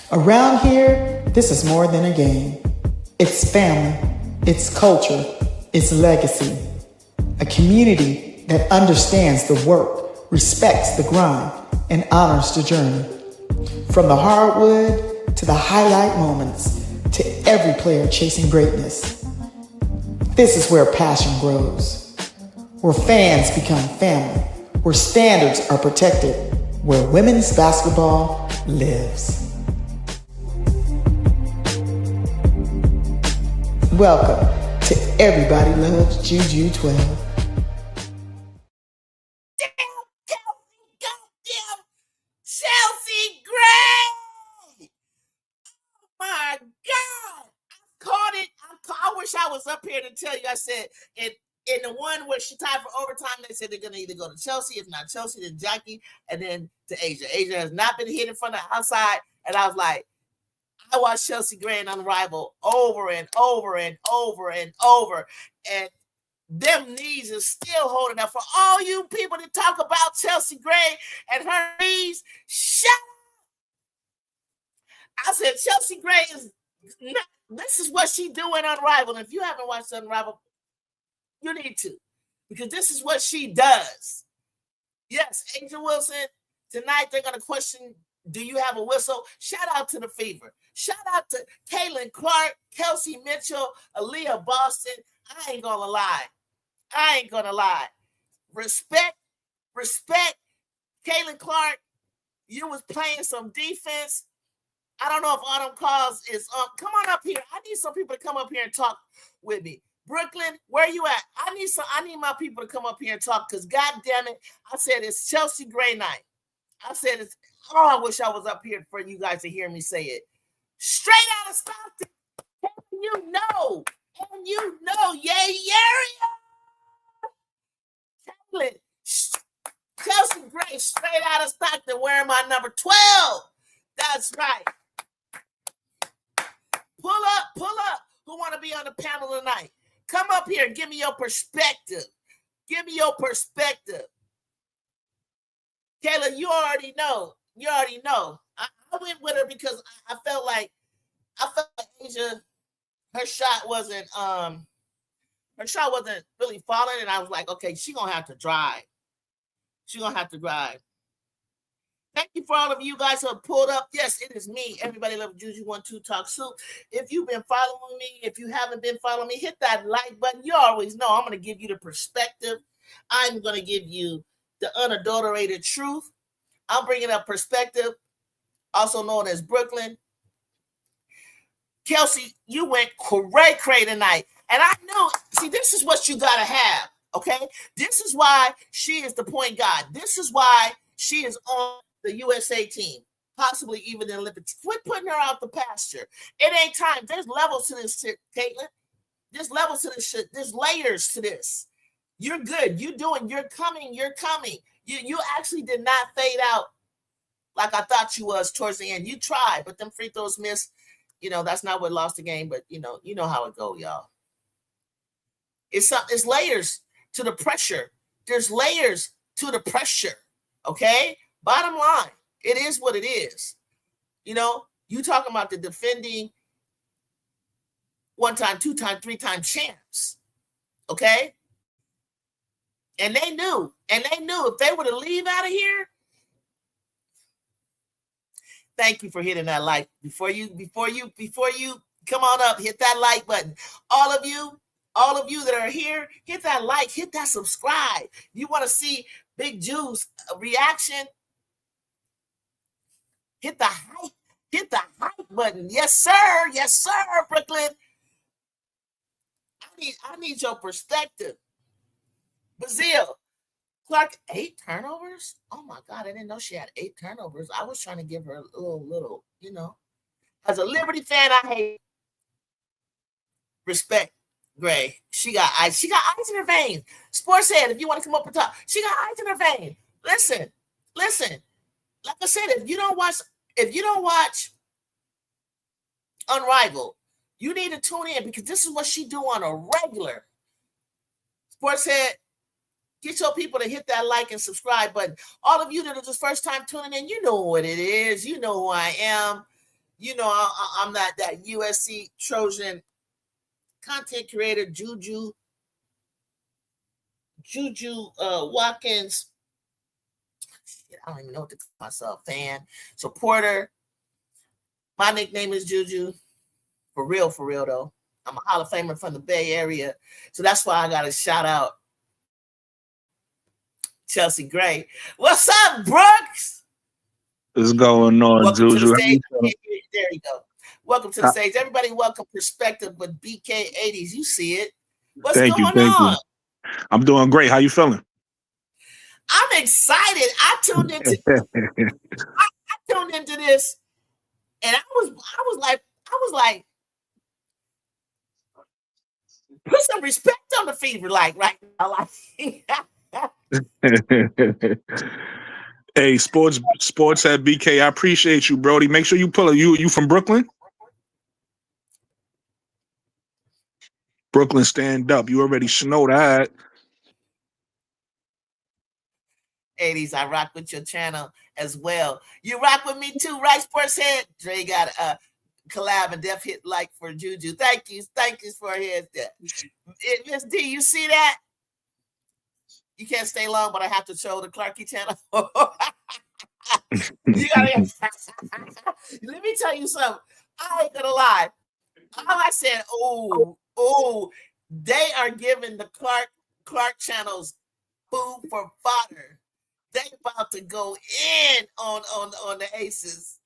Around here, this is more than a game. It's family, it's culture, it's legacy. A community that understands the work, respects the grind, and honors the journey. From the hardwood to the highlight moments, to every player chasing greatness. This is where passion grows, where fans become family, where standards are protected, where women's basketball lives. Welcome to Everybody Loves Juju 12. Damn, goddamn Chelsea Gray! Oh my God! I caught it. I wish I was up here to tell you. I said, in the one where she tied for overtime, they said they're going to either go to Chelsea. If not Chelsea, then Jackie, and then to Asia. Asia has not been hit from the outside. And I was like, I watched Chelsea Gray and Unrivaled over and over and over and over. And them knees are still holding up. For all you people that talk about Chelsea Gray and her knees, shut up. I said, Chelsea Gray is not, this is what she doing Unrivaled. If you haven't watched Unrivaled, you need to, because this is what she does. Yes, Angel Wilson, tonight they're going to question, do you have a whistle? Shout out to the Fever. Shout out to Caitlin Clark, Kelsey Mitchell, Aaliyah Boston. I ain't going to lie. Respect. Caitlin Clark, you was playing some defense. I don't know if Autumn Calls is up. Come on up here. I need some people to come up here and talk with me. Brooklyn, where you at? I need my people to come up here and talk, because God damn it, I said it's Chelsea Gray night. I said it's, I wish I was up here for you guys to hear me say it. Straight out of Stockton. And you know, Caitlin, Chelsea Gray, straight out of Stockton, wearing my number 12. That's right. Pull up. Who want to be on the panel tonight? Come up here and give me your perspective. Kayla, you already know. I went with her because I felt like Asia, her shot wasn't really falling, and I was like, okay, she's gonna have to drive. Thank you for all of you guys who have pulled up. Yes, it is me. Everybody Love Juju 12 Talk Soup. If you've been following me, if you haven't been following me, hit that like button. You always know I'm going to give you the perspective. I'm going to give you the unadulterated truth. I'm bringing up perspective, also known as Brooklyn. Kelsey, you went cray tonight. And I knew, see, this is what you got to have, okay? This is why she is the point guard. This is why she is on the USA team, possibly even the Olympics. Quit putting her out the pasture. It ain't time. There's levels to this shit, Caitlin. There's levels to this shit. There's layers to this. You're good. You're coming. You actually did not fade out like I thought you was towards the end. You tried, but them free throws missed. You know, that's not what lost the game, but you know how it go, y'all. It's layers to the pressure. There's layers to the pressure, okay? Bottom line, it is what it is. You know, you talking about the defending 1-time, 2-time, 3-time champs, okay? And they knew if they were to leave out of here. Thank you for hitting that like. Before you come on up, hit that like button. All of you that are here, hit that like, hit that subscribe. You want to see Big Juice reaction? Hit the hype button. Yes, sir, Brooklyn. I need your perspective. Bazille, Clark, 8 turnovers? Oh my God, I didn't know she had 8 turnovers. I was trying to give her a little, you know. As a Liberty fan, I hate respect Gray. She got ice in her veins. Sports Head, if you want to come up and talk, she got ice in her veins. Listen. Like I said, if you don't watch Unrivaled, you need to tune in, because this is what she do on a regular. Sports Head, get your people to hit that like and subscribe button. All of you that are just first time tuning in, you know what it is. You know who I am. You know, I'm not that USC Trojan content creator, Juju Watkins. I don't even know what to call myself. Fan, supporter. My nickname is Juju. For real though. I'm a Hall of Famer from the Bay Area. So that's why I got to shout out Chelsea Gray. What's up, Brooks? What's going on, Welcome Juju? to the stage. There you go. Welcome to the stage. Everybody, welcome Perspective with BK80s. You see it. What's going on? You. I'm doing great. How you feeling? I'm excited. I tuned into this, and I was like, put some respect on the fever, like right now. Hey, sports at BK. I appreciate you, Brody. Make sure you pull it. You from Brooklyn? Brooklyn, stand up. You already know that. 80s, I rock with your channel as well. You rock with me too, right, Sports Head? Dre got a collab and def hit like for Juju. Thank you for his. Miss D, you see that? You can't stay long, but I have to show the Clarky channel. You gotta, let me tell you something. I ain't gonna lie. All I said, they are giving the Clark channels food for fodder. They about to go in on the Aces.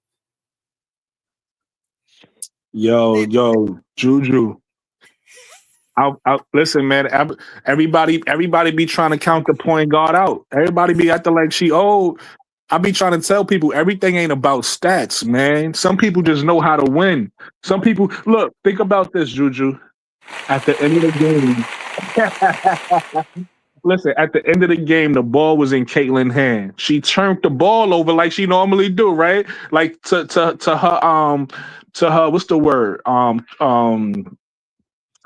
Yo, Juju. I listen, man. Everybody be trying to count the point guard out. Everybody be acting like she old. I be trying to tell people everything ain't about stats, man. Some people just know how to win. Some people look. Think about this, Juju. At the end of the game. Listen, at the end of the game, the ball was in Caitlin's hand. She turned the ball over like she normally do, right? Like to her what's the word?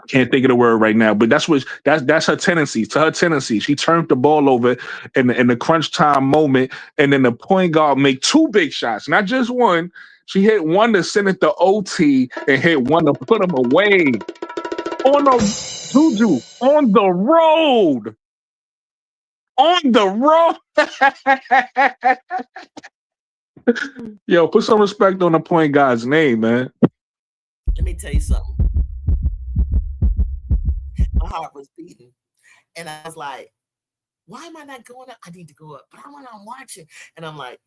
Can't think of the word right now, but that's her tendency. To her tendency, she turned the ball over in the crunch time moment, and then the point guard make two big shots, not just one. She hit one to send it to OT and hit one to put them away on the Juju on the road. On the road. Yo, put some respect on the point guard's name, man. Let me tell you something. My heart was beating. And I was like, why am I not going up? I need to go up. But I'm watching. And I'm like,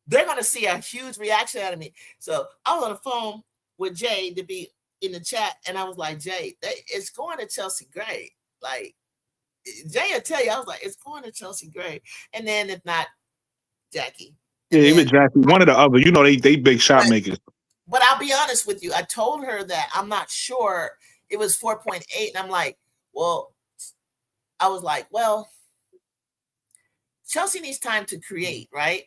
they're going to see a huge reaction out of me. So I was on the phone with Jay to be in the chat. And I was like, Jay, it's going to Chelsea Gray. Like, Jay will tell you, I was like, it's going to Chelsea Gray. And then if not, Jackie. Yeah, even Jackie, one or the other. You know, they big shot makers. But I'll be honest with you. I told her that I'm not sure. It was 4.8. And I'm like, well, Chelsea needs time to create, right?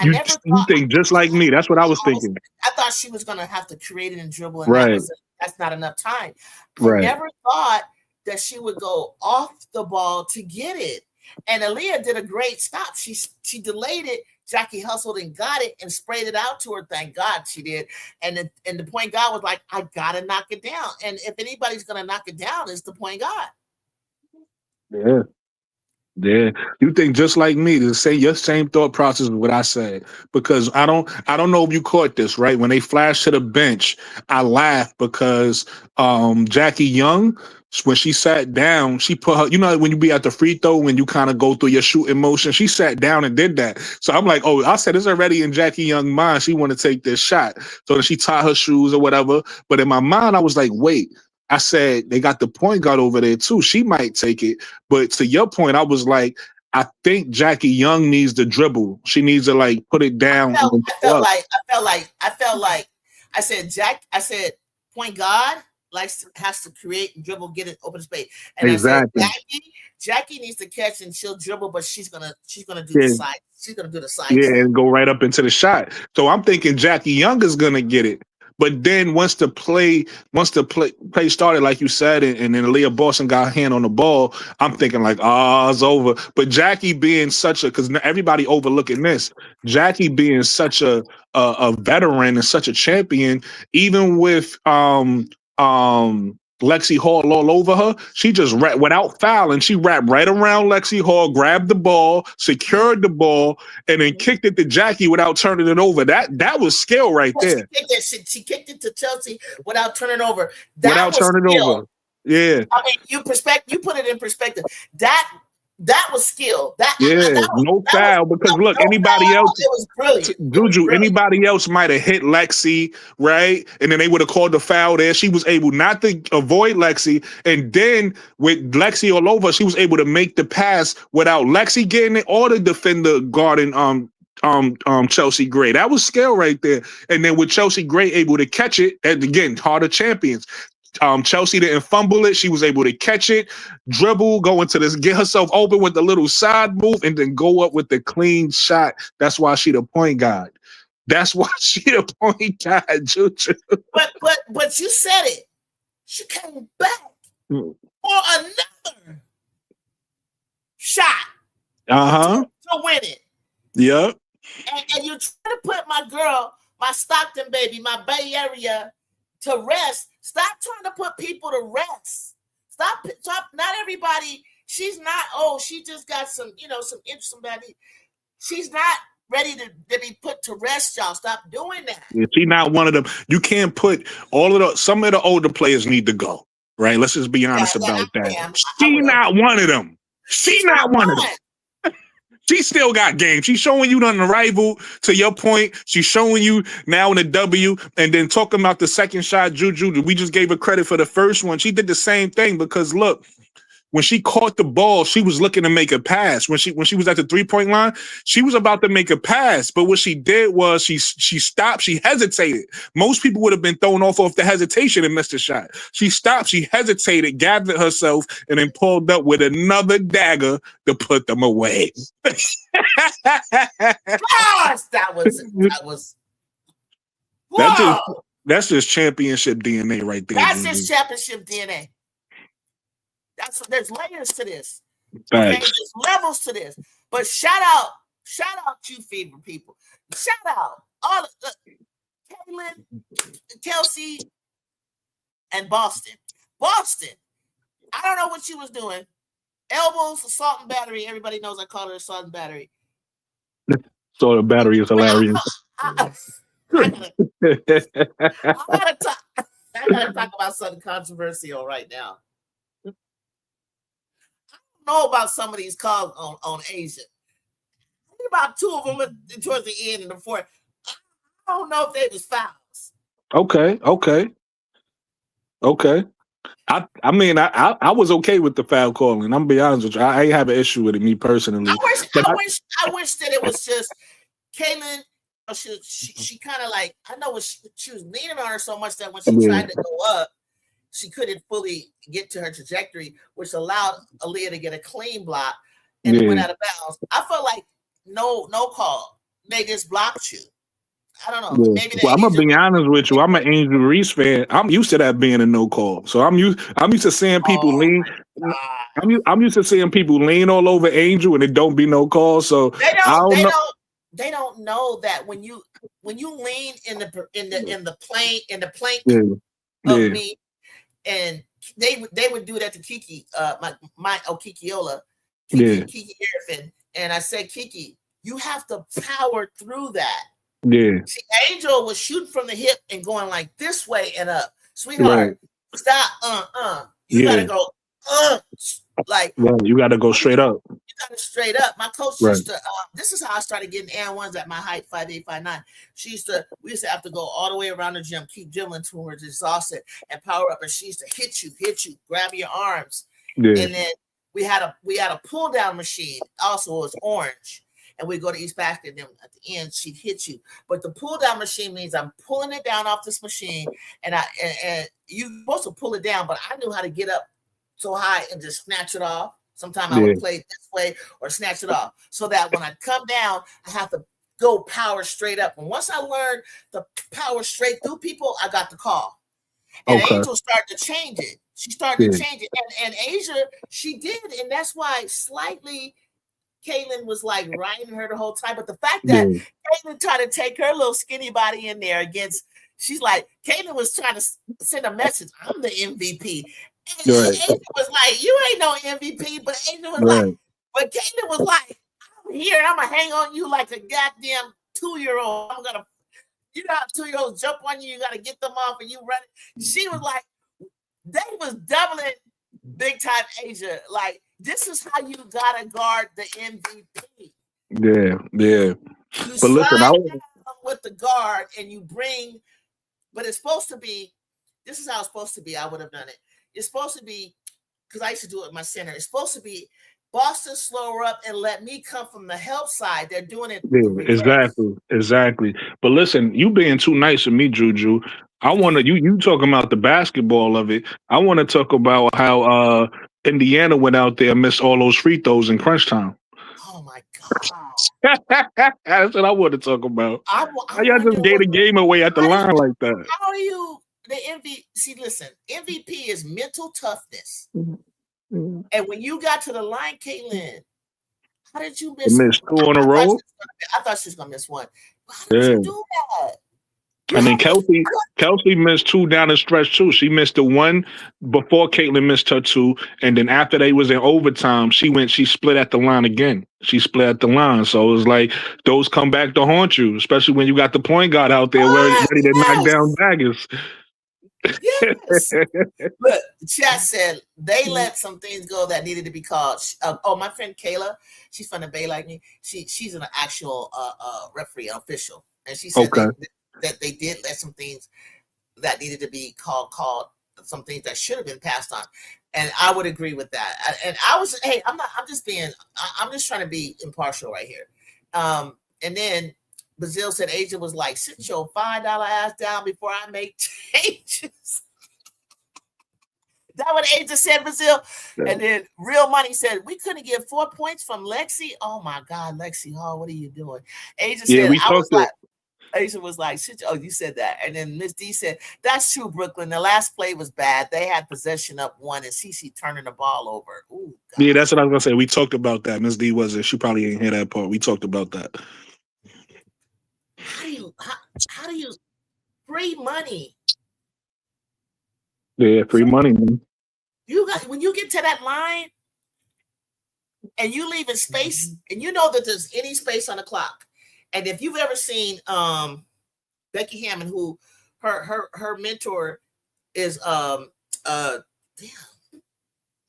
You think just like me. That's what I was thinking. I thought she was going to have to create it and dribble. And that's not enough time. I never thought that she would go off the ball to get it. And Aaliyah did a great stop. She delayed it. Jackie hustled and got it and sprayed it out to her. Thank God she did. And the point guard was like, I got to knock it down. And if anybody's going to knock it down, it's the point guard. Yeah. Yeah, you think just like me to say your same thought process is what I said, because I don't know if you caught this, right? When they flashed to the bench, I laughed because Jackie Young, when she sat down, she put her, you know, when you be at the free throw, when you kind of go through your shooting motion, she sat down and did that. So I'm like, oh, I said it's already in Jackie Young's mind. She want to take this shot. So then she tied her shoes or whatever. But in my mind, I was like, wait. I said, they got the point guard over there too. She might take it. But to your point, I was like, I think Jackie Young needs to dribble. She needs to like put it down. I felt like I said point guard has to create and dribble, get it open space. And exactly. I said Jackie needs to catch and she'll dribble, but she's gonna do the side. She's gonna do the side. Yeah, and go right up into the shot. So I'm thinking Jackie Young is gonna get it. But then once the play started, like you said, and then Leah Boston got a hand on the ball, I'm thinking like, it's over. But Jackie being such a, because everybody overlooking this, Jackie being such a veteran and such a champion, even with Lexi Hall all over her, she just without fouling, she wrapped right around Lexi Hall, grabbed the ball, secured the ball, and then kicked it to Jackie without turning it over. That was skill right there. She kicked it to Chelsea without turning over. Without turning over. Yeah. I mean, you put it in perspective. That was skill. No foul, because look, anybody else, it was brilliant. Juju, anybody else might have hit Lexi, right? And then they would have called the foul there. She was able not to avoid Lexi. And then with Lexi all over, she was able to make the pass without Lexi getting it or the defender guarding Chelsea Gray. That was skill right there. And then with Chelsea Gray able to catch it, and again, harder champions. Chelsea didn't fumble it. She was able to catch it, dribble, go into this, get herself open with the little side move, and then go up with the clean shot. That's why she the point guard. That's why she the point guard, Juju. But you said it. She came back for another shot. To win it. Yep. And you're trying to put my girl, my Stockton baby, my Bay Area to rest. Stop trying to put people to rest. Stop. Not everybody. She's not. She just got some interest in bad. She's not ready to be put to rest, y'all. Stop doing that. Yeah, she's not one of them. You can't put some of the older players need to go. Right. Let's just be honest about that. She's not one of them. She's not one of them. She still got game. She's showing you on the rival, to your point. She's showing you now in the W, and then talking about the second shot, Juju. We just gave her credit for the first one. She did the same thing because look, when she caught the ball, she was looking to make a pass. When she was at the 3-point line, she was about to make a pass. But what she did was she stopped. She hesitated. Most people would have been thrown off the hesitation and missed a shot. She stopped. She hesitated, gathered herself, and then pulled up with another dagger to put them away. Gosh, that was. That's just championship DNA right there. That's just championship DNA. There's layers to this. Okay? There's levels to this. But shout out you Fever people. Shout out all Caitlin, Kelsey, and Boston. I don't know what she was doing. Elbows, assault and battery. Everybody knows I call her assault and battery. So the battery is hilarious. I gotta talk about something controversial right now. Know about some of these calls on Asia. About two of them towards the end and the fourth. I don't know if they was fouls. Okay. I mean, I was okay with the foul calling. I'm gonna be honest with you. I ain't have an issue with it, me personally. I wish that it was just Caitlin. She kind of like, I know she was leaning on her so much that when she tried to go up, she couldn't fully get to her trajectory, which allowed Aaliyah to get a clean block and it went out of bounds. I felt like no call. They just blocked you. I don't know. Maybe I'm gonna be honest with you. I'm an Angel Reese fan. I'm used to that being a no call. So I'm used to seeing people lean. I'm used to seeing people lean all over Angel and it don't be no call. So they don't know that when you lean in the plank of me. And they would do that to Kiki, my Kikiola, Kiki Harrison. And I said, Kiki, you have to power through that. Yeah. See, Angel was shooting from the hip and going like this way and up. Sweetheart, stop. You gotta go like you gotta go straight up. You gotta straight up. My coach used to this is how I started getting and1s at my height, 5'8", 5'9". We used to have to go all the way around the gym, keep dribbling to her exhausted and power up. And she used to hit you, grab your arms. Yeah. And then we had a pull down machine. Also, it was orange. And we go to East Basket, and then at the end, she'd hit you. But the pull down machine means I'm pulling it down off this machine, and you're supposed to pull it down, but I knew how to get up so high and just snatch it off. Sometimes I would play it this way or snatch it off, so that when I come down, I have to go power straight up. And once I learned the power straight through people, I got the call. And Okay. Angel started to change it. She started to change it. And Asia, she did. And that's why slightly Caitlin was like riding her the whole time. But the fact that Caitlin tried to take her little skinny body in there against, she's like, Caitlin was trying to send a message, I'm the MVP. And Asia was like, you ain't no MVP. But Asia was like, but Caitlin was like, I'm here and I'm going to hang on you like a goddamn 2-year-old. I'm going to, you know how 2-year-olds jump on you, you got to get them off and you run it. She was like, they was doubling big time Asia. Like, this is how you gotta guard the MVP. Yeah. You But listen, slide with the guard and you bring, but it's supposed to be, this is how it's supposed to be. I would have done it. It's supposed to be, because I used to do it at my center. It's supposed to be Boston slow her up and let me come from the help side. They're doing it. Exactly. But listen, you being too nice to me, Juju. I want to you talking about the basketball of it. I want to talk about how Indiana went out there and missed all those free throws in crunch time. Oh my God. That's what I want to talk about. How y'all just gave the game away at the line like that? How are you the MVP? See, listen, MVP is mental toughness. And when you got to the line, Caitlin, how did you miss? Missed 2 in a row. I thought she was gonna miss one. How did you do that? And then Kelsey missed 2 down the stretch too. She missed the one before Caitlin missed her 2, and then after they was in overtime, she split at the line again. She split at the line, so it was like those come back to haunt you, especially when you got the point guard out there ready to knock down daggers. Yes. Look, the chat said they let some things go that needed to be called. My friend Kayla, she's from the Bay like me. She's an actual referee, official, and she said that they did let some things that needed to be called, some things that should have been passed on. And I would agree with that. And I'm just trying to be impartial right here. And then Brazil said Asia was like, sit your $5 ass down before I make changes. That what Asia said, Brazil? Yeah. And then Real Money said, we couldn't get 4 points from Lexi. Oh my God, Lexi Hall, what are you doing? Asia said, Asia was like, you said that. And then Miss D said, that's true, Brooklyn. The last play was bad. They had possession up 1 and CC turning the ball over. Ooh, God. Yeah, that's what I was going to say. We talked about that. Miss D wasn't. She probably didn't hear that part. We talked about that. How do you free money? Yeah, free money, man. When you get to that line and you leave in space and you know that there's any space on the clock. And if you've ever seen Becky Hammond, who her mentor is damn,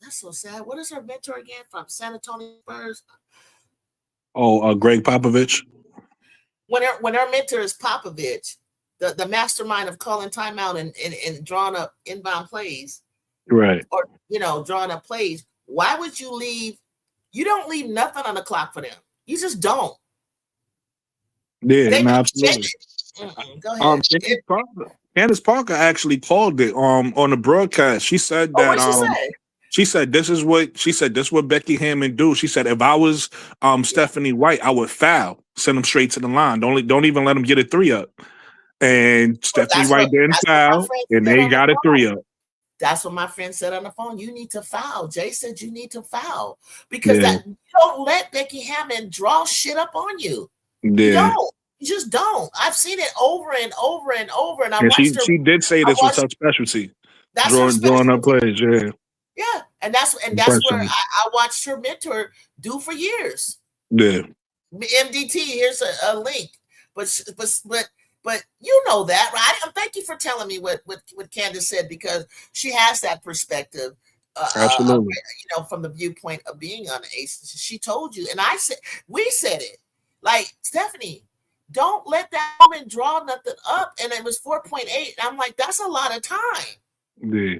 that's so sad. What is her mentor again from San Antonio Spurs? Oh, Greg Popovich. When her mentor is Popovich, the mastermind of calling timeout and drawing up inbound plays, right? Or drawing up plays. Why would you leave? You don't leave nothing on the clock for them. You just don't. Yeah, absolutely. Go ahead. Candace Parker actually called it on the broadcast. She said that she said this is what Becky Hammond do. She said if I was Stephanie White, I would foul, send them straight to the line. Don't even let them get a 3 up. And Stephanie White didn't foul, and they got a 3 up. That's what my friend said on the phone. You need to foul. Jay said you need to foul because you don't let Becky Hammond draw shit up on you. Yeah. You don't. You just don't. I've seen it over and over and over. And she did say this was her specialty. That's drawing up plays. Yeah. Yeah, and that's where I watched her mentor do for years. Yeah. MDT. Here's a link, but you know that, right? Thank you for telling me what Candace said because she has that perspective. Absolutely. From the viewpoint of being on the Ace, she told you, and we said it. Like, Stephanie, don't let that woman draw nothing up. And it was 4.8. I'm like, that's a lot of time. Yeah.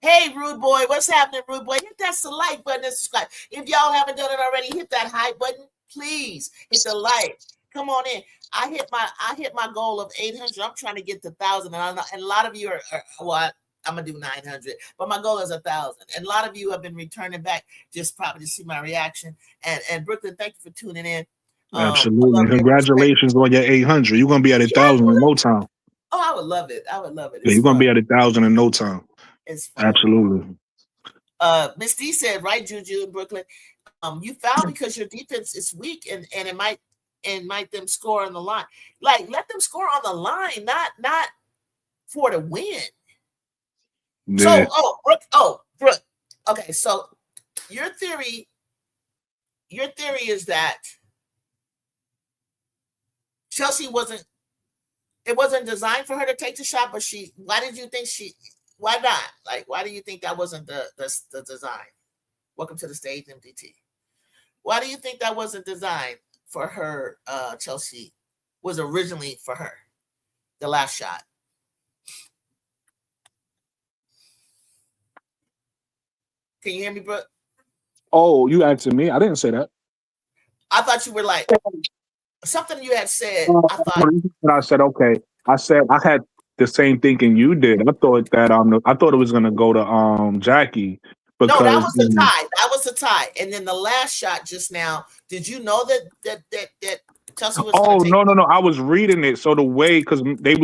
Hey, Rude Boy, what's happening, Rude Boy? Hit that like button and subscribe. If y'all haven't done it already, hit that hype button. Please hit the like. Come on in. I hit my goal of 800. I'm trying to get to 1,000. And a lot of you are I'm going to do 900. But my goal is 1,000. And a lot of you have been returning back just probably to see my reaction. And Brooklyn, thank you for tuning in. Absolutely. love every respect. Congratulations on your 800. You're gonna be at Yeah, 1,000 in no time. oh, I would love it. I would love it. Yeah, It's you're gonna fun. be at 1,000 in no time. It's fun. Absolutely. Miss D said, right, Juju in Brooklyn. You foul because your defense is weak and it might them score on the line. Like, let them score on the line, not for the win. Yeah. So, Brooke. Okay, so your theory is that Chelsea wasn't designed for her to take the shot, but why not? Like, why do you think that wasn't the design? Welcome to the stage, MDT. Why do you think that wasn't designed for her? Chelsea was originally for her, the last shot. Can you hear me, Brooke? Oh, you asking me? I didn't say that. I thought you were like something you had said. I said okay. I said I had the same thinking you did. I thought that I thought it was gonna go to Jackie because no, that was the tie. That was the tie. And then the last shot just now. Did you know that Chelsea was? Oh no. I was reading it. So the way because they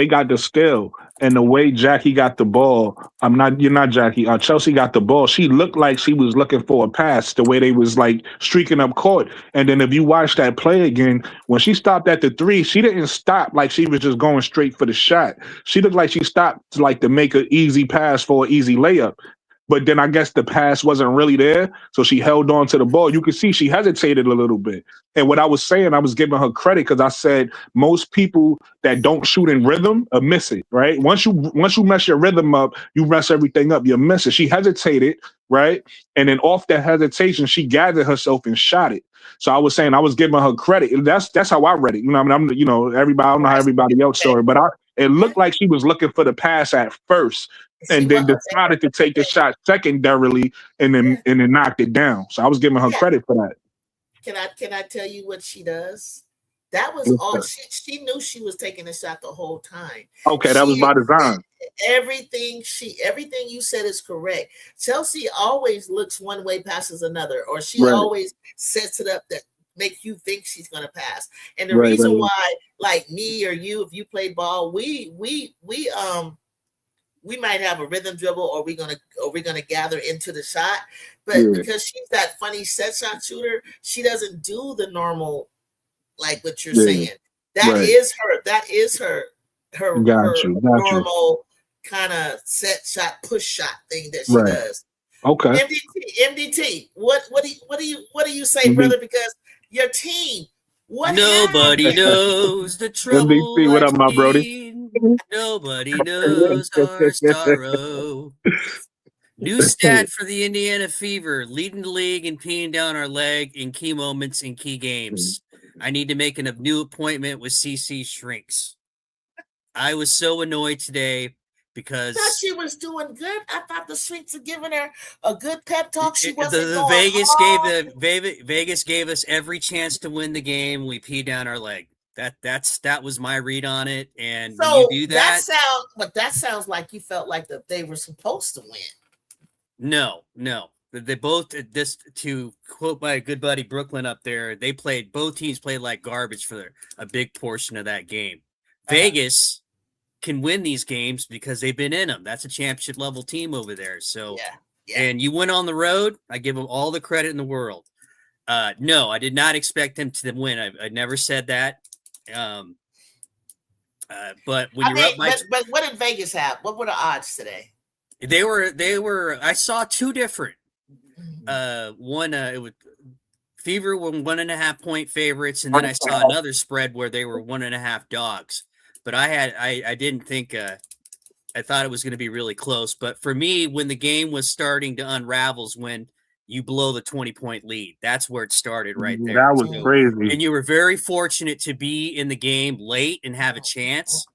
got the steal and the way Jackie got the ball. You're not Jackie. Chelsea got the ball. She looked like she was looking for a pass. The way they was like streaking up court. And then if you watch that play again, when she stopped at the three, she didn't stop like she was just going straight for the shot. She looked like she stopped like to make an easy pass for an easy layup. But then I guess the pass wasn't really there. So she held on to the ball. You could see she hesitated a little bit. And what I was saying, I was giving her credit because I said most people that don't shoot in rhythm miss it, right? Once you mess your rhythm up, you mess everything up. You miss it. She hesitated, right? And then off that hesitation, she gathered herself and shot it. So I was saying I was giving her credit. That's how I read it. You know, I mean, everybody. I don't know how everybody else saw it, but it looked like she was looking for the pass at first. And then decided to take the shot secondarily and then knocked it down. So I was giving her credit for that. Can I tell you what she does? That was all she knew. She was taking a shot the whole time. Okay, that was by design. Everything you said is correct. Chelsea always looks one way, passes another, or she always sets it up that make you think she's gonna pass. And the reason why, like me or you, if you play ball, we might have a rhythm dribble, or we're gonna gather into the shot. But because she's that funny set shot shooter, she doesn't do the normal, like what you're saying. That is her normal kind of set shot, push shot thing that she does. Okay. MDT. What do you say, brother? Because your team. Nobody knows the trouble. MDT, what up, my Brody? Nobody knows our sorrow. New stat for the Indiana Fever, leading the league and peeing down our leg in key moments in key games. I need to make a new appointment with CC Shrinks. I was so annoyed today because I thought she was doing good. I thought the Shrinks had given her a good pep talk. She wasn't Vegas gave us every chance to win the game. We peed down our leg. That was my read on it. And so when you do that sounds like you felt like that they were supposed to win. No. They both, this to quote my good buddy Brooklyn up there, both teams played like garbage for a big portion of that game. Vegas can win these games because they've been in them. That's a championship level team over there. So, and you went on the road. I give them all the credit in the world. No, I did not expect them to win. I never said that. But when but what did Vegas have? What were the odds today? They were. I saw two different. One, it was Fever were 1.5 point favorites, and then I saw another spread where they were 1.5 dogs. But I didn't think. I thought it was going to be really close. But for me, when the game was starting to unravel, when you blow the 20-point lead, that's where it started right there. That was crazy. And you were very fortunate to be in the game late and have a chance.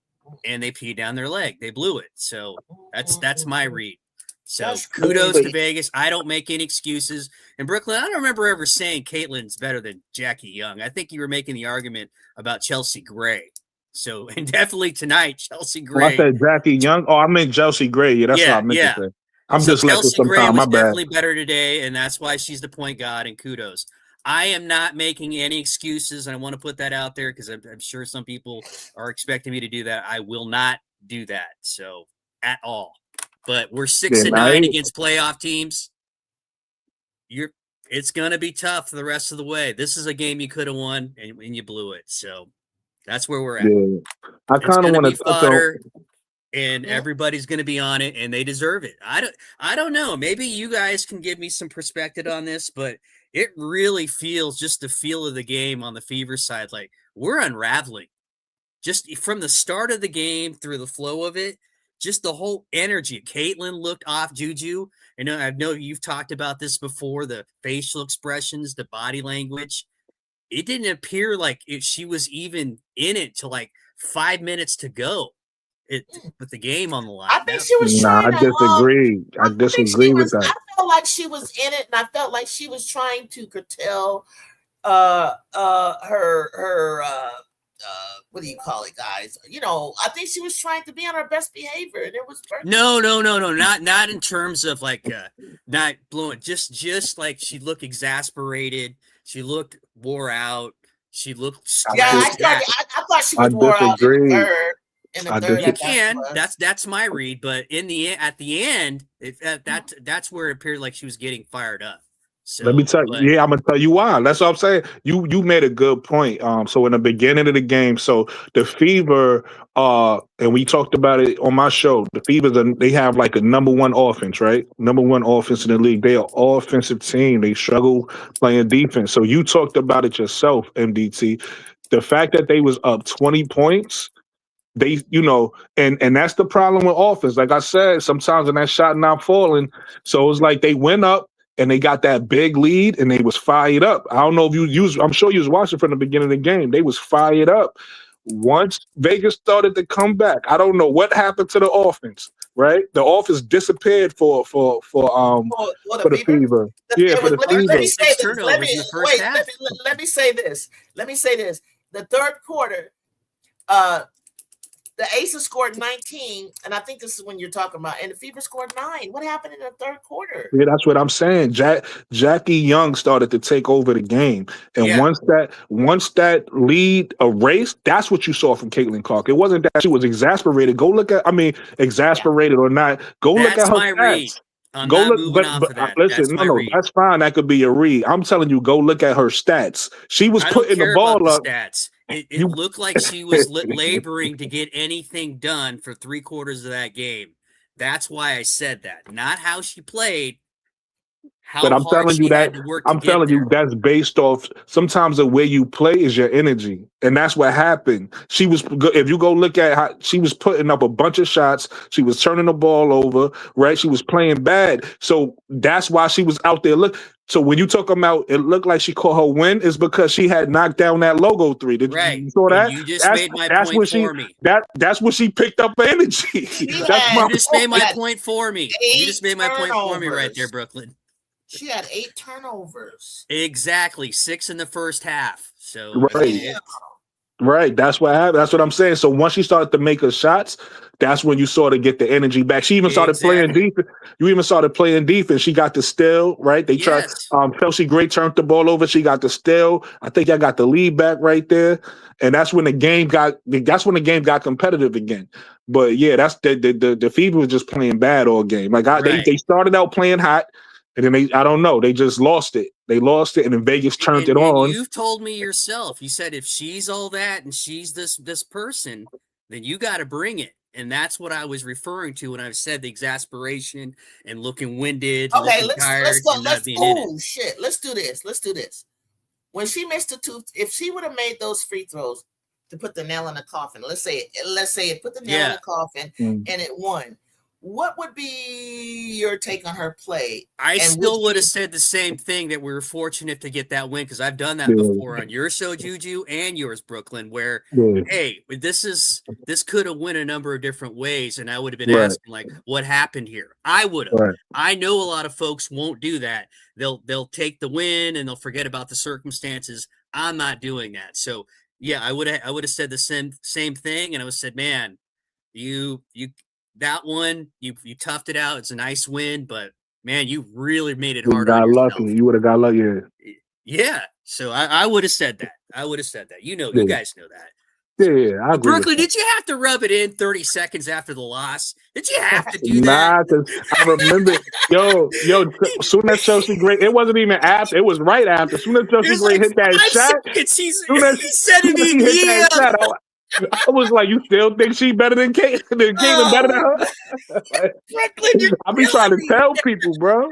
And they peed down their leg. They blew it. So that's my read. So kudos to Vegas. I don't make any excuses. And Brooklyn, I don't remember ever saying Caitlin's better than Jackie Young. I think you were making the argument about Chelsea Gray. So, and definitely tonight, Chelsea Gray. I said Jackie Young. Oh, I meant Chelsea Gray. Yeah, that's what I meant to say. I'm just Chelsea Gray was definitely better today, and that's why she's the point guard. And kudos. I am not making any excuses, and I want to put that out there because I'm sure some people are expecting me to do that. I will not do that, so at all. But we're 6-9 against playoff teams. It's gonna be tough the rest of the way. This is a game you could have won, and you blew it. So that's where we're at. Yeah. I It's kind of gonna want be to touch on. fodder, and everybody's gonna be on it, and they deserve it. I don't know. Maybe you guys can give me some perspective on this, but it really feels just the feel of the game on the Fever side, like we're unraveling. Just from the start of the game through the flow of it, just the whole energy. Caitlin looked off Juju. I know you've talked about this before, the facial expressions, the body language. It didn't appear like she was even in it till like 5 minutes to go. With the game on the line. I think she was Nah, trying I to. disagree. I disagree with I that. felt like she was in it, and I felt like she was trying to curtail her what do you call it, guys? I think she was trying to be on her best behavior, and it was perfect. No, not in terms of like not blowing. Just like she looked exasperated. She looked wore out. She looked stressed. I thought she was wore out in the third. That's my read, but at the end, that's where it appeared like she was getting fired up. So, let me tell you, I'm gonna tell you why. That's what I'm saying. You made a good point. So in the beginning of the game, so the Fever, and we talked about it on my show. The Fever, they have like a number one offense, right? Number one offense in the league. They are all offensive team. They struggle playing defense. So you talked about it yourself, MDT. The fact that they was up 20 points. They, and that's the problem with offense. Like I said, sometimes when that shot not falling, so it's like they went up and they got that big lead and they was fired up. I don't know if I'm sure you was watching from the beginning of the game. They was fired up. Once Vegas started to come back, I don't know what happened to the offense. Right, the offense disappeared for the Fever. For the Fever. Let me say this. Let me say this. The third quarter, the Aces scored 19, and I think this is when you're talking about, and the Fever scored 9. What happened in the third quarter? Yeah, that's what I'm saying. Jackie Young started to take over the game, and once that lead erased, that's what you saw from Caitlin Clark. It wasn't that she was exasperated. Exasperated or not, look at her stats. I'm not moving off of that. Listen, that's fine. That could be a read. I'm telling you, go look at her stats. She was putting the ball up. Stats. It looked like she was laboring to get anything done for 3/4 of that game. That's why I said that. Not how she played. But I'm telling you that's based off sometimes the way you play is your energy. And that's what happened. If you go look at how she was putting up a bunch of shots, she was turning the ball over, right? She was playing bad. So that's why she was out there. So when you talk about it looked like she caught her win, is because she had knocked down that logo three. You saw that? You just made my point for me. That's when she picked up energy. You just made my point for me. You just made my point for me right there, Brooklyn. She had 8 turnovers. Exactly. 6 in the first half. So right. That's what happened. That's what I'm saying. So once she started to make her shots, that's when you sort of get the energy back. She even started playing defense. You even started playing defense. She got the steal, right? They tried. Chelsea Gray turned the ball over. She got the steal. I think I got the lead back right there, and that's when the game got. That's when the game got competitive again. But yeah, that's the Fever was just playing bad all game. Like they started out playing hot. And then I don't know, they just lost it. They lost it, and then Vegas turned it on. You've told me yourself. You said if she's all that and she's this person, then you got to bring it. And that's what I was referring to when I said the exasperation and looking winded, looking tired, and not being in it. Shit, let's do this. When she missed the 2, if she would have made those free throws to put the nail in the coffin, let's say it put the nail in the coffin and it won. What would be your take on her play? I still would have said the same thing, that we were fortunate to get that win, because I've done that before on your show, Juju, and yours, Brooklyn, where, hey, this could have went a number of different ways, and I would have been asking, like, what happened here? I would have. Right. I know a lot of folks won't do that. They'll take the win, and they'll forget about the circumstances. I'm not doing that. So, yeah, I would have said the same thing, and I would have said, man, you that one, you toughed it out. It's a nice win, but man, you really made it hard on yourself. You would have got lucky. Yeah. So I would have said that. I would have said that. You Yeah. guys know that. Yeah, I But agree with Brooklyn, that. did you have to rub it in 30 seconds after the loss? Did you have to do that? Nah, because I remember, as soon as Chelsea Gray, it wasn't even after, it was right after. As soon as It Chelsea was Gray like hit that 5 shot, seconds. He as said to soon as me, he hit yeah. that shot, I was like, you still think she better than Kate? Caitlin better than Oh, her? Like, Brooklyn, you're I be trying to killing me. tell people, bro.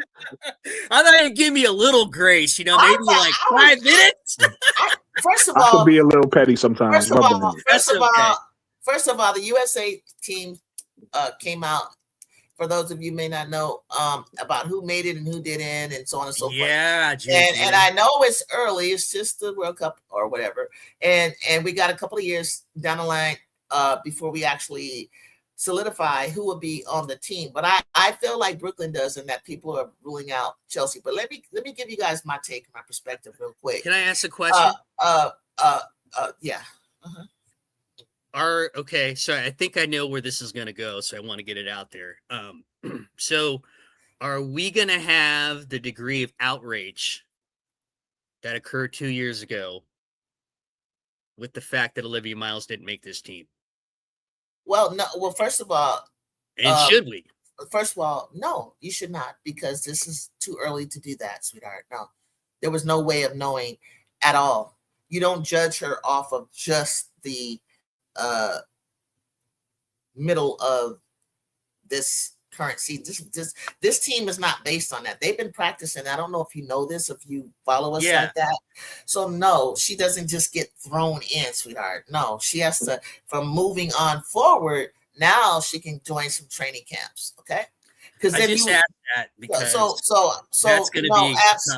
I thought you'd give me a little grace, maybe like 5 minutes. First of I could all, be a little petty sometimes. My bad. first of all, the USA team came out. For those of you who may not know about who made it and who didn't, and so on and so forth. Yeah, and I know it's early; it's just the World Cup or whatever, and we got a couple of years down the line before we actually solidify who will be on the team. But I feel like Brooklyn does, and that people are ruling out Chelsea. But let me give you guys my take, my perspective, real quick. Can I ask a question? Yeah. Uh-huh. Okay, so I think I know where this is going to go, so I want to get it out there. So are we going to have the degree of outrage that occurred 2 years ago with the fact that Olivia Miles didn't make this team? Well, no. Well, first of all, and should we? First of all, no, you should not, because this is too early to do that, sweetheart. No, there was no way of knowing at all. You don't judge her off of just the middle of this current season. This team is not based on that. They've been practicing. I don't know if you know this, if you follow us like that. So no, she doesn't just get thrown in, sweetheart. No, she has to, from moving on forward, now she can join some training camps. Okay. Because I just asked that because so that's going to be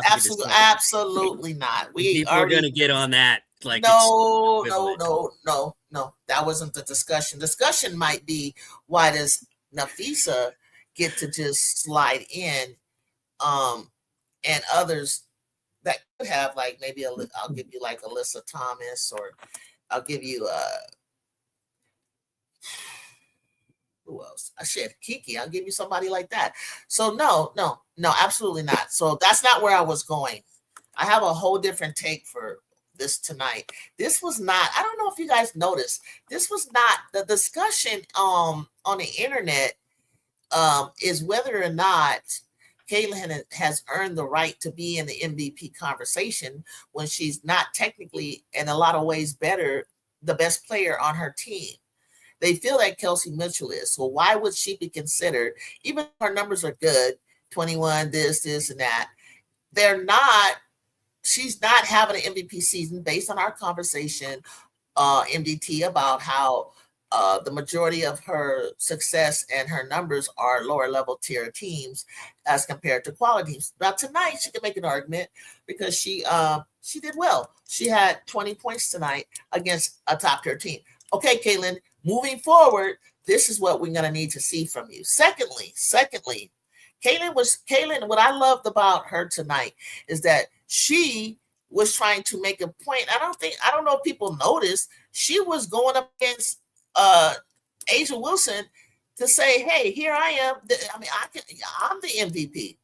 absolutely not. People are going to get on that. Like no. That wasn't the discussion. Discussion might be, why does Nafisa get to just slide in, and others that could have, like, maybe I'll give you like Alyssa Thomas, or I'll give you who else? I said Kiki. I'll give you somebody like that. So no, absolutely not. So that's not where I was going. I have a whole different take for this tonight. This was not, I don't know if you guys noticed, this was not the discussion on the internet is whether or not Caitlin has earned the right to be in the MVP conversation when she's not technically, in a lot of ways, the best player on her team. They feel that Kelsey Mitchell is. So why would she be considered, even if her numbers are good, 21, this, and that, she's not having an MVP season based on our conversation, MDT, about how the majority of her success and her numbers are lower level tier teams as compared to quality teams. Now tonight she can make an argument because she did well. She had 20 points tonight against a top tier team. Okay, Caitlin, moving forward, this is what we're going to need to see from you. Secondly, Caitlin, what I loved about her tonight is that she was trying to make a point. I don't know if people noticed, she was going up against Asia Wilson to say, hey, here I am. I'm the MVP.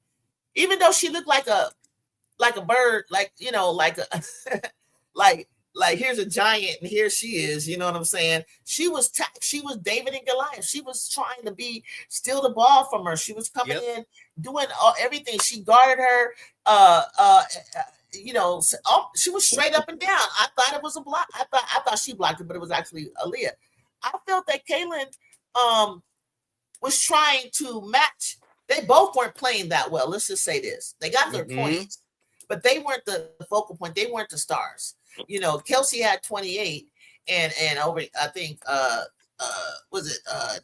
Even though she looked like a bird, like a like here's a giant and here she is, you know what I'm saying? She was David and Goliath. She was trying to steal the ball from her. She was coming in, doing everything. She guarded her. She was straight up and down. I thought it was a block. I thought she blocked it, but it was actually Aaliyah. I felt that Caitlin was trying to match. They both weren't playing that well. Let's just say this. They got their points, but they weren't the focal point. They weren't the stars. Kelsey had 28 and over, I think,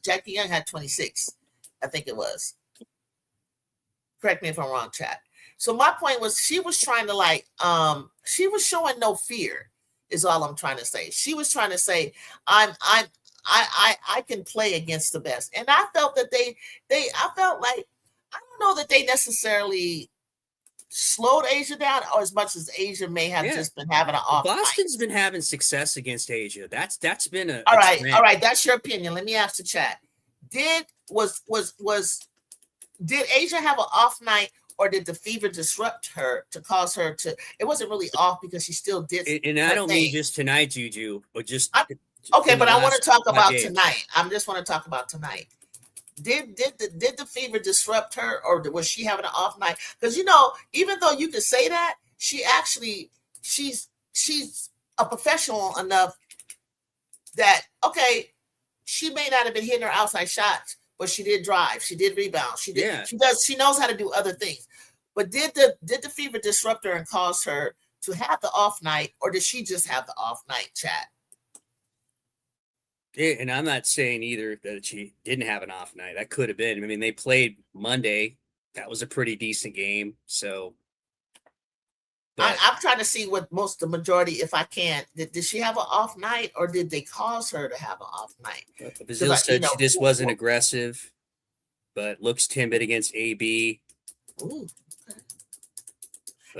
Jackie Young had 26. I think it was. Correct me if I'm wrong, chat. So my point was, she was trying to she was showing no fear, is all I'm trying to say. She was trying to say, I can play against the best. And I felt that I don't know that they necessarily slowed Asia down, or as much as Asia may have just been having an off. Boston's been having success against Asia. That's been a all right. That's your opinion. Let me ask the chat. Did Asia have an off night, or did the fever disrupt her to cause her to? It wasn't really off because she still did. And I don't mean just tonight, Juju, but just okay. But I want to talk about days. tonight. I just want to talk about tonight. Did the fever disrupt her, or was she having an off night? Because even though you could say that, she's a professional enough that she may not have been hitting her outside shots, but she did drive, she did rebound, she knows how to do other things. But did the fever disrupt her and cause her to have the off night, or did she just have the off night, chat? Yeah, and I'm not saying either that she didn't have an off night. That could have been. I mean, they played Monday. That was a pretty decent game. So I'm trying to see what the majority, if I can, did she have an off night, or did they cause her to have an off night? Brazil said she just wasn't aggressive, but looks timid against AB. Ooh.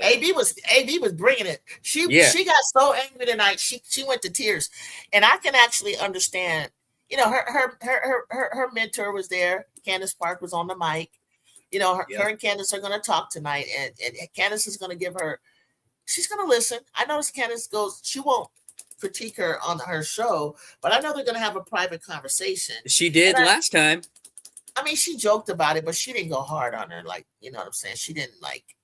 AB was bringing it. She got so angry tonight. She went to tears, and I can actually understand. Her mentor was there. Candace Park was on the mic. Her and Candace are going to talk tonight, and Candace is going to give her. She's going to listen. I noticed Candace goes. She won't critique her on her show, but I know they're going to have a private conversation. She did last time. I mean, she joked about it, but she didn't go hard on her. Like, you know what I'm saying? She didn't like.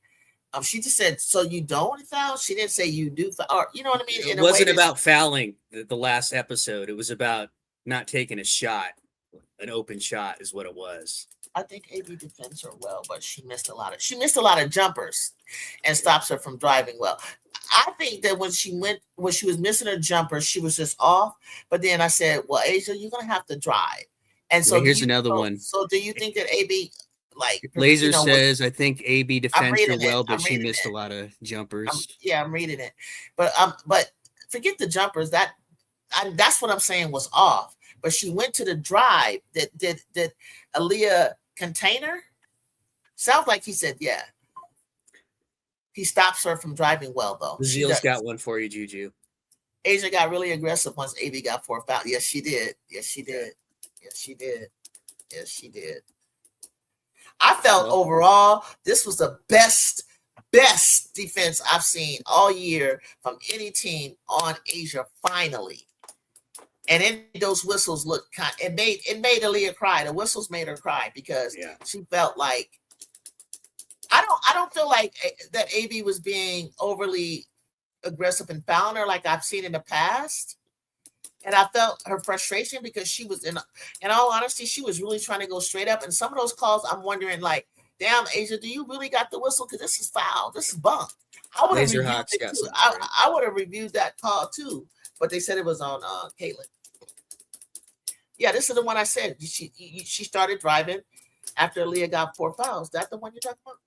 She just said, "So you don't foul?" She didn't say you do foul, or you know what I mean. It wasn't about fouling the last episode. It was about not taking a shot. An open shot is what it was. I think AB defends her well, but she missed a lot of jumpers, and stops her from driving well. I think that when she was missing her jumper, she was just off. But then I said, "Well, Asia, you're gonna have to drive." And so here's another one. So do you think that AB? Laser says, I think AB defends her well, but she missed a lot of jumpers. I'm reading it, but forget the jumpers. That's what I'm saying was off. But she went to the drive. Did Aaliyah contain her? Sounds like he said, yeah. He stops her from driving well, though. Brazil's got one for you, Juju. Asia got really aggressive once AB got 4 fouls. Yes, she did. Yes, she did. Yes, she did. Yes, she did. I felt overall this was the best defense I've seen all year from any team on Asia. Finally, and then those whistles looked it made Aaliyah cry. The whistles made her cry because she felt like I don't feel like that AB was being overly aggressive and fouling her like I've seen in the past. And I felt her frustration because she was in all honesty, she was really trying to go straight up. And some of those calls, I'm wondering, like, damn, Asia, do you really got the whistle? Because this is foul. This is bunk. I would have reviewed it too. I would have reviewed that call too. But they said it was on Caitlin. Yeah, this is the one I said. She started driving after Leah got 4 fouls. Is that the one you're talking about?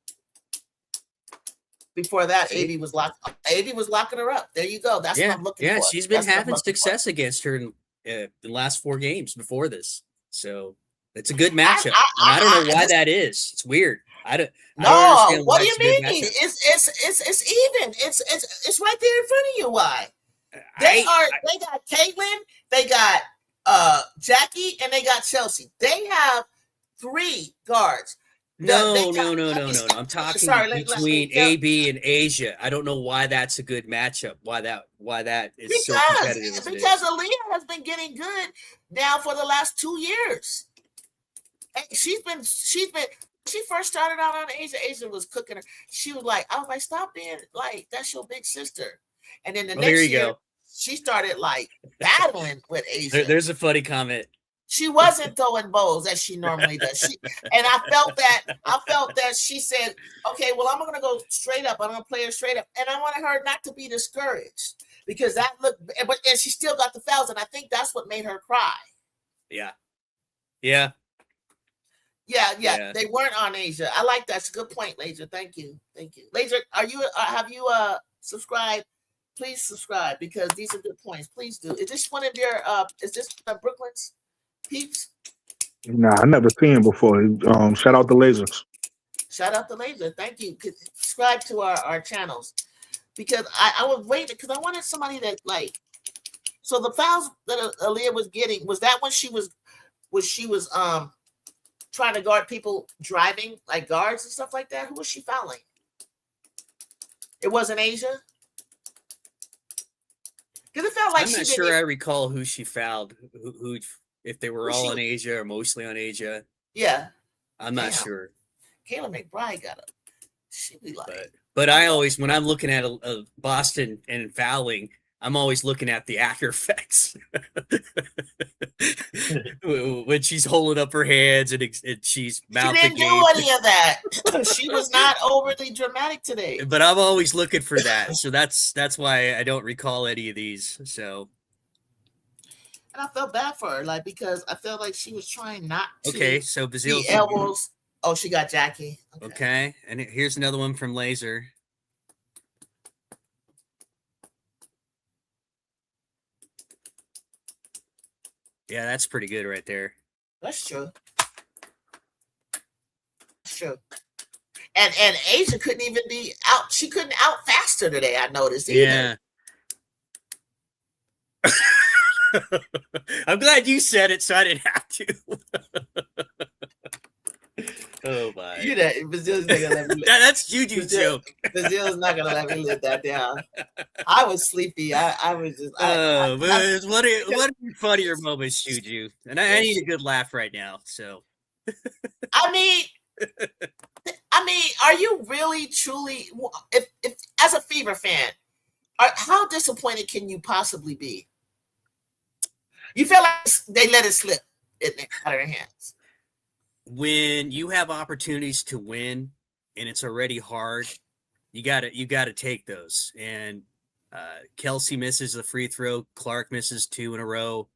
Before that, AB was locking her up. There you go. That's what I'm looking for. Yeah, she's been having success against her in the last 4 games before this. So it's a good matchup. I don't know why that is. It's weird. I don't what do you mean? It's even. It's right there in front of you. Why? They got Caitlin, they got Jackie, and they got Chelsea. They have 3 guards. No. I'm talking between AB and Asia. I don't know why that's a good matchup. Why that is so competitive. Because Aaliyah has been getting good now for the last 2 years. She's been. She first started out on Asia. Asia was cooking her. She was like, I was like, stop being like that's your big sister. And then the next year, she started like battling with Asia. There's a funny comment. She wasn't throwing bows as she normally does. And I felt that she said, okay, well, I'm going to go straight up. I'm going to play her straight up. And I wanted her not to be discouraged because that looked, and she still got the fouls. And I think that's what made her cry. Yeah. They weren't on Asia. I like that. That's a good point, Laser. Thank you. Laser, have you subscribed? Please subscribe because these are good points. Please do. Is this one of your, is this Brooklyn's peeps? Nah, I never seen him before. Shout out the Lasers. Shout out the Laser. Thank you. Subscribe to our channels because I was waiting because I wanted somebody that like. So the fouls that Aaliyah was getting was that when she was trying to guard people driving, like guards and stuff like that. Who was she fouling? It wasn't Asia. Because it felt like I'm not sure I recall who she fouled. Who if they were all on Asia or mostly on Asia. Yeah, I'm not sure. Kayla McBride got up. She be like, but I always, when I'm looking at a Boston and fouling, I'm always looking at the after effects when she's holding up her hands and she's mouthing. She didn't do any of that. She was not overly dramatic today. But I'm always looking for that, so that's why I don't recall any of these. So, and I felt bad for her, like because I felt like she was trying not to. Okay, so Bazile elbows. Oh, she got Jackie. Okay, and here's another one from Laser. Yeah, that's pretty good right there. That's true. That's true. And Asia couldn't even be out. She couldn't out faster today. I noticed. Either. Yeah. I'm glad you said it, so I didn't have to. Oh my! You know, Brazil's not gonna let me. That's Juju's joke. Brazil's not gonna let me live that down. I was sleepy. I was just. What are funnier moments, Juju? And I need a good laugh right now. So. I mean, are you really truly? If as a Fever fan, how disappointed can you possibly be? You feel like they let it slip out of their hands. When you have opportunities to win and it's already hard, you gotta take those. And Kelsey misses the free throw. Clark misses 2 in a row.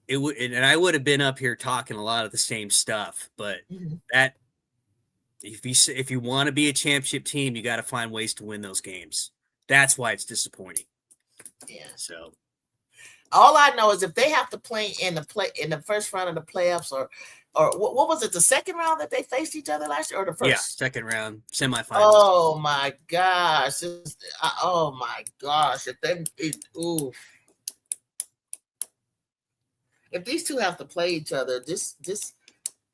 And I would have been up here talking a lot of the same stuff, but that if you want to be a championship team, you got to find ways to win those games. That's why it's disappointing. Yeah. So. All I know is if they have to play in the first round of the playoffs, or what was it, the second round that they faced each other last year, or the first? Yeah, second round semifinals. Oh my gosh! If these two have to play each other, this.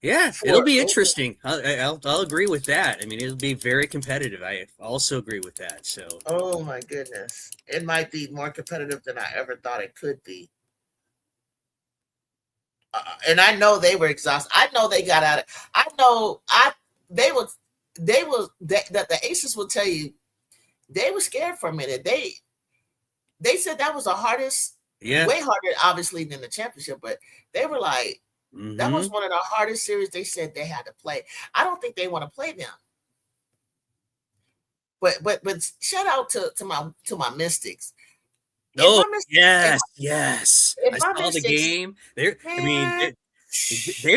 Yeah, it'll be interesting. I'll agree with that. I mean, it'll be very competitive. I also agree with that. So. Oh my goodness, it might be more competitive than I ever thought it could be. And I know they were exhausted. I know they got out of. I know the Aces will tell you they were scared for a minute. They said that was the hardest. Yeah. Way harder, obviously, than the championship, but they were like. That was one of the hardest series they said they had to play. I don't think they want to play them. But shout out to my Mystics. Yes. I saw the game. They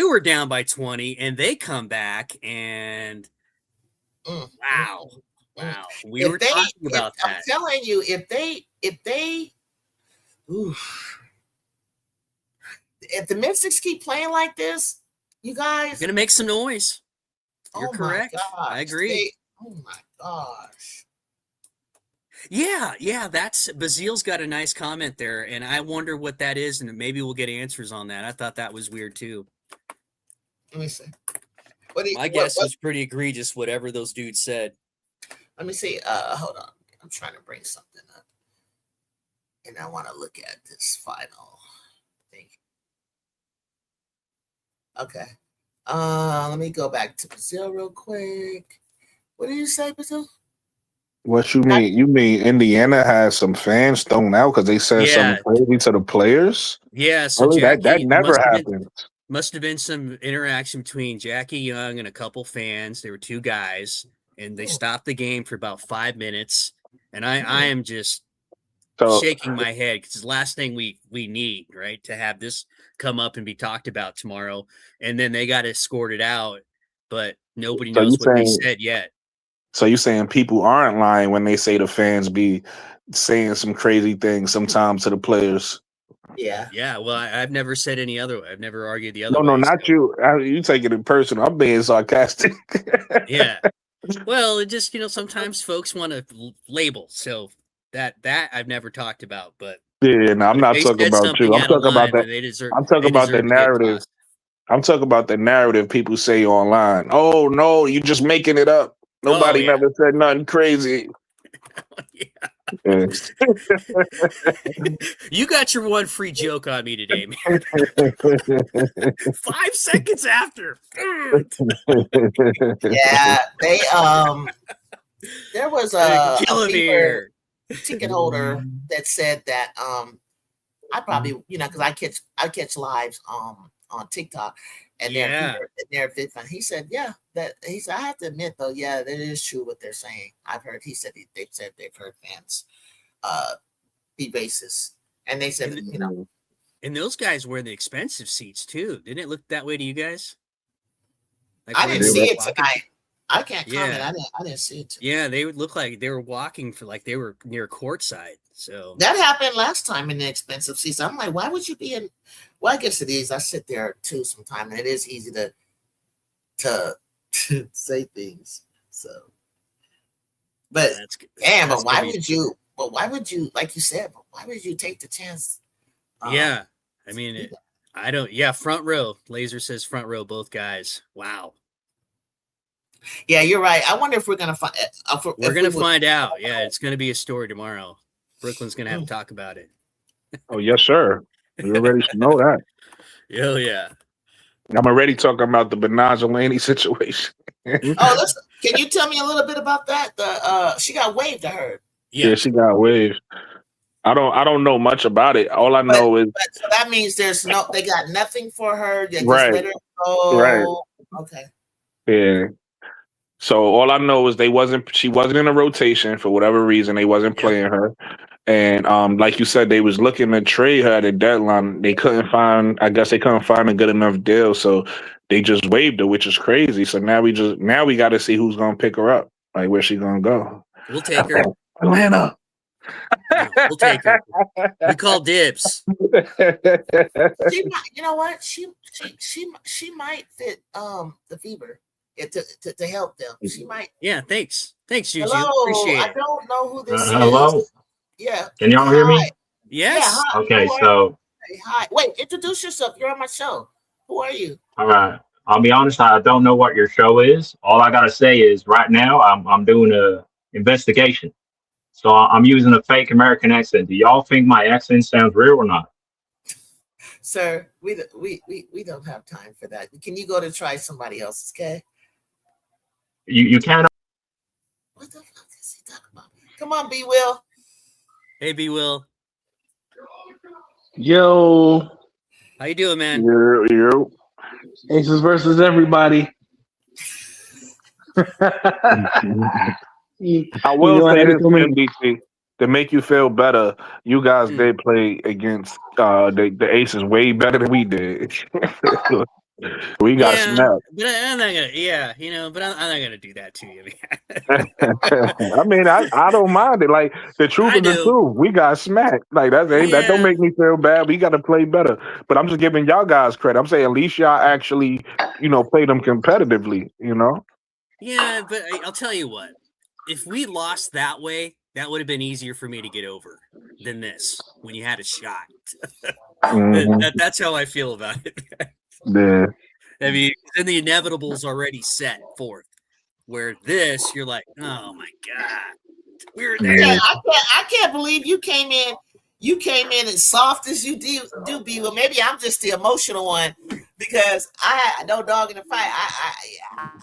were down by 20 and they come back and wow. We were talking about that. I'm telling you, if they if the Mystics keep playing like this, you guys are gonna make some noise. You're correct. I agree. Oh my gosh. Yeah. That's Bazile's got a nice comment there, and I wonder what that is, and maybe we'll get answers on that. I thought that was weird too. Let me see. My guess was pretty egregious, whatever those dudes said. Let me see. Hold on. I'm trying to bring something up. And I want to look at this final thing. Okay. Let me go back to Brazil real quick. What did you say, Brazil? What you mean? You mean Indiana has some fans thrown out because they said something crazy to the players? Yeah, so really? that never happened. Must have been some interaction between Jackie Young and a couple fans. There were 2 guys, and they stopped the game for about 5 minutes. And I am just shaking my head because it's the last thing we need, right? To have this come up and be talked about tomorrow. And then they got escorted out, but nobody knows what they said yet. So you're saying people aren't lying when they say the fans be saying some crazy things sometimes to the players? Yeah. Well, I've never said any other way. I've never argued the other way. No, not you. You take it in personal. I'm being sarcastic. Yeah. Well, it just, sometimes folks want to label. So that I've never talked about, but yeah, no, I'm not talking about you. I'm talking about that. I'm talking about the narrative. I'm talking about the narrative people say online. Oh no, you just making it up. Nobody yeah. never said nothing crazy. Yeah. Yes. You got your one free joke on me today, man. 5 seconds after. Yeah, they there was a Kill him Fever here. ticket holder that said that I probably because I catch lives on TikTok and Yeah. they're Fever. He said he said I have to admit though that is true what they're saying. I've heard they've said they've heard fans be racist and they said And those guys were in the expensive seats too. Didn't it look that way to you guys? Like I where didn't they see were it walking? tonight. I can't comment. Yeah. I didn't see it tonight. Yeah, they would look like they were walking for like they were near courtside. So That happened last time in the expensive seats. I'm like, why would you be in? Well, I guess it is. I sit there too sometimes, and it is easy to say things. So, but that's damn, that's but why gonna be- would you? But why would you? Like you said, but why would you take the chance? Yeah, I mean, I don't. Yeah, front row. Laser says front row. Both guys. Wow. Yeah, you're right. I wonder if we're gonna find. We're gonna find out. Yeah, it's gonna be a story tomorrow. Brooklyn's gonna have to talk about it. Oh yes, sir. We already know that. Oh yeah. I'm already talking about the Benazolani situation. Listen, can you tell me a little bit about that? She got waived. I heard. Yeah, she got waived. I don't know much about it. All I know is so that means they got nothing for her. They just Right. let her go. Right. Okay. Yeah. So all I know is she wasn't in a rotation for whatever reason. They wasn't playing her. And like you said, they was looking to trade her at the deadline. I guess they couldn't find a good enough deal. So they just waived her, which is crazy. So now we got to see who's gonna pick her up. Like where's she gonna go? We'll take her. Atlanta. Yeah, we'll take her. We call dibs. She might, you know what? She might fit the Fever to help them. She might. Yeah, thanks, Juju. Hello, Appreciate I it. don't know who this is. Hello. Yeah. Can y'all hear me? Yes. Yeah, hi. Okay, Who are so you? Hi. Wait, introduce yourself. You're on my show. Who are you? all right. I'll be honest, I don't know what your show is. All I gotta say is right now I'm doing a investigation. So I'm using a fake American accent. Do y'all think my accent sounds real or not? Sir, we don't have time for that. Can you go to try somebody else's, okay? You can't. What the fuck is he talking about? Come on, B Will. Hey, B Will. Yo, How you doing, man? You. Aces versus everybody. I will say this, NBC, to make you feel better. You guys did play against the Aces way better than we did. We got snapped. But I'm not gonna. But I'm not gonna do that to you. I mean, I don't mind it. Like the truth is the truth. We got smacked. Like that don't make me feel bad. We got to play better. But I'm just giving y'all guys credit. I'm saying at least y'all actually, play them competitively. Yeah, but I'll tell you what. If we lost that way, that would have been easier for me to get over than this when you had a shot. That's how I feel about it. Yeah. I mean, then the inevitable's already set forth. Where this, you're like, oh my god, we're there. Yeah, I can't believe you came in. You came in as soft as you do be. Well, maybe I'm just the emotional one because I had no dog in the fight.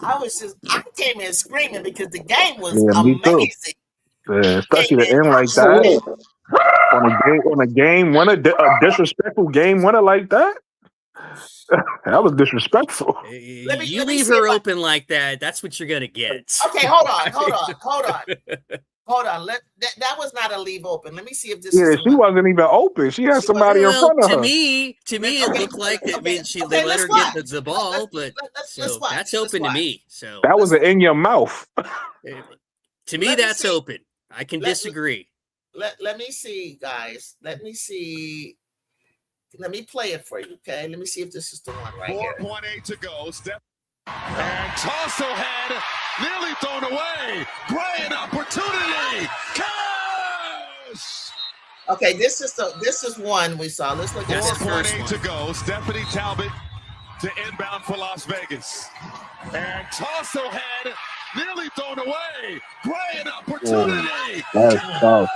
I came in screaming because the game was amazing. Yeah, especially the end like that. On a game winner, a disrespectful game winner like that. That was disrespectful. You leave her open like that, that's what you're gonna get. Okay, hold on. That was not a leave open. Let me see if this. Yeah, she wasn't even open. She had somebody in front of her. To me, it looked like they let her get the ball, but that's open to me. So that was in your mouth. To me, that's open. I can disagree. Let me see, guys. Let me see. Let me play it for you, okay? Let me see if this is the one right here. 4.8 to go. And Tosso had nearly thrown away. Bryant opportunity. Cash! Okay, this is one we saw. Let's look at this first 4.8 one. to go. Stephanie Talbot to inbound for Las Vegas. And Tosso had nearly thrown away. Gray, an opportunity. That's tough.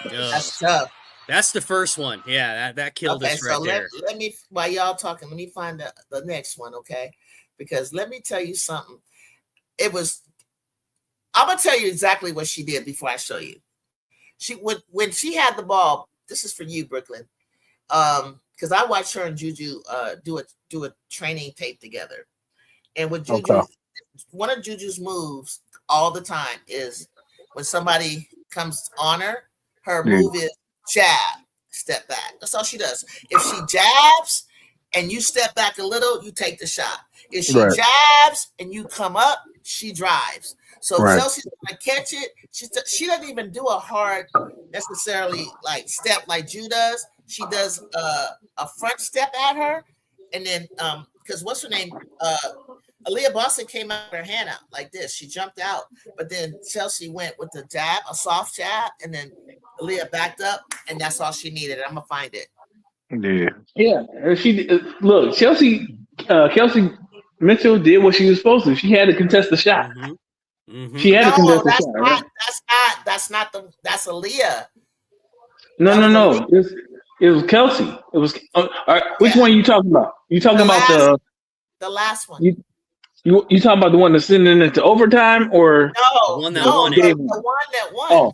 That's tough. That's the first one. Yeah, that killed Okay, us right so there. let me, while y'all talking, let me find the next one, okay? Because let me tell you something. I'm gonna tell you exactly what she did before I show you. When she had the ball, this is for you, Brooklyn. Because I watched her and Juju do a training tape together. And with Juju, one of Juju's moves all the time is when somebody comes on her move is jab, step back. That's all she does. If she jabs and you step back a little, you take the shot. If she jabs and you come up, she drives. So Chelsea's gonna catch it. She doesn't even do a hard necessarily like step like Ju does. She does a front step at her, and then because what's her name? Aaliyah Boston came out with her hand out like this. She jumped out, but then Chelsea went with the jab, a soft jab, and then Aaliyah backed up, and that's all she needed. I'm gonna find it. Yeah. Look. Kelsey Mitchell did what she was supposed to. She had to contest the shot. She had to contest the shot. Right? That's Aaliyah. No. It was Kelsey. It was. All right, which one are you talking about? You talking about the last one? You talking about the one that's sending it to overtime, or the one that won? The one that won.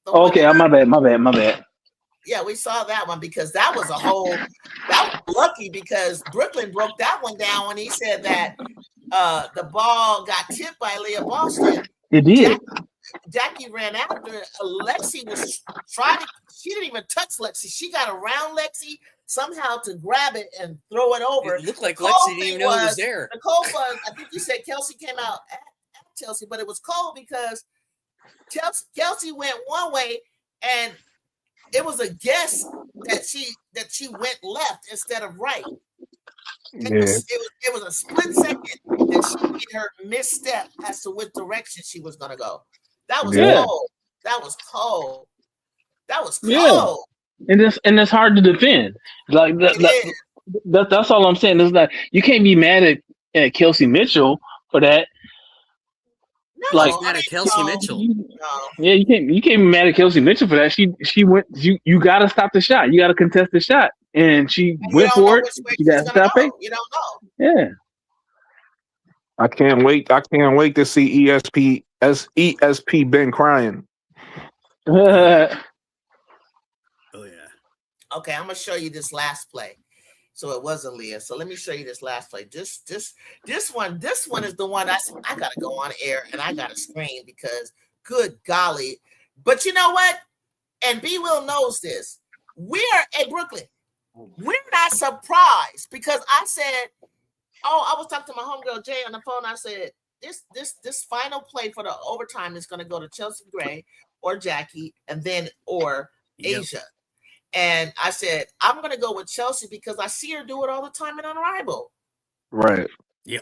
Oh, okay. My bad. Yeah, we saw that one because that was that was lucky because Brooklyn broke that one down when he said that the ball got tipped by Leah Boston. It did. Jackie ran after Lexi was trying to. She didn't even touch Lexi. She got around Lexi somehow to grab it and throw it over. It looked like Lexi didn't even know it was there. The cold was, I think you said Kelsey came out at Chelsea, but it was cold because Kelsey went one way and it was a guess that she went left instead of right. It was a split second that she made her misstep as to which direction she was gonna go. That was cold. That was cold. Yeah. And it's hard to defend. Like that's all I'm saying. It's like you can't be mad at Kelsey Mitchell for that. No, like mad at Kelsey Mitchell. Yeah, you can't be mad at Kelsey Mitchell for that. She went. You got to stop the shot. You got to contest the shot, and she went for it. You got to stop it. You don't know. Yeah. I can't wait to see ESP Ben crying. Oh yeah. Okay, I'm gonna show you this last play. So it wasn't Leah. So let me show you this last play. This one is the one I gotta go on air and I gotta scream because good golly. But you know what? And B Will knows this. We're at Brooklyn. We're not surprised because I said, I was talking to my homegirl Jay on the phone. I said, this final play for the overtime is gonna go to Chelsea Gray or Jackie and then or Asia. And I said, I'm going to go with Chelsea because I see her do it all the time in Unrivaled. Right. Yeah.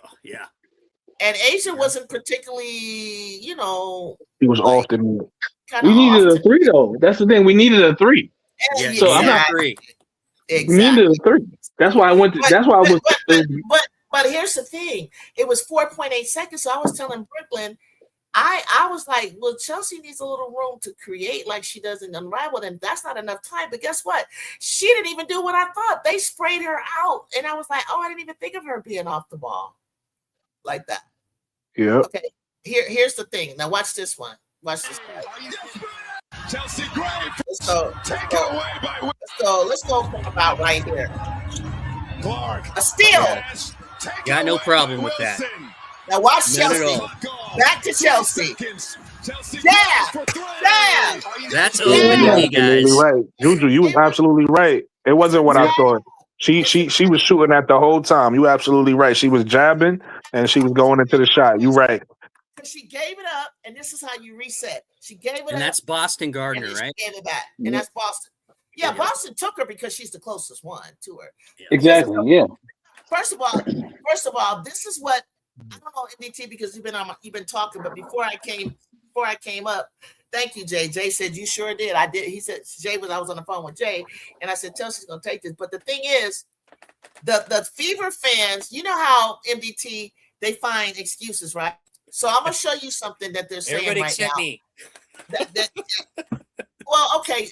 And Asia wasn't particularly, He was often. We needed a 3, though. That's the thing. We needed a 3. Yeah, so I'm not 3. Exactly. We needed a 3. That's why I went to. But here's the thing. It was 4.8 seconds. So I was telling Brooklyn, I was like, well, Chelsea needs a little room to create like she does in Unrivaled, and that's not enough time. But guess what? She didn't even do what I thought. They sprayed her out, and I was like, I didn't even think of her being off the ball like that. Yeah. Okay. Here's the thing. Now watch this one. Watch this one. Chelsea Gray. Let's go from about right here. Clark. A steal. Got no problem with that. Now watch Chelsea. Back to Chelsea. Jab. That's open, guys. Right. Juju, you was absolutely right. It wasn't what I thought. She was shooting at the whole time. You absolutely right. She was jabbing and she was going into the shot. You right. She gave it up, and this is how you reset. She gave it up. And that's Boston Gardner, right? She gave it back. And that's Boston. Yeah, Boston took her because she's the closest one to her. Exactly. Yeah. First of all, this is what I don't know, NDT, because you've been talking, but before I came up, thank you, Jay. Jay said you sure did. I did. He said I was on the phone with Jay, and I said Chelsea's gonna take this. But the thing is, The Fever fans, you know how MDT, they find excuses, right? So I'm gonna show you something that they're saying Everybody right except now. me. Well, okay,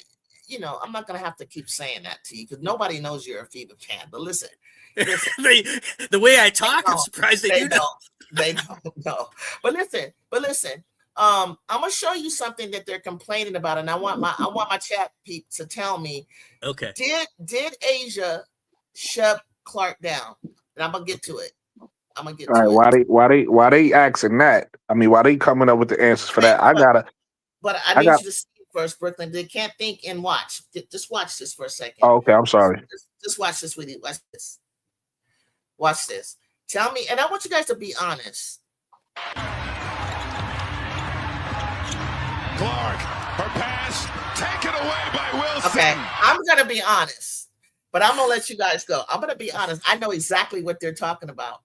I'm not gonna have to keep saying that to you because nobody knows you're a Fever fan. But listen, the way I talk, I'm surprised they do know. They don't know. But listen. I'm gonna show you something that they're complaining about, and I want my chat peep to tell me. Okay. Did Asia shut Clark down? And I'm gonna get to it. All right, why they asking that? I mean, why they coming up with the answers for that? But I need you to see it first, Brooklyn. They can't think and watch. Just watch this for a second. Oh, okay, I'm sorry. Just watch this with you. Watch this. Watch this. Tell me, and I want you guys to be honest. Clark, her pass taken away by Wilson. Okay, I'm gonna be honest, but I'm gonna let you guys go. I'm gonna be honest. I know exactly what they're talking about.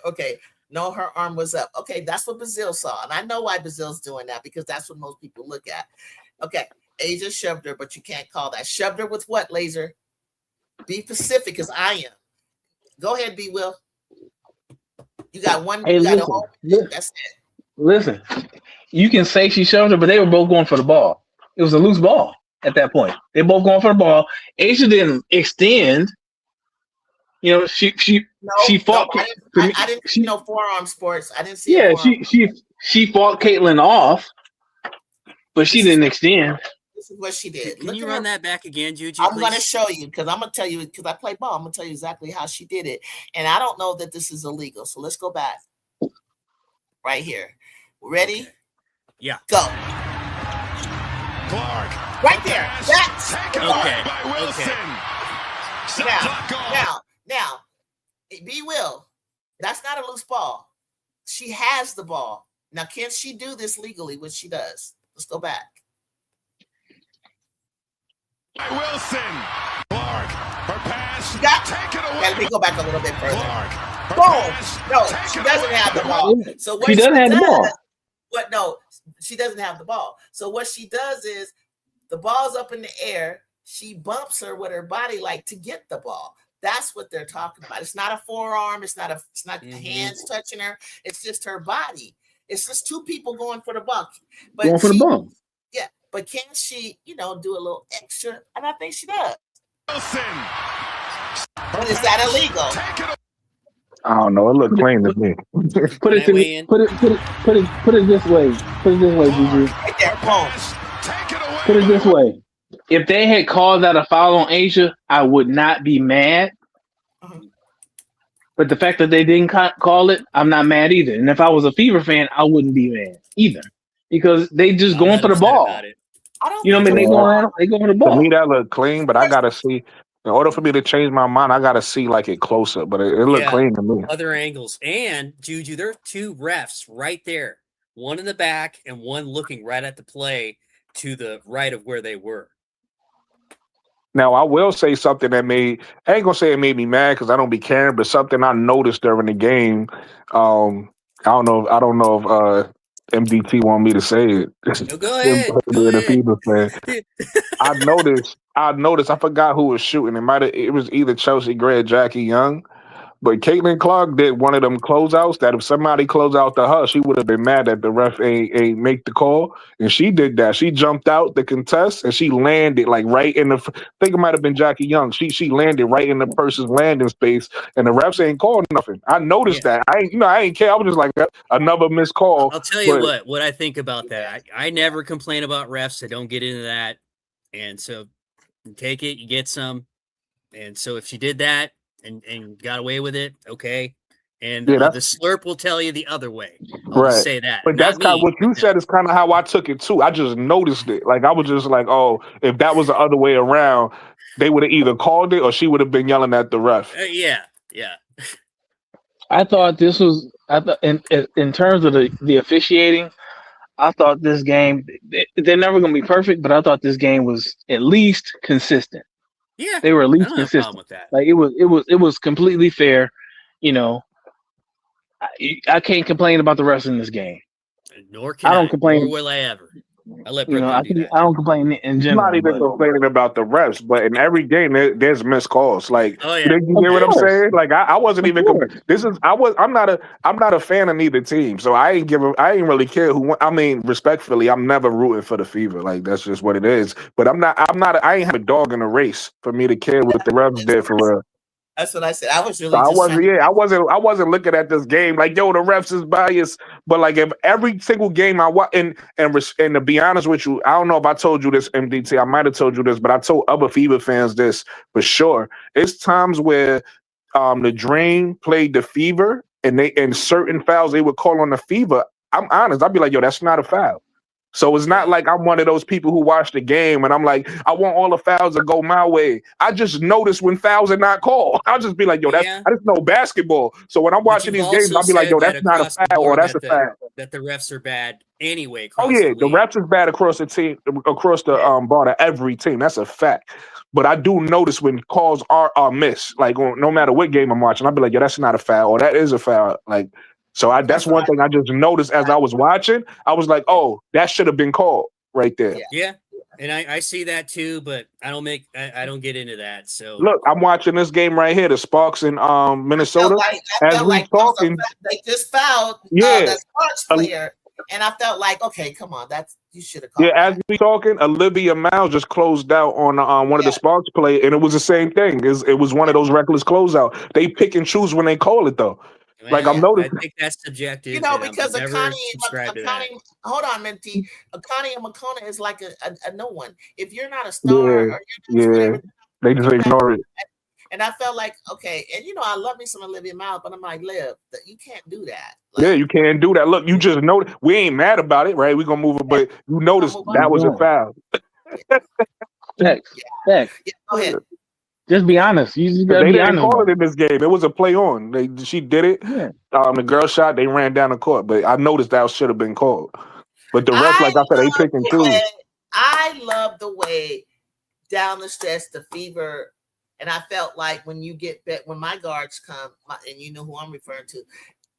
Okay, no, her arm was up. Okay, that's what Brazil saw, and I know why Brazil's doing that because that's what most people look at. Okay, Asia shoved her, but you can't call that. Shoved her with what, Laser? Be specific, as I am. Go ahead, B. Will. You got one. Hey, you got listen, that's it. Listen, you can say she shoved her, but they were both going for the ball. It was a loose ball at that point. They both going for the ball. Asia didn't extend. She fought. No, I didn't see no forearm sports. I didn't see. Yeah, she fought Caitlin off, but she didn't extend. This is what she did. Can you run that back again, Juju? I'm going to show you because I'm going to tell you because I play ball. I'm going to tell you exactly how she did it, and I don't know that this is illegal. So let's go back. Right here. Ready? Okay. Yeah. Go. Clark. Right there. That's okay. By Wilson. Okay. Now, B. Will. That's not a loose ball. She has the ball. Now, can she do this legally? Which she does. Let's go back. By Wilson. Clark. Her pass. Taken away. Let me go back a little bit further. Clark. Boom. No, she doesn't have the ball. So what she doesn't have the ball. What? No, she doesn't have the ball. So what she does is the ball's up in the air. She bumps her with her body like to get the ball. That's what they're talking about. It's not a forearm. It's not hands touching her. It's just her body. It's just two people going for the ball. But going for the ball. Yeah, but can she, do a little extra? And I think she does. Wilson. But is that illegal? I don't know. It looked clean to me. Put it this way. Put it this way, Juju. Right there, boom. Put it this way. If they had called that a foul on Asia, I would not be mad. But the fact that they didn't call it, I'm not mad either. And if I was a Fever fan, I wouldn't be mad either because they just going for the ball. They going for the ball. To me, that looked clean, but I gotta see. In order for me to change my mind, I gotta see it closer. But it looked clean to me. Other angles and Juju, there are two refs right there, one in the back and one looking right at the play to the right of where they were. Now, I will say something that I ain't gonna say it made me mad because I don't be caring, but something I noticed during the game. I don't know if MDT want me to say it. No, go ahead. I noticed. I forgot who was shooting. It was either Chelsea Gray or Jackie Young. But Caitlin Clark did one of them closeouts that if somebody closed out to her, she would have been mad that the ref ain't make the call. And she did that. She jumped out the contest and she landed right in the. I think it might have been Jackie Young. She landed right in the person's landing space, and the refs ain't called nothing. I noticed that. I ain't care. I was just like another missed call. I'll tell you what I think about that. I never complain about refs. I don't get into that, and so you take it, you get some, and so if she did that. And got away with it, okay. And the slurp will tell you the other way. I'll just say that. But that's kind of what you said is kind of how I took it too. I just noticed it. I was just like, oh, if that was the other way around, they would have either called it or she would have been yelling at the ref. Yeah. I thought this was. In terms of the officiating, I thought this game. They're never going to be perfect, but I thought this game was at least consistent. Yeah, they were at least consistent. With that. It was completely fair. I can't complain about the rest in this game. Nor can I. Nor will I ever. I let You know, Brooklyn do that. I don't complain in I'm general. not even But complaining about the refs, but in every game there's missed calls. Like, Oh, yeah. you of hear what I'm course, saying? Like, I wasn't of even. course. I'm not a fan of neither team, so I ain't really care who won. I mean, respectfully, I'm never rooting for the Fever. Like, that's just what it is. But I ain't have a dog in the race for me to care what the refs did for real. That's what I said. I was So really just trying to. I wasn't looking at this game like, yo, the refs is biased. But like, if every single game I watch, and to be honest with you, I don't know if I told you this, MDT. I might have told you this, but I told other Fever fans this for sure. It's times where the Dream played the Fever, and certain fouls they would call on the Fever. I'm honest. I'd be like, yo, that's not a foul. So it's not like I'm one of those people who watch the game and I'm like, I want all the fouls to go my way. I just notice when fouls are not called. I'll just be like, yo, Yeah. I just know basketball. So when I'm But watching you've these games, also I'll be like, yo, said that that's not a across the foul or board that's a foul. that the refs are bad anyway Oh across yeah, the the league. refs is bad across the team, across the Yeah. bar to every team. That's a fact. But I do notice when calls are missed, like no matter what game I'm watching, I'll be like, yo, that's not a foul or that is a foul. Like, so that's one thing I just noticed as I was watching. I was like, oh, that should have been called right there. Yeah. And I see that too, but I don't get into that. So Look, I'm watching this game right here, the Sparks in Minnesota. I As felt we like there was talking, they just fouled yeah, that Sparks player, and I felt like, okay, come on, you should have called. yeah. As we talking, Olivia Miles just closed out on one of the Sparks play, and it was the same thing. It was one of those reckless closeout. They pick and choose when they call it, though. Like I'm I noticing. think that's subjective. You know, and because I'm never Akani, subscribe to that. hold on, Minty. Akani and Makona is like a no one. If you're not a star or you're not whatever, They just ignore it. and I felt like, okay, and you know, I love me some Olivia Miles, but I'm like, Liv, you can't do that. Like, Yeah, you can't do that. Look, you just know we ain't mad about it, right? We're gonna move it, but you notice that was a foul. Facts. Yeah, go ahead. Just be honest. You just gotta They be didn't honest. call it in this game. It was a play on. She did it. Yeah. The girl shot. They ran down the court, but I noticed that should have been called. But the rest, like I said, they pick and choose. I love the way down the stretch the Fever, and I felt like when my guards come, and you know who I'm referring to,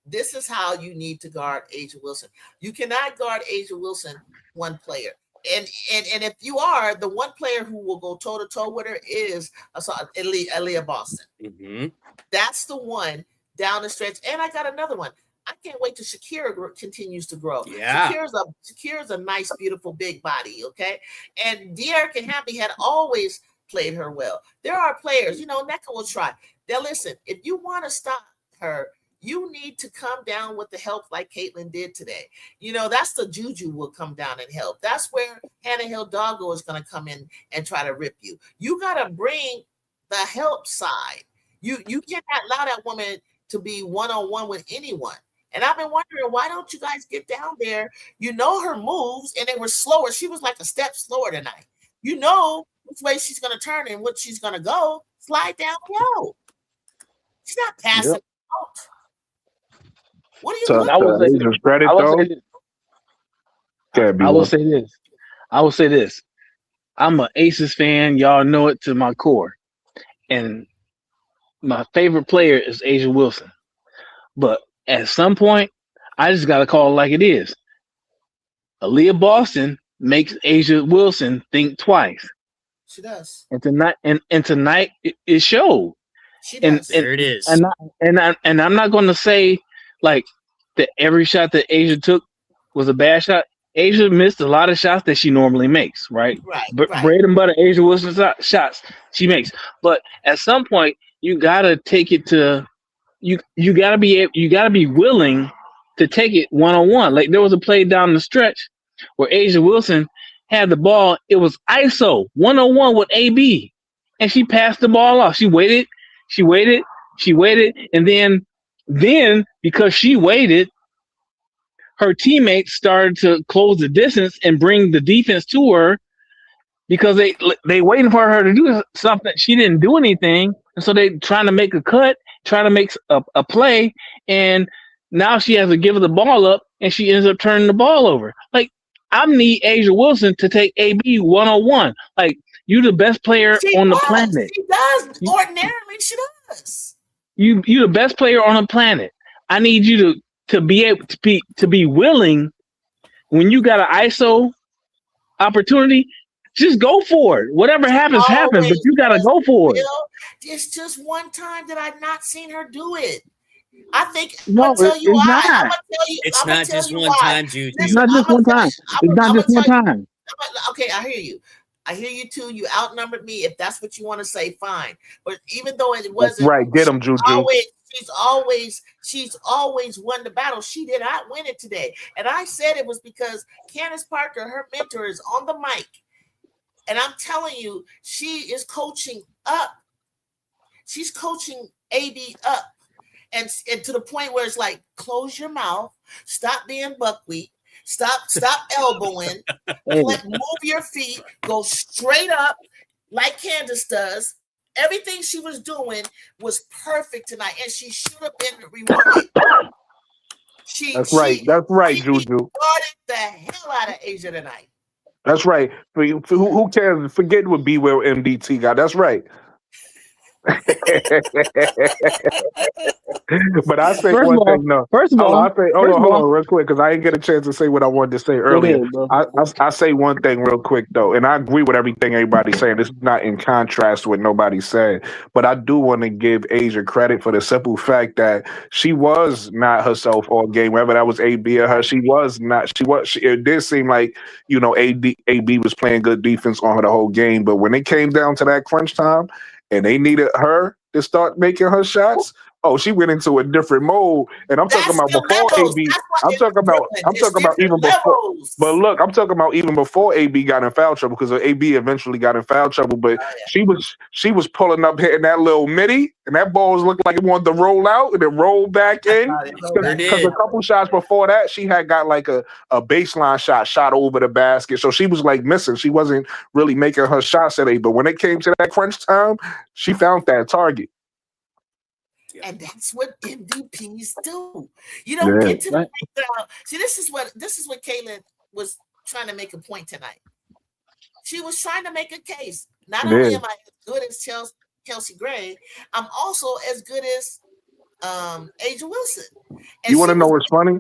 this is how you need to guard Asia Wilson. You cannot guard Asia Wilson one player. And if you are, the one player who will go toe to toe with her is Aaliyah Boston. Mm-hmm. That's the one down the stretch. And I got another one. I can't wait till Shakira continues to grow. Yeah. Shakira's a nice, beautiful, big body. Okay, and De'Erica Hamby had always played her well. There are players, you know, Nneka will try. Now listen, if you want to stop her, you need to come down with the help like Caitlin did today. You know, that's the juju will come down and help. That's where Hannah Hidalgo is going to come in and try to rip you. You got to bring the help side. You cannot allow that woman to be one-on-one with anyone. And I've been wondering, why don't you guys get down there? You know her moves, and they were slower. She was like a step slower tonight. You know which way she's going to turn and what she's going to go. Slide down low. She's not passing out. What are you looking I will say this. I will say this. I'm an Aces fan. Y'all know it to my core. And my favorite player is Asia Wilson. But at some point, I just got to call it like it is. Aaliyah Boston makes Asia Wilson think twice. She does. And tonight it showed. She does. There it is. And I'm not going to say like that every shot that Asia took was a bad shot. Asia missed a lot of shots that she normally makes, right? Right. Bread and butter Asia Wilson shots she makes. But at some point, you gotta take it to you gotta be willing to take it one-on-one. Like there was a play down the stretch where Asia Wilson had the ball. It was ISO one-on-one with AB, and she passed the ball off. She waited, and then because she waited, her teammates started to close the distance and bring the defense to her because they waiting for her to do something. She didn't do anything, and so they trying to make a cut, trying to make a play, and now she has to give her the ball up, and she ends up turning the ball over. Like, I need Asia Wilson to take AB 101. Like, you the best player on the planet. She does. Ordinarily, she does. You the best player on the planet. I need you to be able to be willing when you got an ISO opportunity, just go for it. Whatever happens, happens. But Always you gotta does, go for it. Bill. It's just one time that I've not seen her do it. I think I'm No, gonna tell you it's why. I'm not. gonna tell you. It's I'm gonna not tell just you one why. time, Juju. It's Listen, not I'm just gonna one tell time. you. It's not I'm just gonna one tell you. time. Okay, I hear you. I hear you too. You outnumbered me. If that's what you want to say, fine. But even though it That's wasn't, right. Get him, Juju. she's always won the battle. She did not win it today. And I said it was because Candace Parker, her mentor, is on the mic. And I'm telling you, she is coaching up. She's coaching AB up. And to the point where it's like, close your mouth, stop being buckwheat, stop elbowing, Hey, move your feet, go straight up like Candace does. Everything she was doing was perfect tonight, and she should have been rewarded. That's right. That's right, She Juju. rewarded the hell out of Asia tonight. That's right. For who cares? Forget what B Will MDT got. That's right. But I say first of one all, thing. No, first of hold on. all, I say first of hold all, on, real quick, because I didn't get a chance to say what I wanted to say go earlier. ahead, bro. I say one thing real quick though, and I agree with everything everybody's saying. This is not in contrast with nobody said, but I do want to give Asia credit for the simple fact that she was not herself all game. Whether that was AB or her, she was not. It did seem like AB was playing good defense on her the whole game, but when it came down to that crunch time, and they needed her to start making her shots. Oh, she went into a different mode, and I'm talking That's about the before levels. AB. That's why I'm it's talking about. Brooklyn. I'm It's talking about different even before. But levels. look, I'm talking about even before AB got in foul trouble because AB eventually got in foul trouble. But she was pulling up, hitting that little midi, and that ball was looking like it wanted to roll out and then roll back in. Sure Because a did. couple shots before that, she had got like a baseline shot over the basket, so she was like missing. She wasn't really making her shots today. But when it came to that crunch time, she found that target. And that's what MVPs do. You don't Yeah. get to the Right. free throw. See, this is what Kaylin was trying to make a point tonight. She was trying to make a case. Not Yeah. only am I as good as Kelsey Gray, I'm also as good as Asia Wilson. And You want she to know was. what's funny?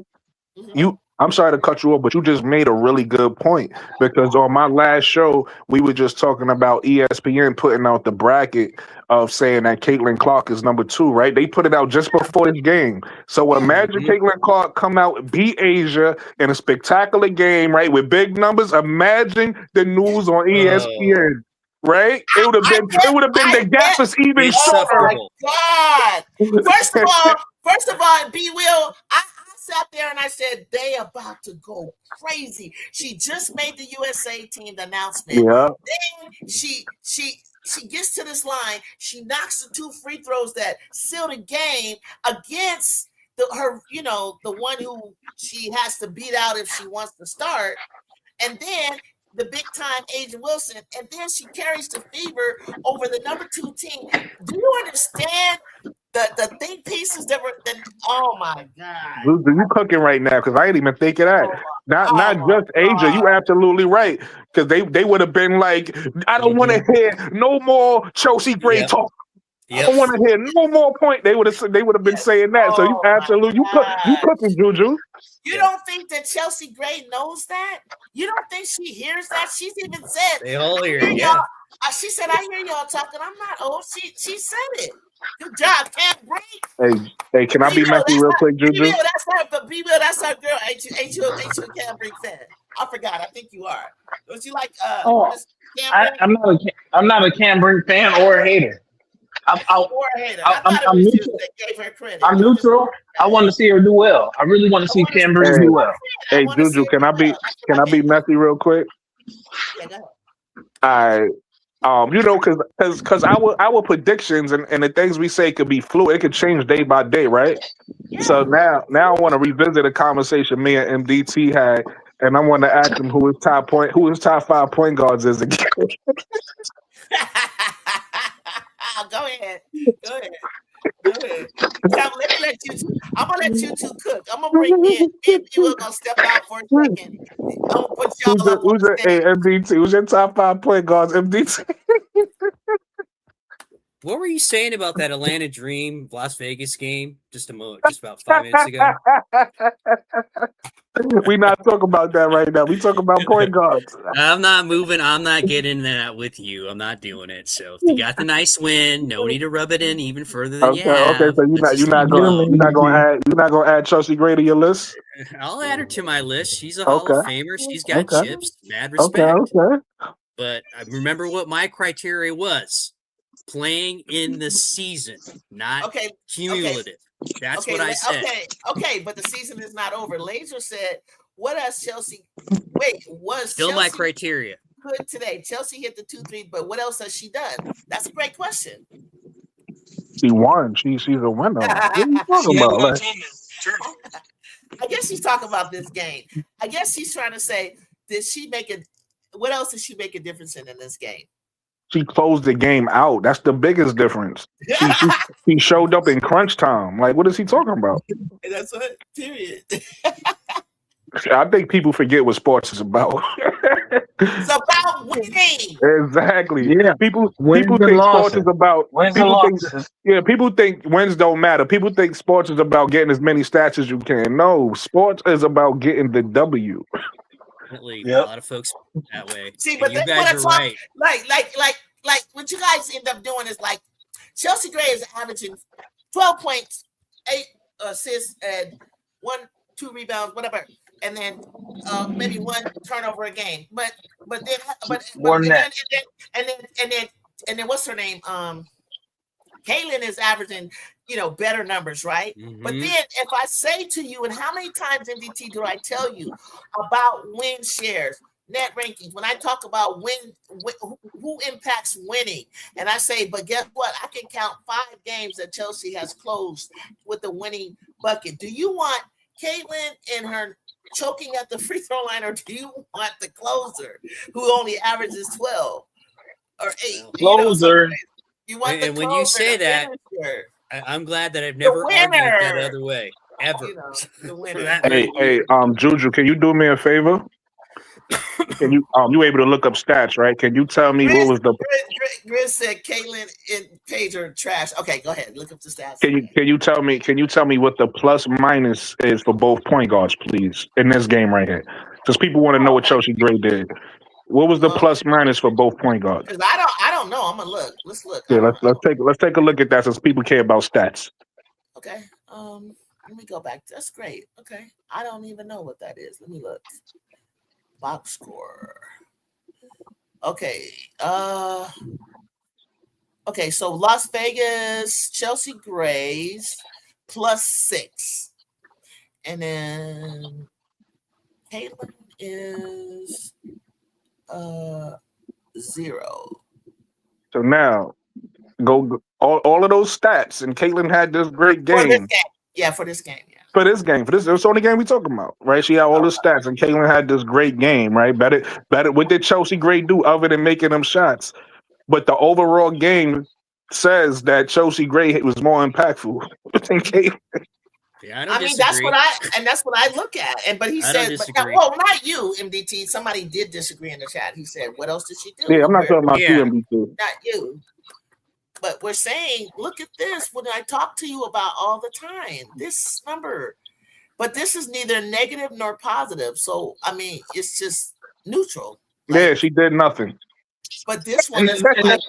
I'm sorry to cut you off, but you just made a really good point because on my last show, we were just talking about ESPN putting out the bracket of saying that Caitlin Clark is number 2, right? They put it out just before this game. So imagine Caitlin Clark come out, beat Asia in a spectacular game, right? With big numbers. Imagine the news on ESPN, right? It would have been the gap is even shorter. Insufferable. God. First of all, B Will, I sat there and I said, they about to go crazy. She just made the USA team the announcement. Yeah. Then she gets to this line. She knocks the 2 free throws that seal the game against the one who she has to beat out if she wants to start. And then the big time Asia Wilson, and then she carries the fever over the number 2 team. Do you understand the think pieces that were? Oh my God! You cooking right now because I ain't even think of that. Not Oh my just Asia. You God! absolutely right because they would have been like, I don't want to hear no more Chelsea Gray Yep. talk. I Yep. don't want to hear no more point. They would have been saying that. So you Oh my absolutely you God! cooking, Juju. You don't think that Chelsea Gray knows that? You don't think she hears that? She's even said, They all hear I it. hear Yeah. y'all. She said, I hear y'all talking. I'm not old. She said it. Good job, Cam Brink. Hey, can I be messy real quick, Juju? That's our girl. Ain't you a Cam Brink fan? I forgot. I think you are. Was you like Oh, Miss Cam Brink I'm not a Cam Brink fan or a hater. or a hater? I thought it I'm was you neutral. that gave her credit. I'm neutral. I want to see her do well. I really want to see Cam Brink Hey, do well. I hey, want to see Juju, her do well. That's what can I be messy real quick? Yeah, go ahead. All right. Because our predictions and the things we say could be fluid. It could change day by day, right? Yeah. So now I want to revisit a conversation me and MDT had, and I want to ask him who his top 5 point guards is again. Go ahead. Go ahead. Go ahead. Let me let you two. I'm gonna let you two cook. I'm gonna bring in. Me and you are gonna step out for a second. I'm gonna put y'all up on the Hey, stage. MDT? Who's your top 5 point guards, MDT? What were you saying about that Atlanta Dream Las Vegas game just about 5 minutes ago? We not talking about that right now. We talking about point guards. I'm not moving. I'm not getting that with you. I'm not doing it. So if you got the nice win, no need to rub it in even further than you Okay. have. So Let's just you're keep it alone. not gonna add Chelsea Gray to your list. I'll add her to my list. She's a Hall Okay. of Famer. She's got Okay. chips. Mad Okay. respect. Okay. But I remember what my criteria was: playing in the season, not Okay. cumulative. That's Okay. what I said. Okay. But the season is not over. Laser said, "What has Chelsea? Wait, was Still Chelsea my criteria. good today? Chelsea hit the 2-3, but what else has she done? That's a great question." She won. She's a winner. What are you talking about? Like, I guess she's talking about this game. I guess she's trying to say, did she make it? What else did she make a difference in this game? she closed the game out. That's the biggest difference. She showed up in crunch time. Like, what is he talking about? That's what. Period. I think people forget what sports is about. It's about winning. Exactly. Yeah. People Wins and think sports losses. is about Wins and people think losses. people think wins don't matter. People think sports is about getting as many stats as you can. No, sports is about getting the W. Definitely, Yep. a lot of folks that way. See, And but you they guys want are to talk right. like what you guys end up doing is like Chelsea Gray is averaging 12 points, 8 assists, and 1-2 rebounds, whatever, and then maybe 1 turnover a game. But then More than that. and then what's her name? Caitlin is averaging, better numbers, right? But Mhm. then if I say to you, and how many times, MDT, do I tell you about win shares, net rankings, when I talk about who impacts winning, and I say, but guess what? I can count 5 games that Chelsea has closed with the winning bucket. Do you want Caitlin and her choking at the free throw line, or do you want the closer who only averages 12 or 8? Closer. You want And the when you say the that, finisher. I'm glad that I've never argued that other way ever. The For winner. that very reason. Juju, can you do me a favor? Can you able to look up stats, right? Can you tell me what was the Grizz said Caitlin and Paige are trash. Okay, go ahead. Look up the stats. can you tell me what the plus minus is for both point guards, please, in this game right here? Because people want to know what Chelsea Gray did. What was the plus minus for both point guards? Because I don't know. I'm gonna look. Let's look. Yeah, let's take a look at that since people care about stats. Okay. Let me go back. That's great. Okay. I don't even know what that is. Let me look. Box score. Okay. Okay, so Las Vegas, Chelsea Grays +6. And then Caitlin is 0. So now, go all of those stats, and Caitlin had this great For this game. game. Yeah, for this game. Yeah. For this game, it's the only game we talking about, right? She had all the stats, and Caitlin had this great game, right? Better. What did Chelsea Gray do other than making them shots? But the overall game says that Chelsea Gray was more impactful than Caitlin. Yeah, I mean, that's what I look at. But he said, not you, MDT. Somebody did disagree in the chat. He said, what else did she do? Yeah, I'm not talking about you, MDT. Not you. But we're saying, look at this. When I talk to you about all the time, this number, but this is neither negative nor positive. So, I mean, it's just neutral. Yeah, she did nothing. But this one is like,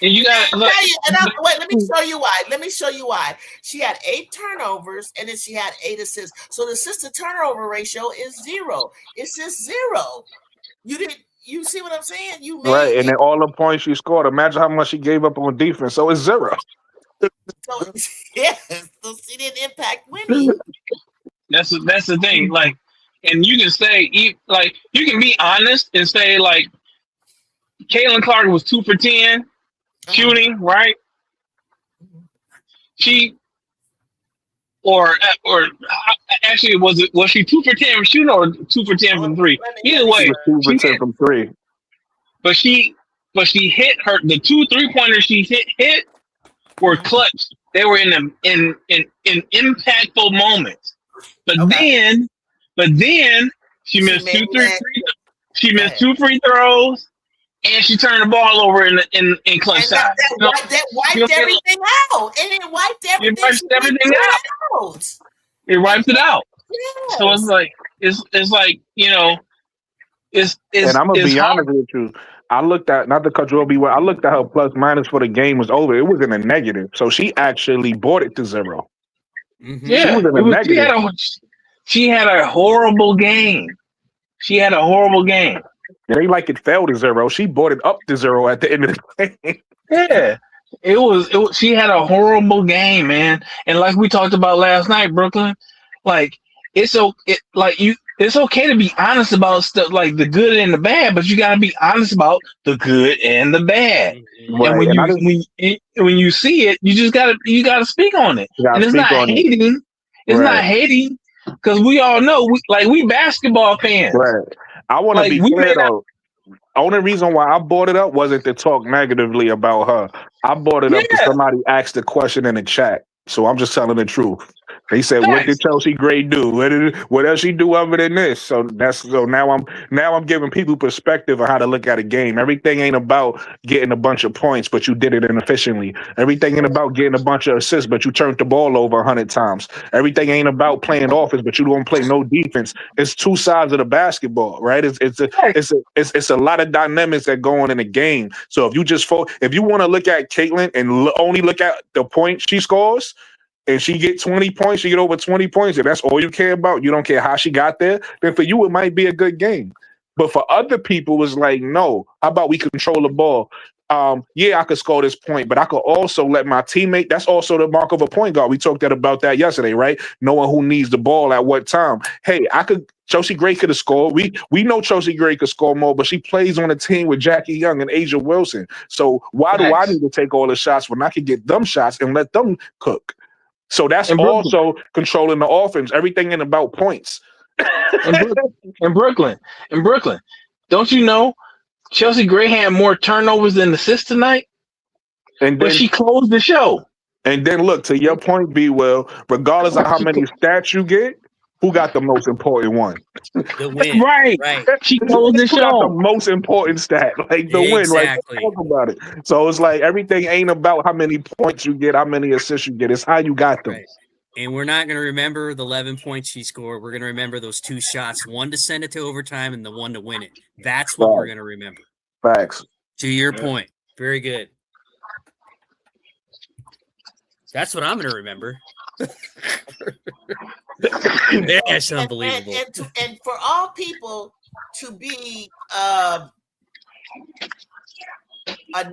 and you got wait, let me show you why. Let me show you why. She had 8 turnovers and then she had 8 assists. So the assist to turnover ratio is 0. It's just 0. You see what I'm saying? You made right, and then all the points she scored. Imagine how much she gave up on defense. So it's 0. So so she didn't impact winning. That's the thing. Like, and you can say, like, you can be honest and say, like, Caitlin Clark was 2 for 10 shooting, right? She or actually was she 2 for 10 from shooting or 2 for 10 from 3? Either way, she was 2 for 10 from 3. But she hit the 2 3-pointers she hit were clutch. They were in impactful moments. But then she missed 2 2 free throws. And she turned the ball over in clutch time. That wiped everything out. And it wiped everything out. It wipes it out. So it's Yes. like it's like And I'm gonna it's be hard. honest with you. I looked at not the control be well. I looked at her plus minus for the game was over. It was in a negative, so she actually brought it to zero. Mm-hmm. She Yeah, was in it a was. negative. She had a horrible game. She had a horrible game. It ain't like it fell to zero. She brought it up to zero at the end of the game. Yeah, it was. It was. She had a horrible game, man. And like we talked about last night, Brooklyn, like it's okay to be honest about stuff like the good and the bad, but you got to be honest about the good and the bad. Mm-hmm. And Right. And I just when you see it, you gotta speak on it. And gotta it's speak not on it. hating. It's Right. not hating because we all know we basketball fans. Right. I wanna Like be we may clear not. though. Only reason why I brought it up wasn't to talk negatively about her. I brought it up because Yeah, somebody asked a question in the chat. So I'm just telling the truth. They said, "What did facts. Chelsea Gray do? What else she do other than this?" So now I'm giving people perspective on how to look at a game. Everything ain't about getting a bunch of points, but you did it inefficiently. Everything ain't about getting a bunch of assists, but you turned the ball over 100 times. Everything ain't about playing offense, but you don't play no defense. It's two sides of the basketball, right? Facts. It's a lot of dynamics that go on in the game. So if you want to look at Caitlin and only look at the points she scores, and she get 20 points, she get over 20 points, and that's all you care about, you don't care how she got there, then for you it might be a good game. But for other people, it's like, no, how about we control the ball? Yeah, I could score this point, but I could also let my teammate, that's also the mark of a point guard. We talked about that yesterday, right? Knowing who needs the ball at what time. Hey, Chelsea Gray could have scored. We know Chelsea Gray could score more, but she plays on a team with Jackie Young and Asia Wilson. So why do I Facts. need to take all the shots when I can get them shots and let them cook? So that's And Brooklyn. also controlling the offense. Everything ain't about points. In Brooklyn, in Brooklyn, in Brooklyn. Don't you know Chelsea Gray had more turnovers than assists tonight, And but then she closed the show. look, to your point, B Will, regardless of how many stats you get, who got the most important one? The win. Right, Right. she closed the Who got the show. most important stat? Like the win. Like let's Exactly. talk about it. So it's like everything ain't about how many points you get, how many assists you get. It's how you got them. Right. And we're not going to remember the 11 points she scored. We're going to remember those two shots, one to send it to overtime and the one to win it. That's what we're going to remember. Facts. To your point. Very good. That's what I'm going to remember. That's unbelievable. And for all people to be a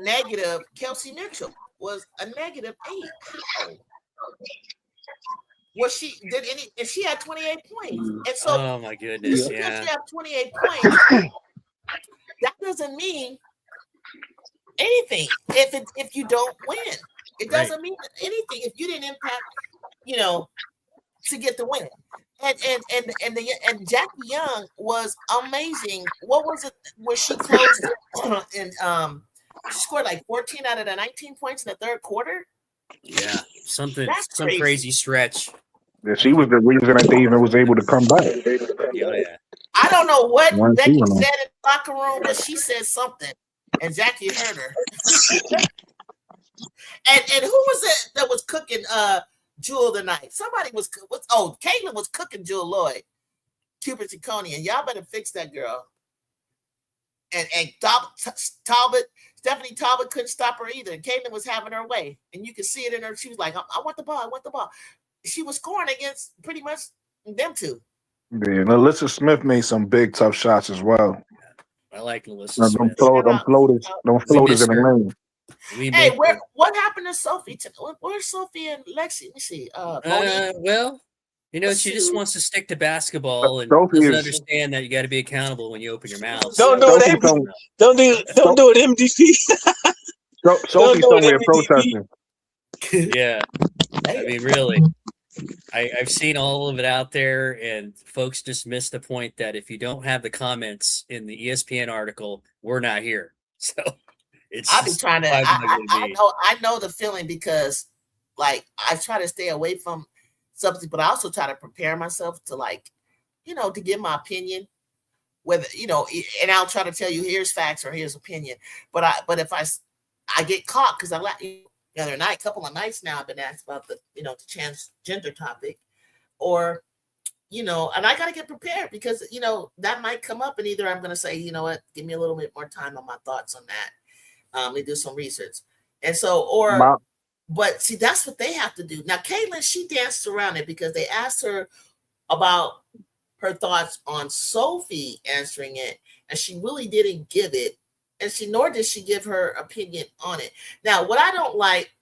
negative, Kelsey Mitchell was a -8. How? Was she did any? And she had 28 points, and so Oh my goodness! just because Yeah. you have 28 points, that doesn't mean anything. If you don't win, it doesn't mean anything if you didn't impact, to get the win. And Jackie Young was amazing. What was it where she closed and she scored like 14 out of the 19 points in the third quarter? Yeah, some crazy. crazy stretch. Yeah, she was the reason that they even was able to come back. Yeah. I don't know what Once Becky she went on. said in the locker room, but she said something, and Jackie heard her. and who was it that was cooking Jewel tonight? Somebody was Caitlin was cooking Jewel Lloyd, Cupid Ciccone, and y'all better fix that girl. And Stephanie Talbot couldn't stop her either. Caitlin was having her way, and you could see it in her. She was like, I want the ball, I want the ball. She was scoring against pretty much them two. Yeah, and Alyssa Smith made some big tough shots as well. I like Alyssa Now, Smith. don't floaters miss in the her. lane. Hey, what happened to Sophie? Where's Sophie and Lexi? Let me see. Well, she just wants to stick to basketball and Sophie doesn't is- understand that you got to be accountable when you open your mouth. Don't do Sophie it. some- Don't do it, MDP. Sophie do it, somewhere MVP. protesting. Yeah. I mean, really. I've seen all of it out there, and folks just miss the point that if you don't have the comments in the ESPN article, we're not here. So it's I've been trying to. I I know the feeling because, like, I try to stay away from something, but I also try to prepare myself to, to give my opinion. Whether and I'll try to tell you here's facts or here's opinion. But if I get caught because the other night, couple of nights now, I've been asked about the transgender topic, or you know, and I got to get prepared because, you know, that might come up and either I'm going to say, you know what, give me a little bit more time on my thoughts on that. Let me do some research. And so, My, but see, that's what they have to do. Now, Caitlin, she danced around it because they asked her about her thoughts on Sophie answering it, and she really didn't give it, and nor did she give her opinion on it. Now, what I don't like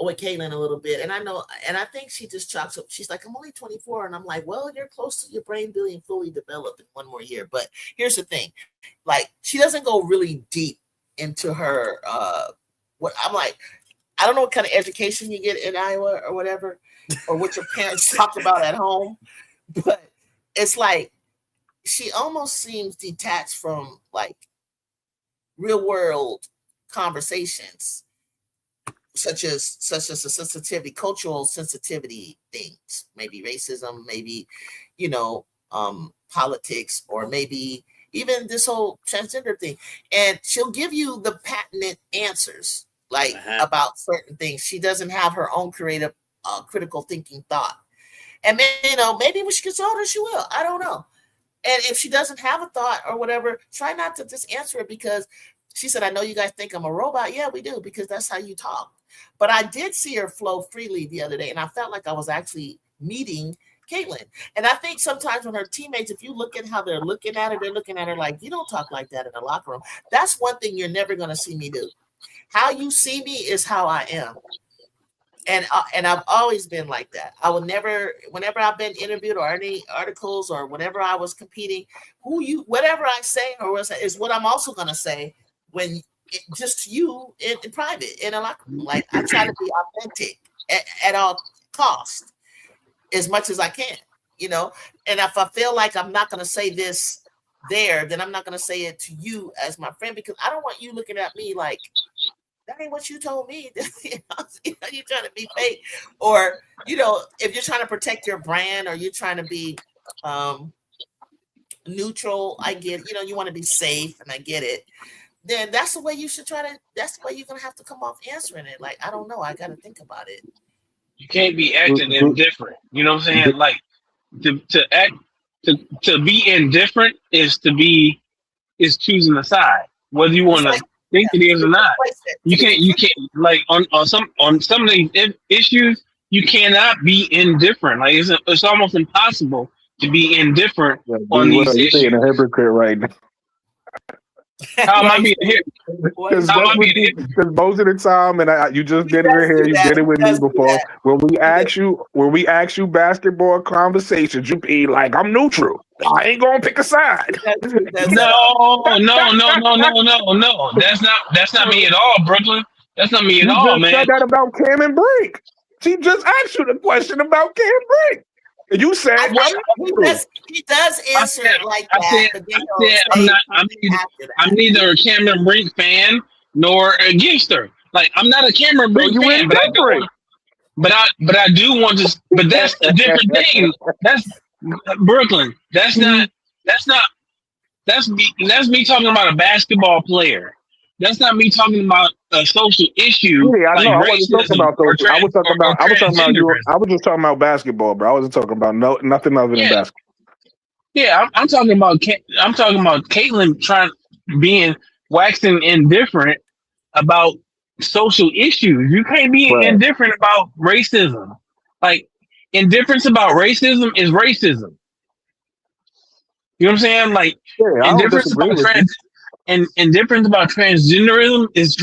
with Caitlin a little bit, and I know, and I think she just chalks up. She's like, I'm only 24, and I'm like, well, you're close to your brain being fully developed in one more year. But here's the thing, like, she doesn't go really deep into her. What I'm like, I don't know what kind of education you get in Iowa or whatever, or what your parents talked about at home, but it's like she almost seems detached from like real world conversations, such as the sensitivity, cultural sensitivity things, maybe racism, maybe, you know, politics, or maybe even this whole transgender thing. And she'll give you the patented answers, like about certain things. She doesn't have her own creative, critical thinking thought. And maybe, you know, maybe when she gets older, she will. I don't know. And if she doesn't have a thought or whatever, try not to just answer it, because she said, I know you guys think I'm a robot. Yeah, we do, because that's how you talk. But I did see her flow freely the other day, and I felt like I was actually meeting Caitlin. And I think sometimes when her teammates, if you look at how they're looking at her, they're looking at her like, you don't talk like that in the locker room. That's one thing you're never going to see me do. How you see me is how I am. And I've always been like that. I will never, whenever I've been interviewed or any articles or whenever I was competing, whatever I say is what I'm also going to say when just to you in private, in a locker room. Like, I try to be authentic at all costs as much as I can, you know. And if I feel like I'm not going to say this there, then I'm not going to say it to you as my friend, because I don't want you looking at me like, that ain't what you told me. You know, you're trying to be fake, or, you know, if you're trying to protect your brand, or you're trying to be neutral, I get, you know, you want to be safe, and I get it. Then that's the way you should try to. That's the way you're gonna have to come off answering it. Like, I don't know, I got to think about it. You can't be acting indifferent. You know what I'm saying? Like, to be indifferent is choosing a side, whether you want to think it is or not. You can't like on some of these issues, you cannot be indifferent. Like, it's almost impossible to be indifferent on these issues. You're being a hypocrite right now. How am I being a hypocrite? Because most of the time, and you just did it right here, you did it with me before. When we ask you basketball conversations, you be like, I'm neutral. I ain't gonna pick a side. No. That's not me at all, Brooklyn. That's not me at all, man. You said that about Cam and Brink. She just asked you the question about Cam Brink. And you said, he does answer it like that. I'm neither a Cameron Brink fan nor a Gangster. Like, I'm not a Cameron Brink fan, but I do want to. But that's a different thing. That's Brooklyn. That's me talking about a basketball player. That's not me talking about a social issue. Yeah, I know. I wasn't talking about those. I was just talking about basketball, bro. I wasn't talking about nothing other than basketball. Yeah, I'm talking about Caitlin being waxing indifferent about social issues. You can't be indifferent about racism. Like, indifference about racism is racism. You know what I'm saying? Like, indifference about transgenderism is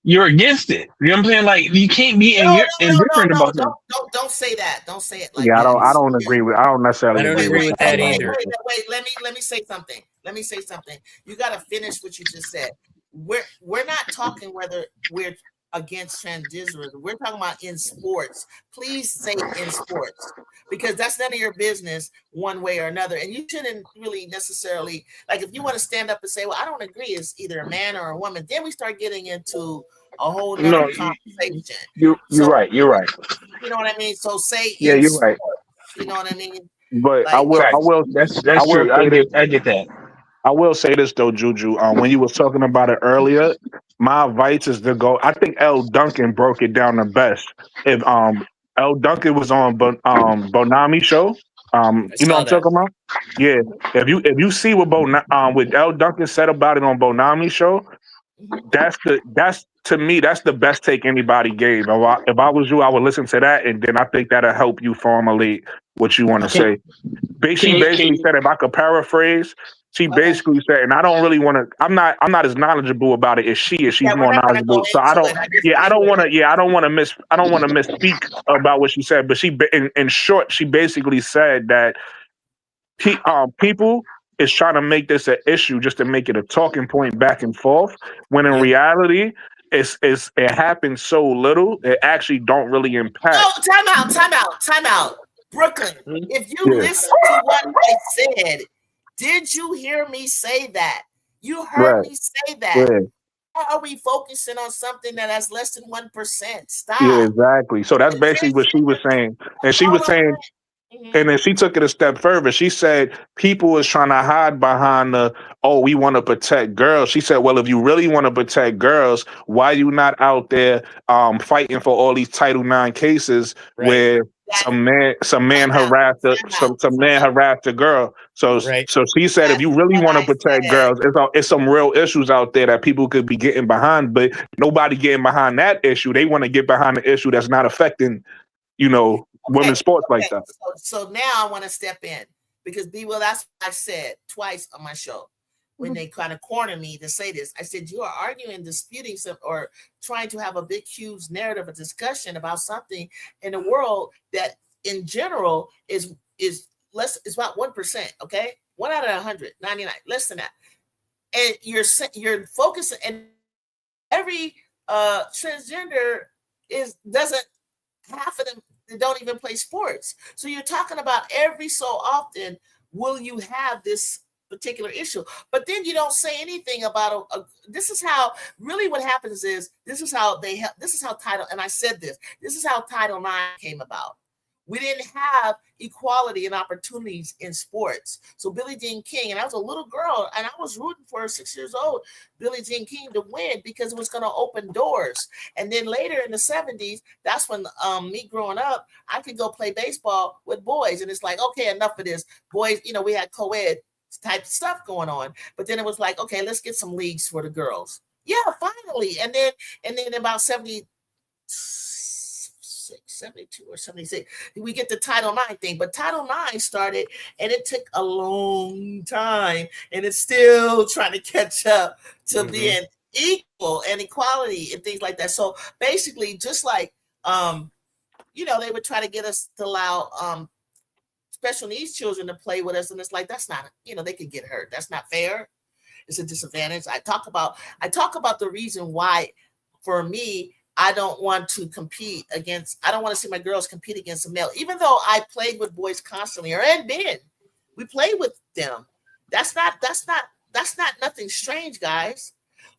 you're against it. You know what I'm saying? Like, you can't be indifferent about that. Don't say that. Don't say it like that. I don't necessarily agree with that either. Wait, let me say something. You got to finish what you just said. We're not talking whether we're against transgenderism. We're talking about in sports. Please say in sports, because that's none of your business one way or another. And you shouldn't really necessarily, like, if you want to stand up and say, well, I don't agree, it's either a man or a woman, then we start getting into a whole nother conversation. You're right. You know what I mean? So say you're sports, right. You know what I mean? But like, I will. That's true. I get that. I will say this though, Juju. When you was talking about it earlier, my advice is to go. I think L. Duncan broke it down the best. If L. Duncan was on Bonami show. I You know what saw I'm that. talking about? Yeah. If you see what L. Duncan said about it on Bonami show, that's to me that's the best take anybody gave. If I was you, I would listen to that, and then I think that'll help you formulate what you want to Can, say. She can basically you? said, if I could paraphrase, she Okay. basically said, and I don't really want to. I'm not as knowledgeable about it as she is. Yeah, She's we're more not gonna go knowledgeable, so I into don't. it. I just Yeah, I gave don't you want an to. Yeah, I don't want to misspeak about what she said. But in short, she basically said that people is trying to make this an issue just to make it a talking point back and forth. When in Yeah. reality, it happens so little, it actually don't really impact. Oh, time out. Brooklyn, Hmm? if you Yeah, listen to what I said, did you hear me say that? You heard right. me say that. Yeah. Why are we focusing on something that has less than 1%? Yeah, Stop. exactly. So that's The basically what she was transgender, saying. And that's she all was I'm saying, saying. and then she took it a step further. She said people is trying to hide behind oh, we want to protect girls. She said, well, if you really want to protect girls, why you not out there fighting for all these Title IX cases Right. where Exactly. some man Time out. harassed Time out. some Time man out. harassed a girl. So Right. so she said, if That's you really what want to I protect said. girls, it's some real issues out there that people could be getting behind, but nobody getting behind that issue. They want to get behind the issue that's not affecting Okay, women's sports like okay. that. So now I want to step in because B Will, that's what I said twice on my show when they kind of corner me to say this. I said, you are arguing, disputing some or trying to have a big, huge narrative, a discussion about something in the world that in general is less is about 1%, okay? 1 out of 100, 99, less than that. And you're focusing and every transgender is doesn't half of them don't even play sports. So you're talking about every so often will you have this particular issue, but then you don't say anything about this is how really what happens is this is how this is how title and I said this is how Title IX came about. We didn't have equality and opportunities in sports. So Billie Jean King, and I was a little girl, and I was rooting for her, 6 years old, Billie Jean King to win because it was going to open doors. And then later in the 70s, that's when me growing up, I could go play baseball with boys. And it's like, okay, enough of this. Boys, we had co-ed type stuff going on. But then it was like, okay, let's get some leagues for the girls. Yeah, finally. And then about 72 or 76, we get the Title IX thing. But Title IX started and it took a long time and it's still trying to catch up to being equal and equality and things like that. So basically, just like they would try to get us to allow special needs children to play with us, and it's like that's not, they could get hurt. That's not fair. It's a disadvantage. I talk about the reason why, for me, I don't want to I don't want to see my girls compete against a male, even though I played with boys constantly, and men. We play with them. That's not nothing strange, guys.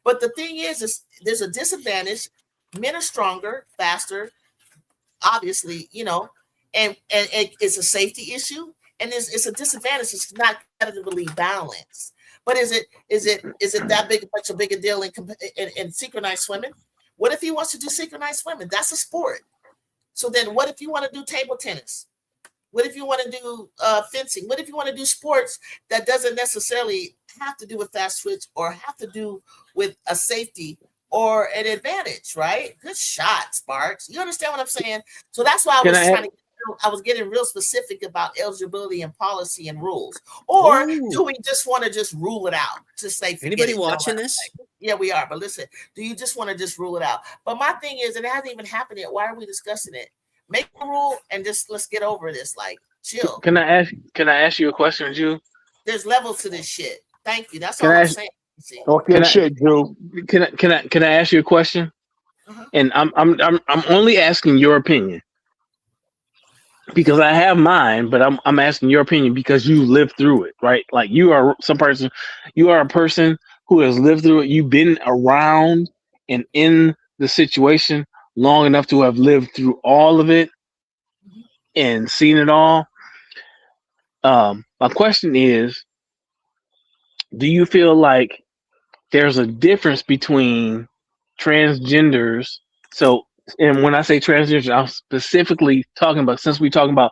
But the thing is there's a disadvantage. Men are stronger, faster, obviously, and it's a safety issue, and it's a disadvantage. It's not competitively balanced. But is it that big much a bigger deal in synchronized swimming? What if he wants to do synchronized swimming? That's a sport. So then what if you want to do table tennis? What if you want to do fencing? What if you want to do sports that doesn't necessarily have to do with fast twitch or have to do with a safety or an advantage, right? Good shot, Sparks. You understand what I'm saying? So that's why I was getting real specific about eligibility and policy and rules. Or do we just want to just rule it out? Just say, anybody watching this? Yeah, we are. But listen, do you just want to just rule it out? But my thing is, it hasn't even happened yet. Why are we discussing it? Make a rule and just let's get over this. Like, chill. Can I ask you a question, Jew? There's levels to this shit. Thank you. That's all I'm saying. Okay, shit, Drew. Can I ask you a question? Uh-huh. And I'm only asking your opinion because I have mine, but I'm asking your opinion because you lived through it, right? Like you are a person who has lived through it. You've been around and in the situation long enough to have lived through all of it and seen it all. My question is, do you feel like there's a difference between transgenders? So And when I say transgender, I'm specifically talking about, since we're talking about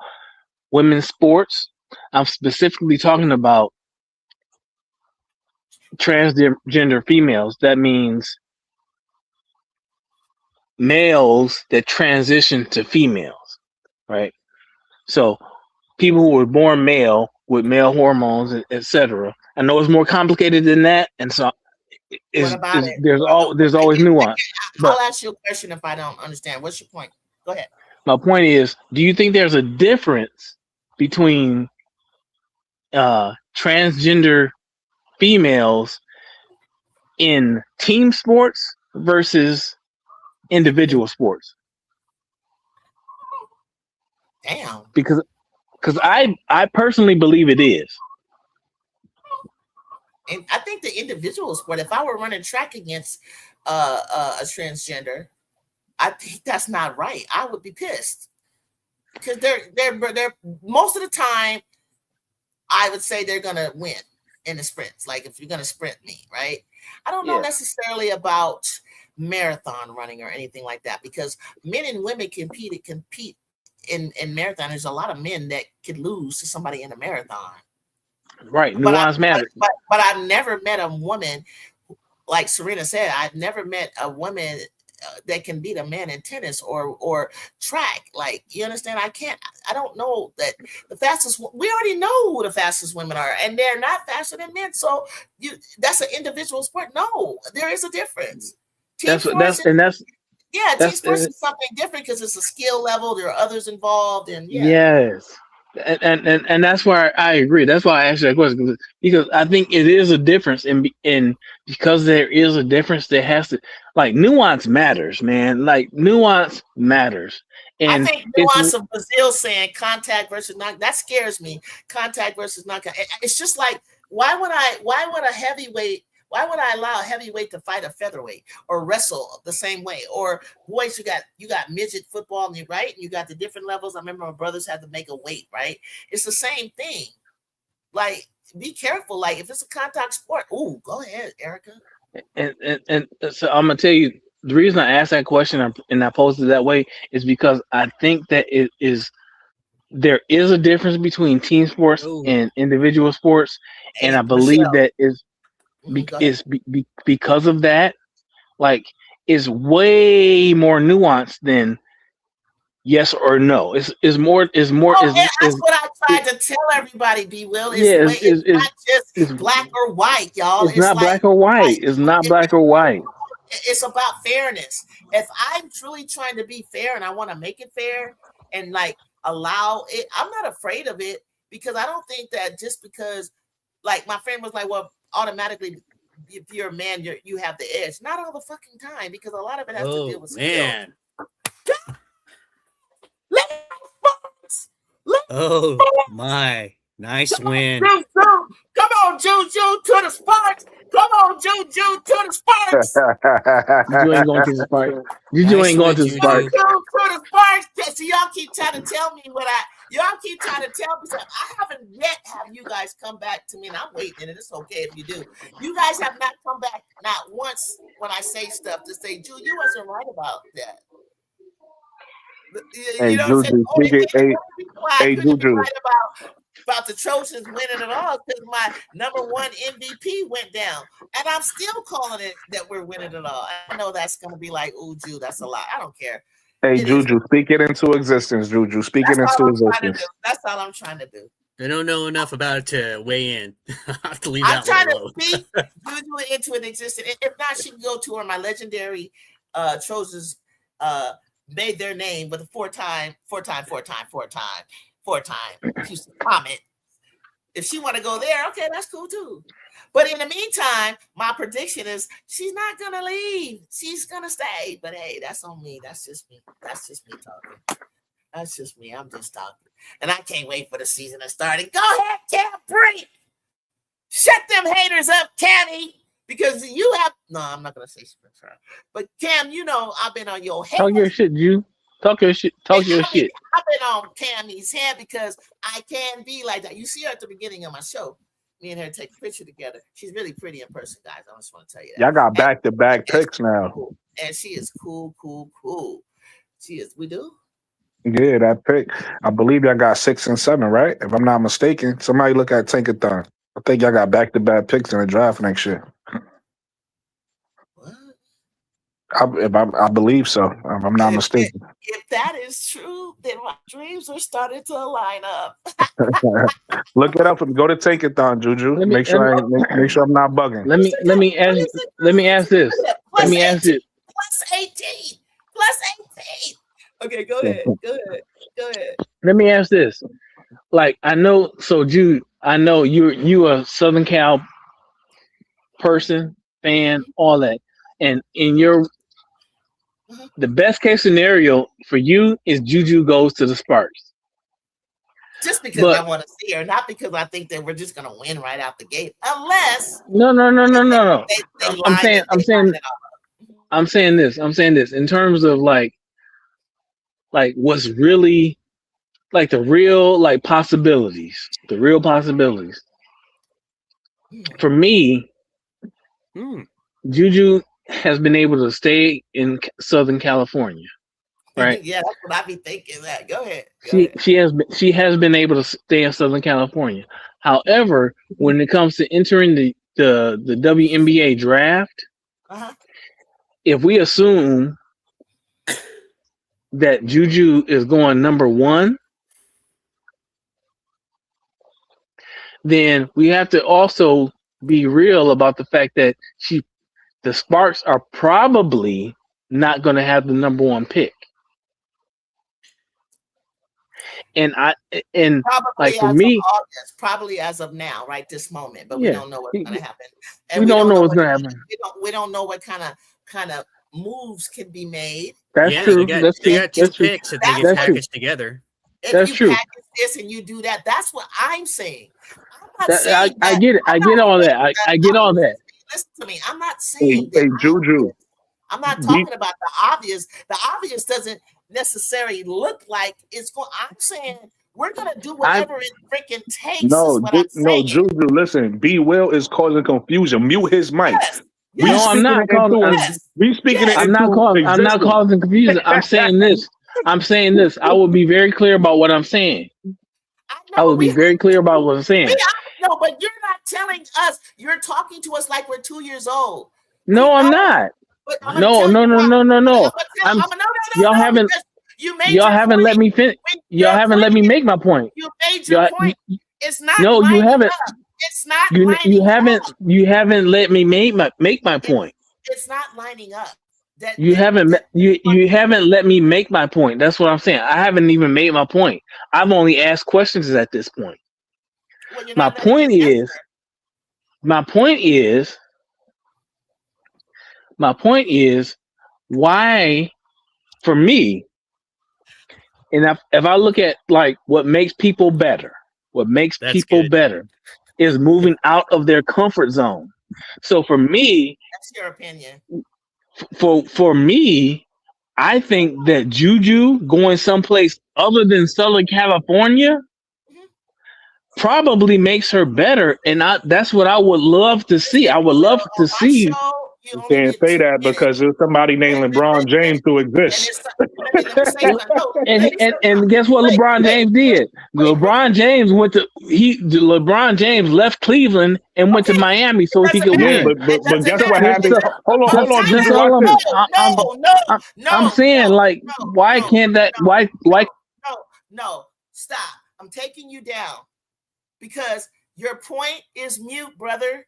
women's sports, I'm specifically talking about transgender females. That means males that transition to females, right? So people who were born male with male hormones, etc. I know it's more complicated than that, and so What about it? there's always nuance. But I'll ask you a question if I don't understand. What's your point? Go ahead. my point is, do you think there's a difference between transgender females in team sports versus individual sports? Damn. Because I personally believe it is. And I think the individual sport, if I were running track against a transgender, I think that's not right. I would be pissed because they're most of the time, I would say they're gonna win in the sprints. Like if you're gonna sprint me, right? I don't know necessarily about marathon running or anything like that, because men and women compete in marathon. There's a lot of men that could lose to somebody in a marathon. Right, nuance matters. But I've never met a woman, like Serena said, I've never met a woman that can beat a man in tennis or track. Like, you understand? I don't know that the fastest, we already know who the fastest women are, and they're not faster than men. So that's an individual sport. No, there is a difference. Team sports is something different because it's a skill level. There are others involved, and yes. And that's why I agree. That's why I asked you that question, because I think it is a difference, in because there is a difference. There has to, like, nuance matters, man. Like, nuance matters. And I think nuance of Brazil saying contact versus not, that scares me. Contact versus not. It's just like, why would I allow a heavyweight to fight a featherweight or wrestle the same way? Or boys, you got midget football, and right? You got the different levels. I remember my brothers had to make a weight, right? It's the same thing. Like, be careful. Like, if it's a contact sport, go ahead, Erica. And so I'm gonna tell you the reason I asked that question and I posed it that way is because I think that there is a difference between team sports and individual sports, and I believe that is because of that, like, is way more nuanced than yes or no. That's what I tried to tell everybody, B. Will. It's not just black or white, y'all. It's not black or white. It's not black or white. It's about fairness. If I'm truly trying to be fair and I want to make it fair and like allow it, I'm not afraid of it, because I don't think that just because, like, my friend was like, well, automatically, if you're a man, you have the edge. Not all the fucking time, because a lot of it has to deal with skill. Oh my, nice win. Come on, Juju, to the Sparks. Come on, Juju, to the Sparks. You ain't going to the Sparks. You ain't going to the Sparks. Juju to the Sparks. So y'all keep trying to tell me something. I haven't yet have you guys come back to me, and I'm waiting, and it's okay if you do. You guys have not come back not once when I say stuff to say, Ju, you wasn't right about that. Hey, Juju, Juju. Right about the Trojans winning it all, because my number one MVP went down, and I'm still calling it that we're winning it all. I know that's going to be like, ooh, Ju, that's a lot. I don't care. Hey, Juju, speak it into existence, Juju. Speak it into existence. That's all I'm trying to do. They don't know enough about it to weigh in. I have to leave I'm that trying one alone. to speak Juju into an existence. If not, she can go to where my legendary Trojans made their name with a four-time Houston Comet. If she want to go there, okay, that's cool too. But in the meantime, my prediction is she's not gonna leave. She's gonna stay. But hey, that's on me. That's just me. That's just me talking. That's just me. I'm just talking. And I can't wait for the season to start. Go ahead, Cam, break. Shut them haters up, Cammy. Because you have I'm not gonna say Spencer. But Cam, you know I've been on your head. Talk your shit, Ju. Talk your shit. I've been on Cammy's head because I can be like that. You see her at the beginning of my show. Me and her take a picture together. She's really pretty in person, guys. I just want to tell you that. Y'all got back-to-back picks now. And she is cool. She is. We do. Yeah, that pick. I believe y'all got 6 and 7, right? If I'm not mistaken. Somebody look at Tankathon. I think y'all got back-to-back picks in the draft next year. What? I believe so. If I'm not mistaken. If that is true, then my dreams are starting to line up. Look it up and go to Tankathon, Juju. Let me Make sure I'm not bugging. let me let me ask let me ask this. Let me ask this. Plus 18. Plus 18. Okay, go ahead. Go ahead. Let me ask this. Like I know, so Jude, I know you a Southern Cal person, fan, all that, and in your the best case scenario for you is Juju goes to the Sparks. Just because I want to see her, not because I think that we're just gonna win right out the gate. Unless No. they I'm saying this in terms of like what's really like the real possibilities. For me, Juju has been able to stay in Southern California, right? Yeah, that's what I be thinking. That go ahead. She has been able to stay in Southern California. However, when it comes to entering the WNBA draft, if we assume that Juju is going number 1, then we have to also be real about the fact that the Sparks are probably not going to have the number 1 pick. And probably for me, of August, probably as of now, right this moment, but we don't know what's going to happen. And we don't know what's going to happen. We don't know what kind of moves can be made. That's true. They got 2 picks that they can package together. If you package this and you do that, that's what I'm saying. I'm not saying I get it. I get all that. I get all that. Listen to me. I'm not saying Juju. I'm not talking about the obvious. The obvious doesn't necessarily look like it's going. I'm saying we're gonna do whatever it freaking takes. No, Juju. Listen, B Will is causing confusion. Mute his mic. No, I'm not causing. We speaking it. I'm not causing confusion. I'm saying this. I will be very clear about what I'm saying. I will be very clear about what I'm saying. No, but you're not telling us. You're talking to us like we're 2 years old. No, I'm not. No. Y'all haven't let me finish. Y'all haven't let me make my point. You made your point. It's not. No, you haven't. It's not. You haven't let me make my point. It's not lining up. You haven't let me make my point. That's what I'm saying. I haven't even made my point. I've only asked questions at this point. Well, my point is why, for me, and if I look at like what makes people better, is moving out of their comfort zone. So for me, that's your opinion. For me, I think that Juju going someplace other than Southern California probably makes her better, and that's what I would love to see. I would love to see. You can't say that because there's somebody named LeBron James who exists. and guess what LeBron James did? LeBron James left Cleveland and went to Miami so he could win. But guess what happened? Hold on. I'm saying, like, why can't that? Why? No, stop. I'm taking you down because your point is mute, brother.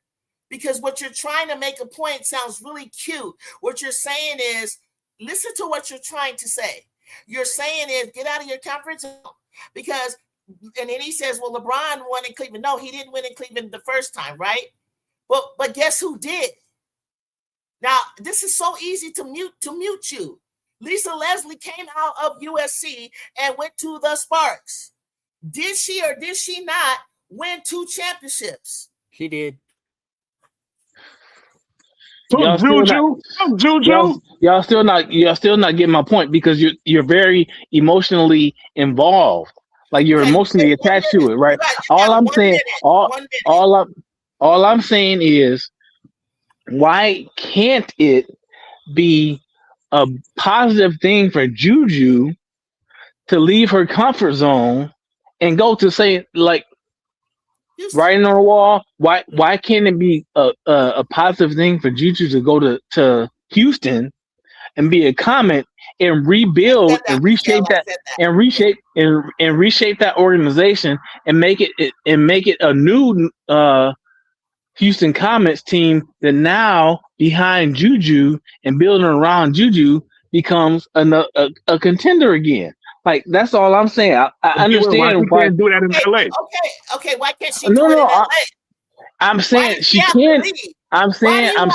Because what you're trying to make a point sounds really cute. What you're saying is, listen to what you're trying to say. You're saying is, get out of your comfort zone. Because, and then he says, well, LeBron won in Cleveland. No, he didn't win in Cleveland the first time, right? But guess who did? Now, this is so easy to mute you. Lisa Leslie came out of USC and went to the Sparks. Did she or did she not win 2 championships? She did. Y'all still not getting my point because you're very emotionally involved. Like you're emotionally attached to it, right? All I'm saying is, why can't it be a positive thing for Juju to leave her comfort zone and go to say like Houston. writing on the wall? Why can't it be a positive thing for Juju to go to Houston and be a comment and I rebuild said that, and Michelle. reshape I that said that. and reshape that organization and make it a new Houston Comets team that now behind Juju and building around Juju becomes a contender again. Like that's all I'm saying. I Why understand she why. can't do that in Okay, LA? okay. Why can't she No, do it in no. LA? I'm Why saying does she she have to can't. leave? I'm saying. Why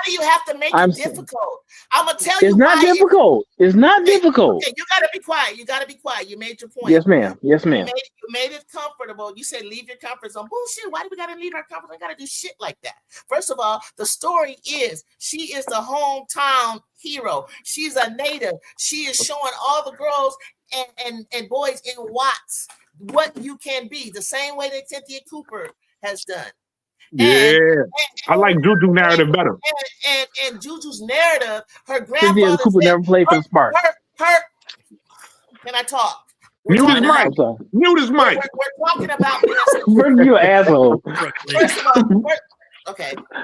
do you have to make I'm. it difficult? I'm gonna tell It's you not why. difficult. It's not Okay, difficult. okay, you gotta be quiet. You gotta be quiet. You made your point. Yes, ma'am. Yes, You ma'am. made it comfortable. You said leave your comfort zone. Bullshit. Why do we gotta leave our comfort zone? We gotta do shit like that. First of all, the story is she is the hometown hero. She's a native. She is showing all the girls and boys in Watts what you can be, the same way that Cynthia Cooper has done. And Yeah, I like Juju narrative better. and Juju's narrative, her Cynthia grandfather Cooper said, never played for the Sparks. her. Can I talk? We're Mute his talking about mic. I'm sorry. Mute his mic. we're talking about being successful. Brooke, you an asshole. Brooklyn. First of all,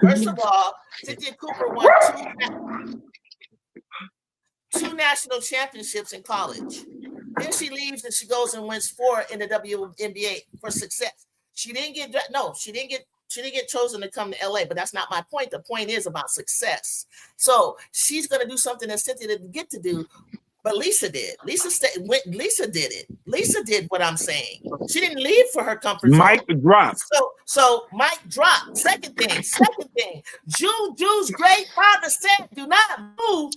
First of all, Cynthia Cooper won two national championships in college. Then she leaves and she goes and wins 4 in the WNBA for success. She didn't get chosen to come to LA, but that's not my point. The point is about success. So she's going to do something that Cynthia didn't get to do, but Lisa did. Lisa did it. Lisa did what I'm saying. She didn't leave for her comfort zone. Mic drop. So Mike drop. Second thing. Juju's great father said, "Do not move,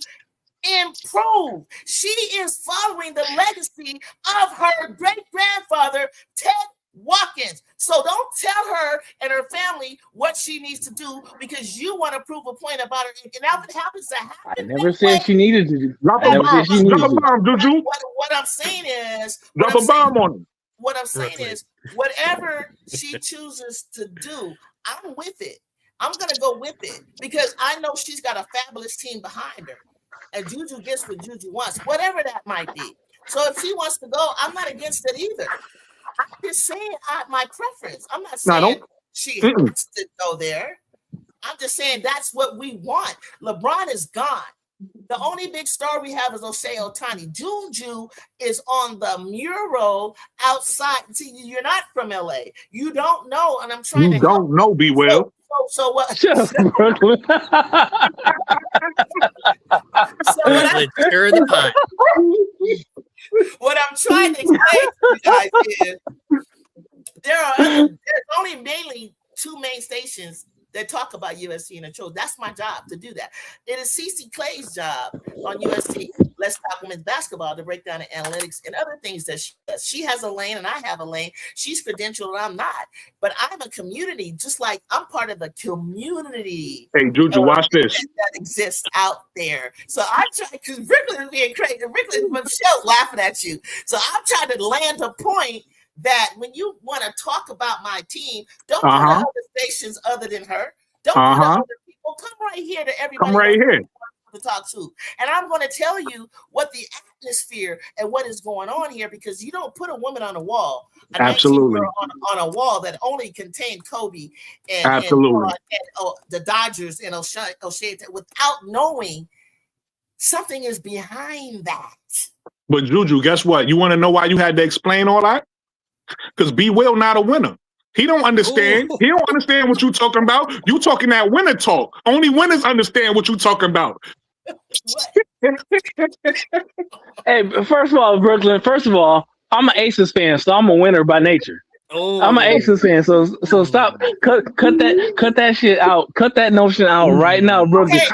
improve." She is following the legacy of her great grandfather, Ted Watkins. So don't tell her and her family what she needs to do because you want to prove a point about her. And if it happens to happen, I never said she needed to. Drop I a never bomb. said she needed Drop a to. bomb, Juju. what I'm saying is, Drop a bomb on him. what I'm saying Brooklyn. is, whatever she chooses to do, I'm with it. I'm gonna go with it because I know she's got a fabulous team behind her, and Juju gets what Juju wants, whatever that might be. So if she wants to go, I'm not against it either. I'm just saying my preference. I'm not No, saying don't. she Mm-mm. has to go there. I'm just saying that's what we want. LeBron is gone. The only big star we have is Osei Otani. Juju is on the mural outside. See, you're not from LA. You don't know, and I'm trying You to help. don't know, be well. So what? Shut up, Brooklyn. So Brooklyn, stir the pot. what I'm trying to explain to you guys is there's only mainly 2 main stations that talk about USC and the show. That's my job to do that. It is CeCe Clay's job on USC. Let's Talk Women's Basketball to break down the analytics and other things that she does. She has a lane and I have a lane. She's credentialed and I'm not. But I'm a community, just like I'm part of the community. Hey, Juju, watch this. That exists out there. So I'm trying, because Brooklyn is being crazy. Brooklyn, Michelle's laughing at you. So I'm trying to land a point that when you want to talk about my team, don't go to other stations other than her. Don't go to other people. Come right here to everybody. Come right here to talk to. And I'm going to tell you what the atmosphere and what is going on here because you don't put a woman on a wall, a absolutely on a wall that only contained Kobe and, absolutely and the Dodgers and O'Shea without knowing something is behind that. But Juju, guess what? You want to know why you had to explain all that? Because B Will not a winner. He don't understand. Ooh. He don't understand what you talking about. You talking that winner talk. Only winners understand what you talking about. Hey, first of all, Brooklyn. First of all, I'm an Aces fan, so I'm a winner by nature. Oh, I'm an Aces fan, so stop, cut that shit out, cut that notion out right now, Brooklyn. Hey,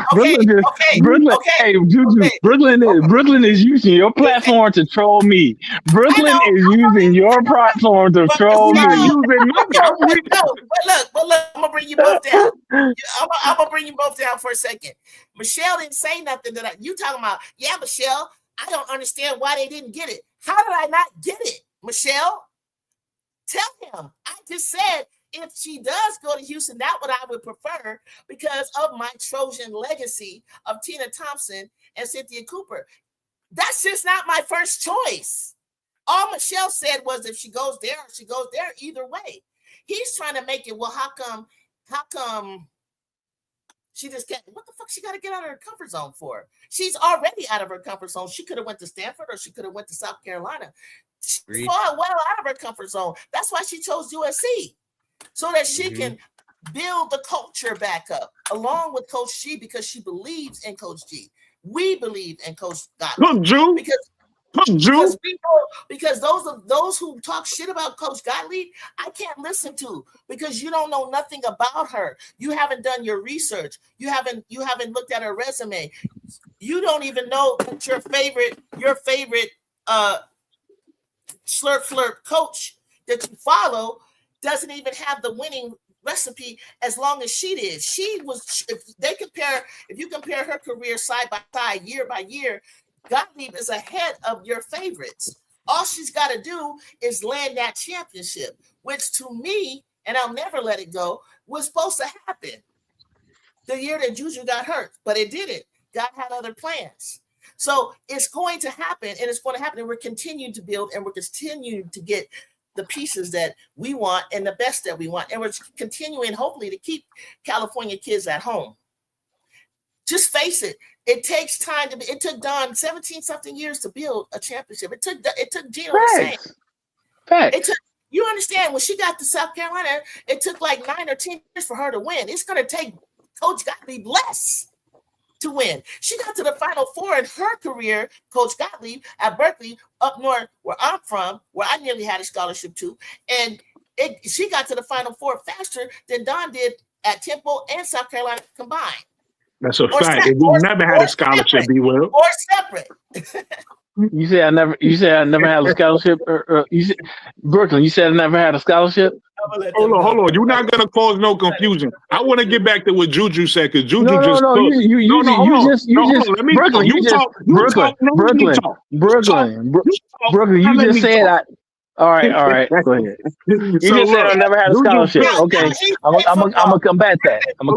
Juju, Brooklyn is using your platform to troll me. Brooklyn is using your platform to troll me. But look, I'm gonna bring you both down. I'm gonna bring you both down for a second. Michelle didn't say nothing that you talking about. Yeah, Michelle, I don't understand why they didn't get it. How did I not get it, Michelle? Tell him. I just said if she does go to Houston, that's what I would prefer because of my Trojan legacy of Tina Thompson and Cynthia Cooper. That's just not my first choice. All Michelle said was if she goes there, she goes there either way. He's trying to make it, well, how come she just can't, what the fuck she got to get out of her comfort zone for? She's already out of her comfort zone. She could have went to Stanford or she could have went to South Carolina. She's far well out of her comfort zone. That's why she chose USC, so that she can build the culture back up along with Coach G because she believes in Coach G. We believe in Coach Gottlieb because those who talk shit about Coach Gottlieb, I can't listen to because you don't know nothing about her. You haven't done your research. You haven't looked at her resume. You don't even know that your favorite slurp coach that you follow doesn't even have the winning recipe as long as she did. She was, if you compare her career side by side, year by year, Gottlieb is ahead of your favorites. All she's got to do is land that championship, which to me, and I'll never let it go, was supposed to happen the year that Juju got hurt, but it didn't. God had other plans. So it's going to happen, and it's going to happen, and we're continuing to build, and we're continuing to get the pieces that we want and the best that we want, and we're continuing, hopefully, to keep California kids at home. Just face it. It takes time it took Don 17-something years to build a championship. It took Gino the same. Facts. You understand, when she got to South Carolina, it took like 9 or 10 years for her to win. It's going to take Coach Gottlieb less to win. She got to the Final Four in her career, Coach Gottlieb, at Berkeley, up north, where I'm from, where I nearly had a scholarship to, and she got to the Final Four faster than Don did at Temple and South Carolina combined. That's a fact. If we never had a scholarship, we will. Or separate. You said I never had a scholarship, or you said Brooklyn. You said I never had a scholarship. Hold on. You're not gonna cause no confusion. I want to get back to what Juju said because Juju Brooklyn. You just said All right. Go ahead. You just said I never had a scholarship. Okay, I'm gonna combat that. All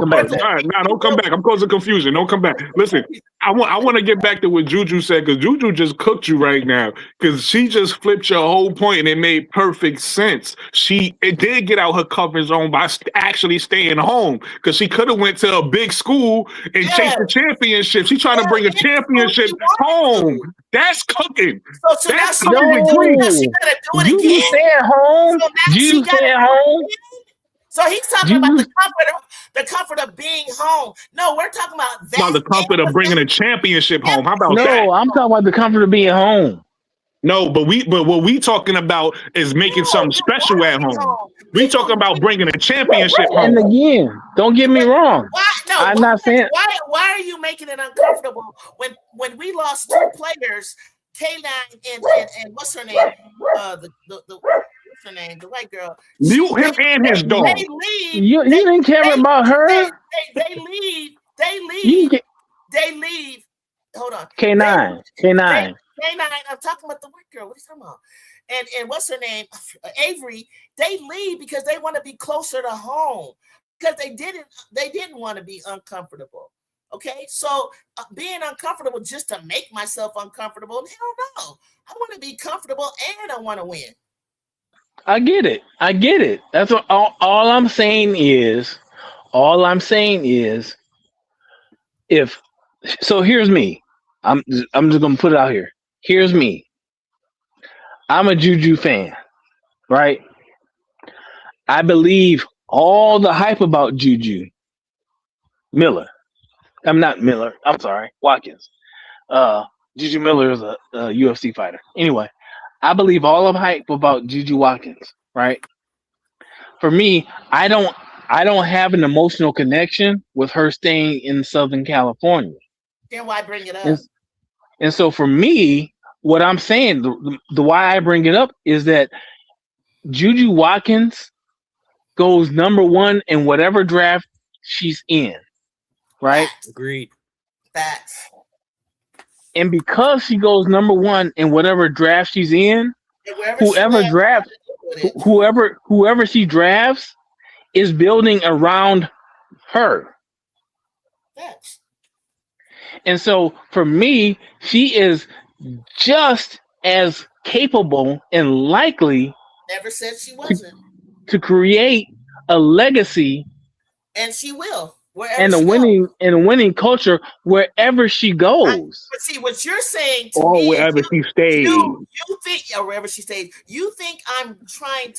right, no, don't come back. I'm causing confusion. Don't come back. Listen, I want to get back to what Juju said because Juju just cooked you right now because she just flipped your whole point and it made perfect sense. It did get out her comfort zone by actually staying home because she could have went to a big school and chased the championship. She's trying to bring a championship home. That's cooking. So that's she gotta do it again. Stay at home. You stay at home. So he's talking about the comfort of being home. No, we're talking about that. About the comfort of bringing a championship home. How about that? No, I'm talking about the comfort of being home. No, but what we talking about is making something special at home. We talking about bringing a championship home. And again, don't get me wrong. I'm not saying. Why are you making it uncomfortable when we lost 2 players, K9 and what's her name? What's her name? The white girl. Mute him and his dog. They leave. You didn't care about her. They leave. They leave. Hold on. K9. K9. I'm talking about the white girl. What are you talking about? And what's her name? Avery. They leave because they want to be closer to home because they didn't want to be uncomfortable. Okay, so being uncomfortable just to make myself uncomfortable, hell no. I want to be comfortable and I want to win. I get it. That's what all I'm saying is. If so, here's me. I'm just gonna put it out here. Here's me. I'm a Juju fan, right? I believe all the hype about Juju. Watkins. Juju Miller is a UFC fighter. Anyway, I believe all of hype about Juju Watkins, right? For me, I don't have an emotional connection with her staying in Southern California. Then why bring it up? And so for me, what I'm saying, the why I bring it up is that Juju Watkins goes number 1 in whatever draft she's in, right? Agreed. Facts. And because she goes number 1 in whatever draft she's in, whoever she drafts, is building around her. Facts. And so for me, she is just as capable and likely Never said she to, wasn't. to create a legacy And she will, wherever and she goes. a winning culture wherever she goes. But see, what you're saying to Or me is wherever she stays. you think, or wherever she stays, you think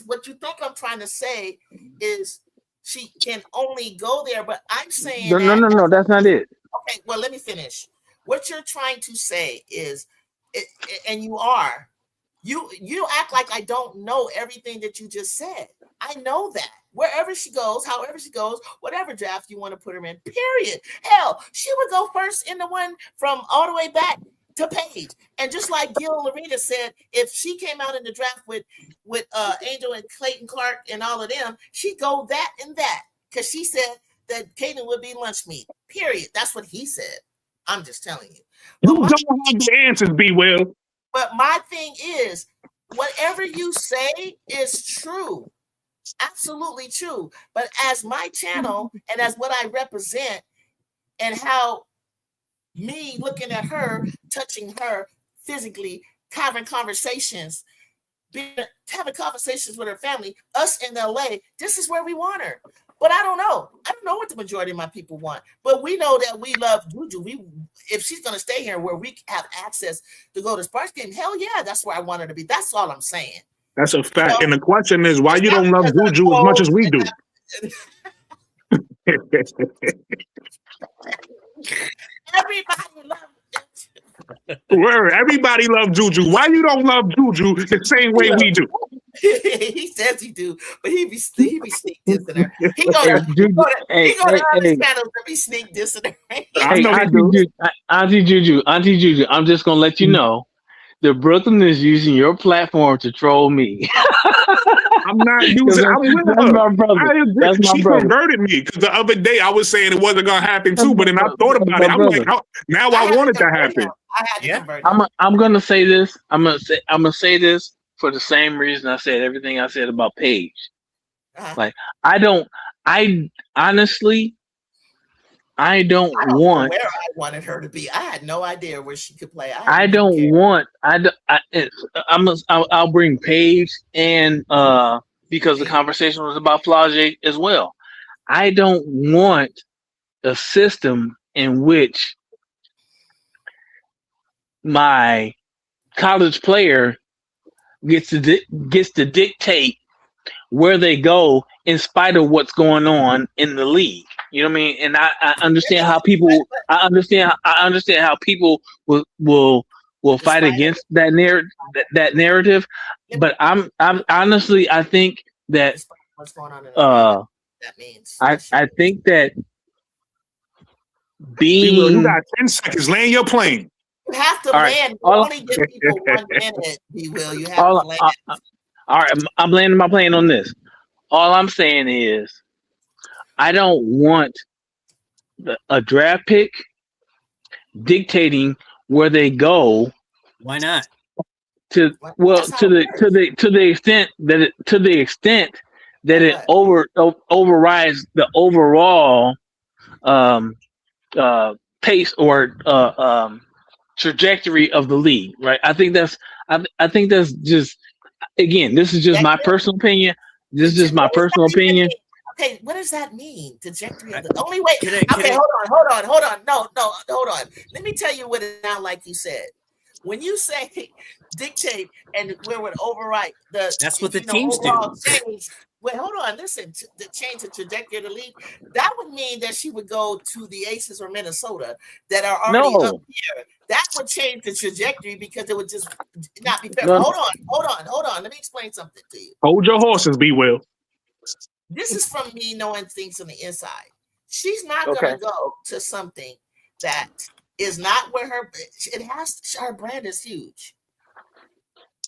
what you think I'm trying to say is she can only go there, but I'm saying No, no, that, no, no, that's not it. okay, well, let me finish. What you're trying to say is, and you act like I don't know everything that you just said. I know that. Wherever she goes, however she goes, whatever draft you want to put her in, period. Hell, she would go first in the one from all the way back to Paige. And just like Gil Lorena said, if she came out in the draft with Angel and Clayton Clark and all of them, she'd go that and that. Because she said that Caitlin would be lunch meat. Period. That's what he said. I'm just telling you. You don't have the answers, B. Will. But my thing is, whatever you say is true. Absolutely true. But as my channel and as what I represent and how me looking at her, touching her physically, having conversations, having conversations with her family, us in LA, this is where we want her. But I don't know. I don't know what the majority of my people want. But we know that we love Juju. If she's going to stay here where we have access to go to Sparks game, hell yeah, that's where I want her to be. That's all I'm saying. That's a fact. You know, and the question is, why you don't love because of the Juju as much as we do? Everybody loves it. Word. Everybody love Juju. Why you don't love Juju the same way we do? He says he do, but he be sneak dissing her. He go to other channels to be sneak dissing her. I know he Auntie Juju, I'm just gonna let you know that Brooklyn is using your platform to troll me. I'm not using. I'm with That's her. my brother. I agree. That's my She brother. converted me because the other day I was saying it wasn't gonna happen too, but then I thought about it. I'm like, now I want it to happen. I had to convert him. I'm gonna say this. I'm gonna say this for the same reason I said everything I said about Paige. Like I honestly don't want where I wanted her to be. I had no idea where she could play. I'll bring Paige and because the conversation was about Flage as well. I don't want a system in which my college player gets to dictate where they go in spite of what's going on in the league. You know what I mean? And I understand how people. I understand how people will fight against that narrative. But I'm honestly, I think that what's going on in the that means. I think that You got 10 seconds. Land your plane. You have to land. You only give people 1 minute. You have to land. All right, I'm landing my plane on this. All I'm saying is, I don't want a draft pick dictating where they go. Why not? To the extent that it overrides the overall pace or trajectory of the league, right? I think that's just, again, this is just my personal opinion. This is just my personal opinion. Okay, what does that mean? Trajectory of the only way. Hold on. No, hold on. Let me tell you what it sounds like you said. When you say dictate and where would overwrite that's what the teams do. Change. Wait, hold on. Listen, to change the trajectory of the league, that would mean that she would go to the Aces or Minnesota that are already up here. That would change the trajectory because it would just not be fair. Hold on. Let me explain something to you. Hold your horses, B. Will. This is from me knowing things on the inside. She's not going to go to something that is not where her brand is huge.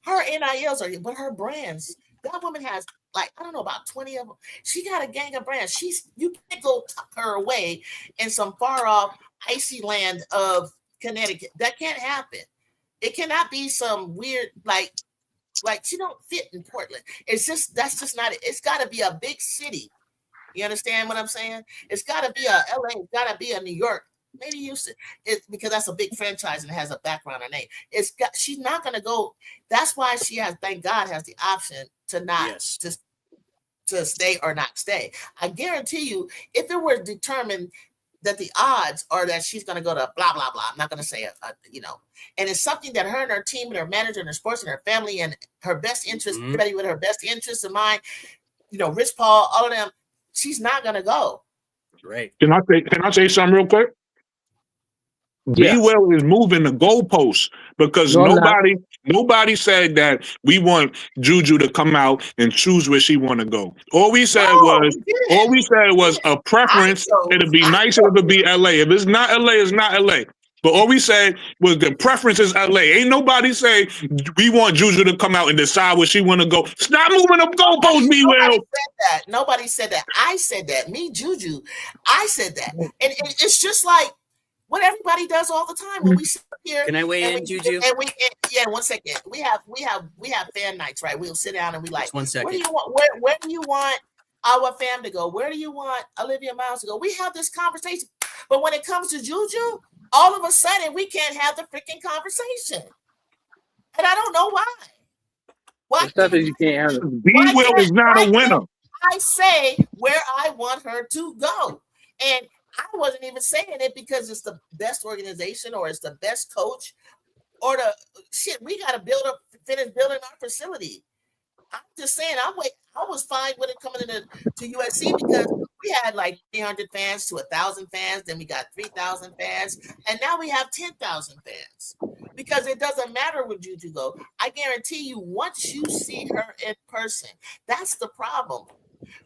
Her NILs are, but her brands, that woman has like, I don't know, about 20 of them. She got a gang of brands. You can't go tuck her away in some far off icy land of Connecticut. That can't happen. It cannot be some weird, like she don't fit in Portland. That's just not it. It's got to be a big city You understand what I'm saying? It's got to be a LA. It's got to be a New York. Maybe because that's a big franchise and has a background or name. She's not going to go. That's why she has. Thank God, has the option to not to stay or not stay. I guarantee you, if it were determined that the odds are that she's going to go to blah blah blah, I'm not going to say and it's something that her and her team and her manager and her sports and her family and her best interest, everybody with her best interests in mind, Rich Paul, all of them, she's not going to go. Right. Can I say something real quick? Yeah. B Will is moving the goalposts because nobody said that we want Juju to come out and choose where she want to go. All we said was a preference. It'd be nice if it would be LA. If it's not LA, it's not LA. But all we said was the preference is LA. Ain't nobody say we want Juju to come out and decide where she want to go. Stop moving the goalposts, B Will. Nobody said that. I said that. Me, Juju. I said that. And it's just like what everybody does all the time when we sit here. Can I weigh in, Juju? And 1 second. We have fan nights, right? We'll sit down and we like, 1 second. Where do you want our fam to go? Where do you want Olivia Miles to go? We have this conversation. But when it comes to Juju, all of a sudden we can't have the freaking conversation. And I don't know why. Why stuff is you can't have it. B Will is not a winner. I say where I want her to go. And I wasn't even saying it because it's the best organization or it's the best coach or we got to finish building our facility. I'm just saying, I was fine with it coming to USC because we had like 300 fans to 1,000 fans. Then we got 3,000 fans. And now we have 10,000 fans because it doesn't matter where Juju go. I guarantee you, once you see her in person, that's the problem.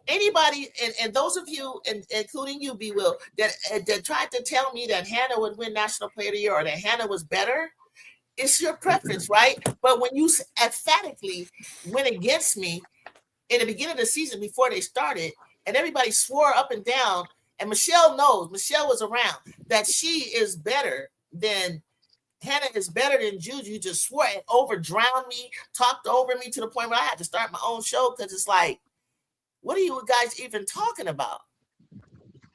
Anybody, and those of you, including you, B. Will, that tried to tell me that Hannah would win National Player of the Year or that Hannah was better, it's your preference, right? But when you emphatically went against me in the beginning of the season before they started, and everybody swore up and down, and Michelle was around, that she is better than Hannah is better than Juju. You just swore and drowned me, talked over me to the point where I had to start my own show because it's like, what are you guys even talking about?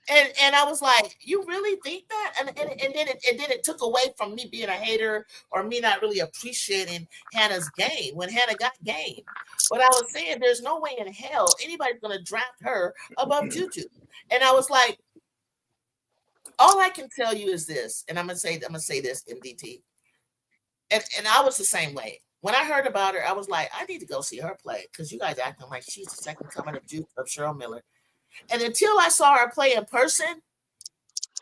And I was like, you really think that? And then it took away from me being a hater or me not really appreciating Hannah's game when Hannah got game. But I was saying there's no way in hell anybody's gonna draft her above Juju. And I was like, all I can tell you is this, and I'm gonna say this, MDT. And I was the same way. When I heard about her, I was like, I need to go see her play because you guys acting like she's the second coming of Cheryl Miller. And until I saw her play in person,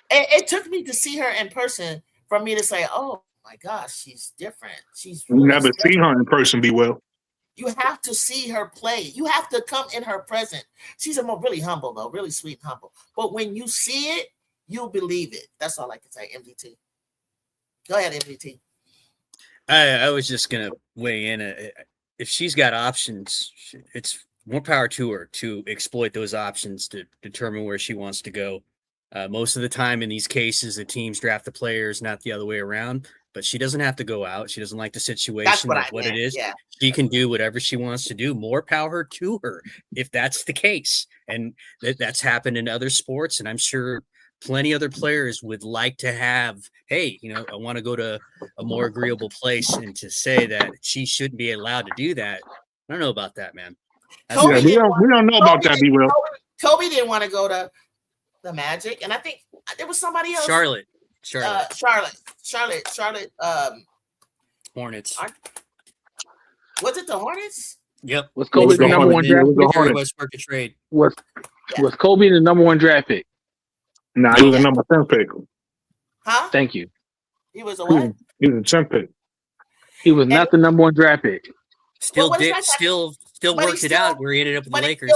it took me to see her in person for me to say, oh my gosh, she's different. She's really never seen her in person, B. Will. You have to see her play. You have to come in her presence. She's really humble, though, really sweet and humble. But when you see it, you'll believe it. That's all I can say, MDT. Go ahead, MDT. I was just going to weigh in. If she's got options, it's more power to her to exploit those options to determine where she wants to go. Most of the time in these cases, the teams draft the players, not the other way around. But she doesn't have to go out. She doesn't like the situation of what it is. Yeah. She can do whatever she wants to do. More power to her if that's the case. And that's happened in other sports. And I'm sure plenty other players would like to have, hey, I want to go to a more agreeable place, and to say that she shouldn't be allowed to do that. I don't know about that, man. We don't know about that, B-Will. Kobe didn't want to go to the Magic, and I think there was somebody else. Charlotte. Hornets. Was it the Hornets? Yep. Was Kobe the number one draft pick? Westbrook trade. Was Kobe the number one draft pick? Nah, he was a number 10 pick. Huh? Thank you. He was a what? He was a 10 pick. He was not the number one draft pick. Still worked it out where he ended up with the Lakers.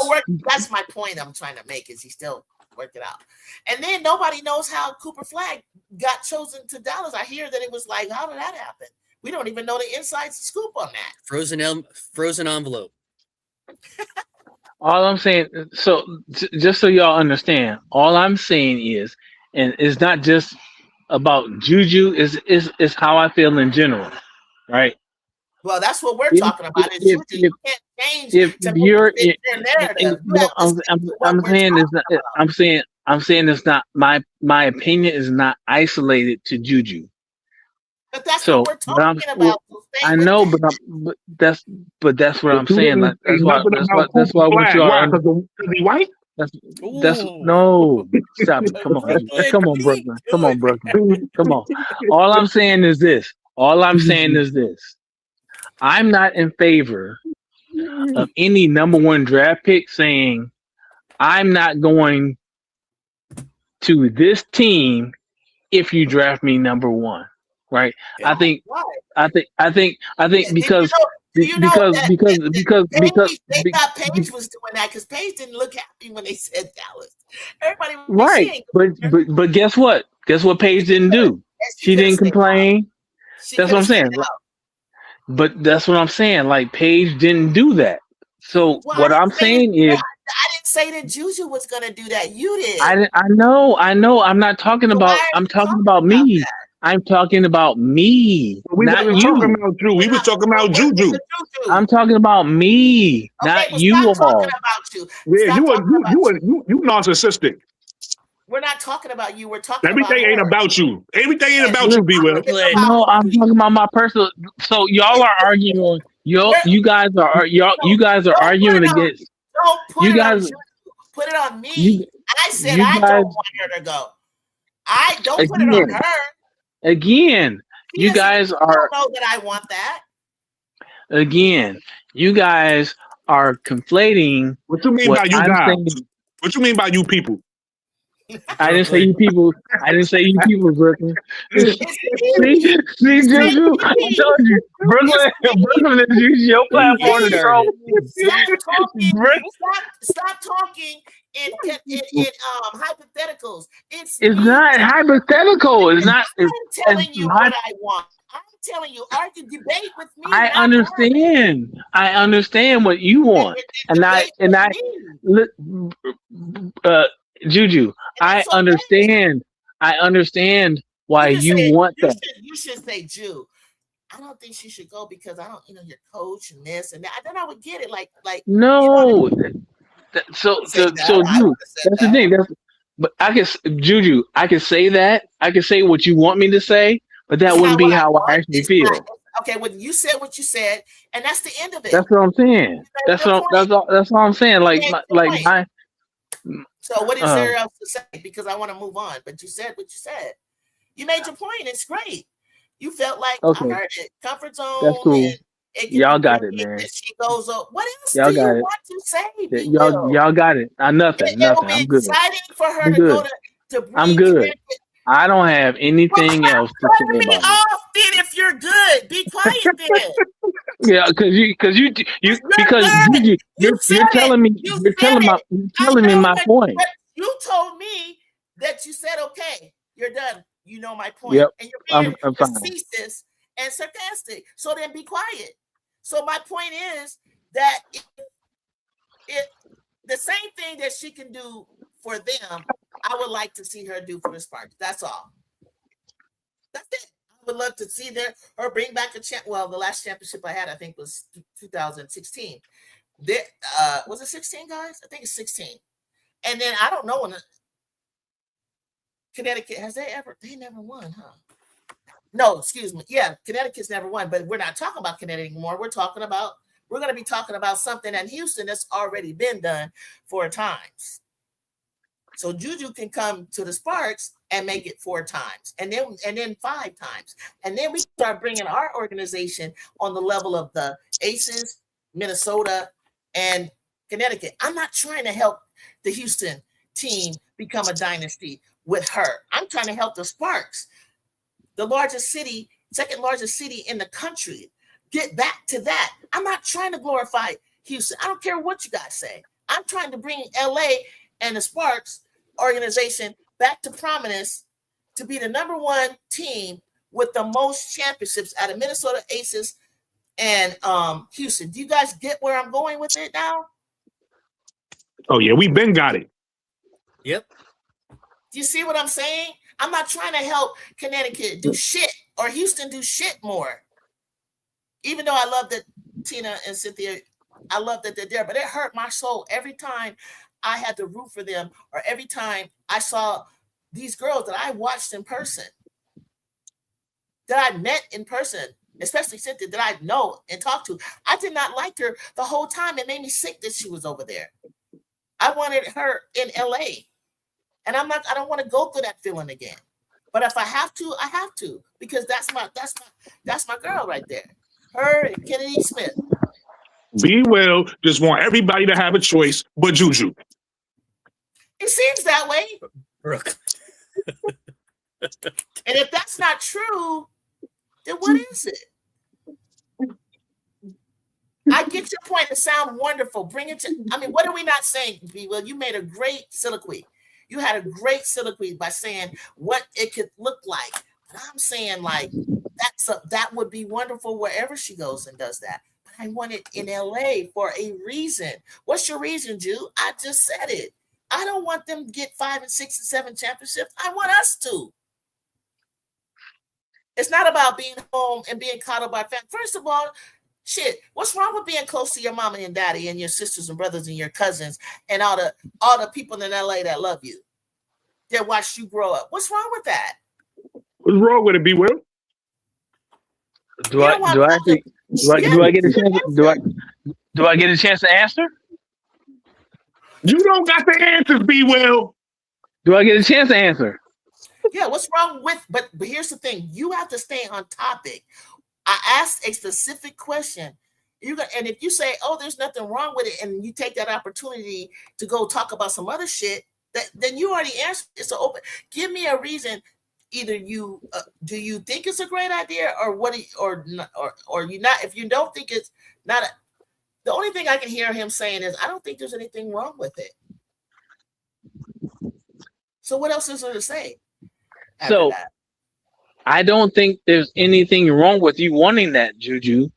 That's my point I'm trying to make, is he still worked it out. And then nobody knows how Cooper Flagg got chosen to Dallas. I hear that it was like, how did that happen? We don't even know the inside scoop on that. Frozen envelope. All I'm saying, so just so y'all understand, all I'm saying is, and it's not just about Juju, is how I feel in general, right? Well, that's what we're If talking about. Is if Juju. You if, can't change if to make you're, it fit your narrative. You no, have to stick to what I'm we're saying it's talking not. about. I'm saying it's not my opinion is not isolated to Juju. But that's what So, we're but talking about. So stay I with know, that. but that's what But I'm you saying. Like didn't say nothing about that's Cooper why I want you Flag. all Why? under. Because he white? That's Ooh. no. Stop it. Come on, Brooklyn, come what on, are you Brooklyn. Come on, doing? Brooklyn. Come on. All I'm saying is this. All I'm saying is this. I'm not in favor of any number one draft pick saying I'm not going to this team if you draft me number one. Right? I Yeah. think Why? I think Did you know? Do you know that Paige? They thought Paige was doing that because Paige didn't look happy when they said Dallas. Everybody was like, she right. ain't But going but but guess what? Guess what she Paige didn't could have. do? She She could have didn't stayed out. complain. She That's could what have I'm stayed saying. out. But that's what I'm saying. Like Paige didn't do that. So Well, what I'm saying is I didn't say that Juju was going to do that. You did. I know. I'm not talking So why about. are I'm you talking talking about about me. that? I'm talking about me, We not wasn't talking you. about you. We was talking about Where's Juju. the Juju? I'm talking about me, Okay, not well, you stop talking all. about you. Yeah, Stop talking about you. you narcissistic. We're not talking about you. We're talking about Everything ain't her. about you. Everything ain't And about you, B. Will. it's Brooklyn. about No, I'm me. talking about my personal. So y'all are arguing. We're, You guys are no, you guys are don't put arguing it on. against Don't put you it on guys. Juju. Put it on You me. I said you I don't guys want her to go. I don't put it on again. her. Again, She you doesn't. guys She are don't know that I want that. again. You guys are conflating What you mean what by you I'm guys? saying. What you mean by you people? I didn't say Brooklyn. you people. I didn't say you people, Brooklyn. It's me. See, It's like Juju. I me. told you, It's Brooklyn. me. Brooklyn is using your Don't It's get platform to me. troll. started. Stop talking. Brook, Stop talking in hypotheticals. It's it's me. not hypothetical. It's not. I'm It's telling you my. what I want. I'm telling you, argue, debate with me, I not her. understand. I understand what you want, and Debate with me. look, uh, Juju. And I that's okay. understand. I understand why You can you say want that. you should say Jew. I don't think she should go because I don't, your coach and this and that. Then I would get it. You know what I mean? No, You would say that. I Juju, would have said that's the that. thing. But Juju, I can say that. I can say what you want me to say, but that It's wouldn't not what be I how I want. actually feel. Okay. Well, you said what you said, and that's the end of it. That's what I'm saying. You made your point. That's all I'm saying. You Like made your point. my So what is uh there else to say? Because I want to move on. But you said what you said. You made your point. It's great. You felt like I okay, heard it. Comfort that's zone, cool. and it can be Y'all got it, great man. that she goes on. What else do Y'all you got it. want to say, Yeah, Be Will? y'all got it. It will Nothing. be I'm good. exciting for her I'm to go good. to I'm bring good. Connecticut. I don't have Well, anything stop else to say cutting me about it. off then if you're good. Be quiet then. Yeah, You're because good. You said you're it. telling me You said it. you're I telling me know, my point. but you told me that you said, okay, you're done. You know my point. Yep, And you're being I'm fine. facetious and sarcastic. So then be quiet. So my point is that it the same thing that she can do for them, I would like to see her do for the Sparks. That's all. That's it. I would love to see her bring back a champ. Well, the last championship I had, I think, was 2016. Was it 16, guys? I think it's 16. And then I don't know when Connecticut they never won, huh? No, excuse me. Yeah, Connecticut's never won, but we're not talking about Connecticut anymore. We're going to be talking about something in Houston that's already been done 4 times. So Juju can come to the Sparks and make it 4 times, and then 5 times, and then we start bringing our organization on the level of the Aces, Minnesota, and Connecticut. I'm not trying to help the Houston team become a dynasty with her. I'm trying to help the Sparks, the second largest city in the country, get back to that. I'm not trying to glorify Houston. I don't care what you guys say. I'm trying to bring LA and the Sparks organization back to prominence to be the number 1 team with the most championships out of Minnesota Aces and Houston. Do you guys get where I'm going with it now? Oh yeah, we been got it. Yep. Do you see what I'm saying? I'm not trying to help Connecticut do shit or Houston do shit more. Even though I love that Tina and Cynthia, I love that they're there, but it hurt my soul every time I had to root for them, or every time I saw these girls that I watched in person, that I met in person, especially Cynthia, that I know and talk to. I did not like her the whole time. It made me sick that she was over there. I wanted her in LA. And I don't want to go through that feeling again. But if I have to, I have to, because that's my girl right there. Her and Kennedy Smith. Be Well just want everybody to have a choice but Juju. It seems that way. Brooke. And if that's not true, then what is it? I get your point. It sounds wonderful. Bring it to, I mean, what are we not saying, B? Well, you made a great soliloquy. You had a great soliloquy by saying what it could look like. But I'm saying, like, that would be wonderful wherever she goes and does that. But I want it in LA for a reason. What's your reason, Jew? I just said it. I don't want them to get 5 and 6 and 7 championships. I want us to. It's not about being home and being caught up by family. First of all, shit, what's wrong with being close to your mama and daddy and your sisters and brothers and your cousins and all the people in LA that love you, that watched you grow up? What's wrong with that? What's wrong with it, B. Will? Do I get a chance? Do I get a chance to answer? You don't got the answers, B. Will. Do I get a chance to answer? Yeah, what's wrong with? But here's the thing: you have to stay on topic. I asked a specific question. And if you say, "Oh, there's nothing wrong with it," and you take that opportunity to go talk about some other shit, then you already answered. It's open. Give me a reason. Either you do you think it's a great idea, or what? Or you not? If you don't think it's not, the only thing I can hear him saying is, "I don't think there's anything wrong with it." So what else is there to say? So That? I don't think there's anything wrong with you wanting that, Juju.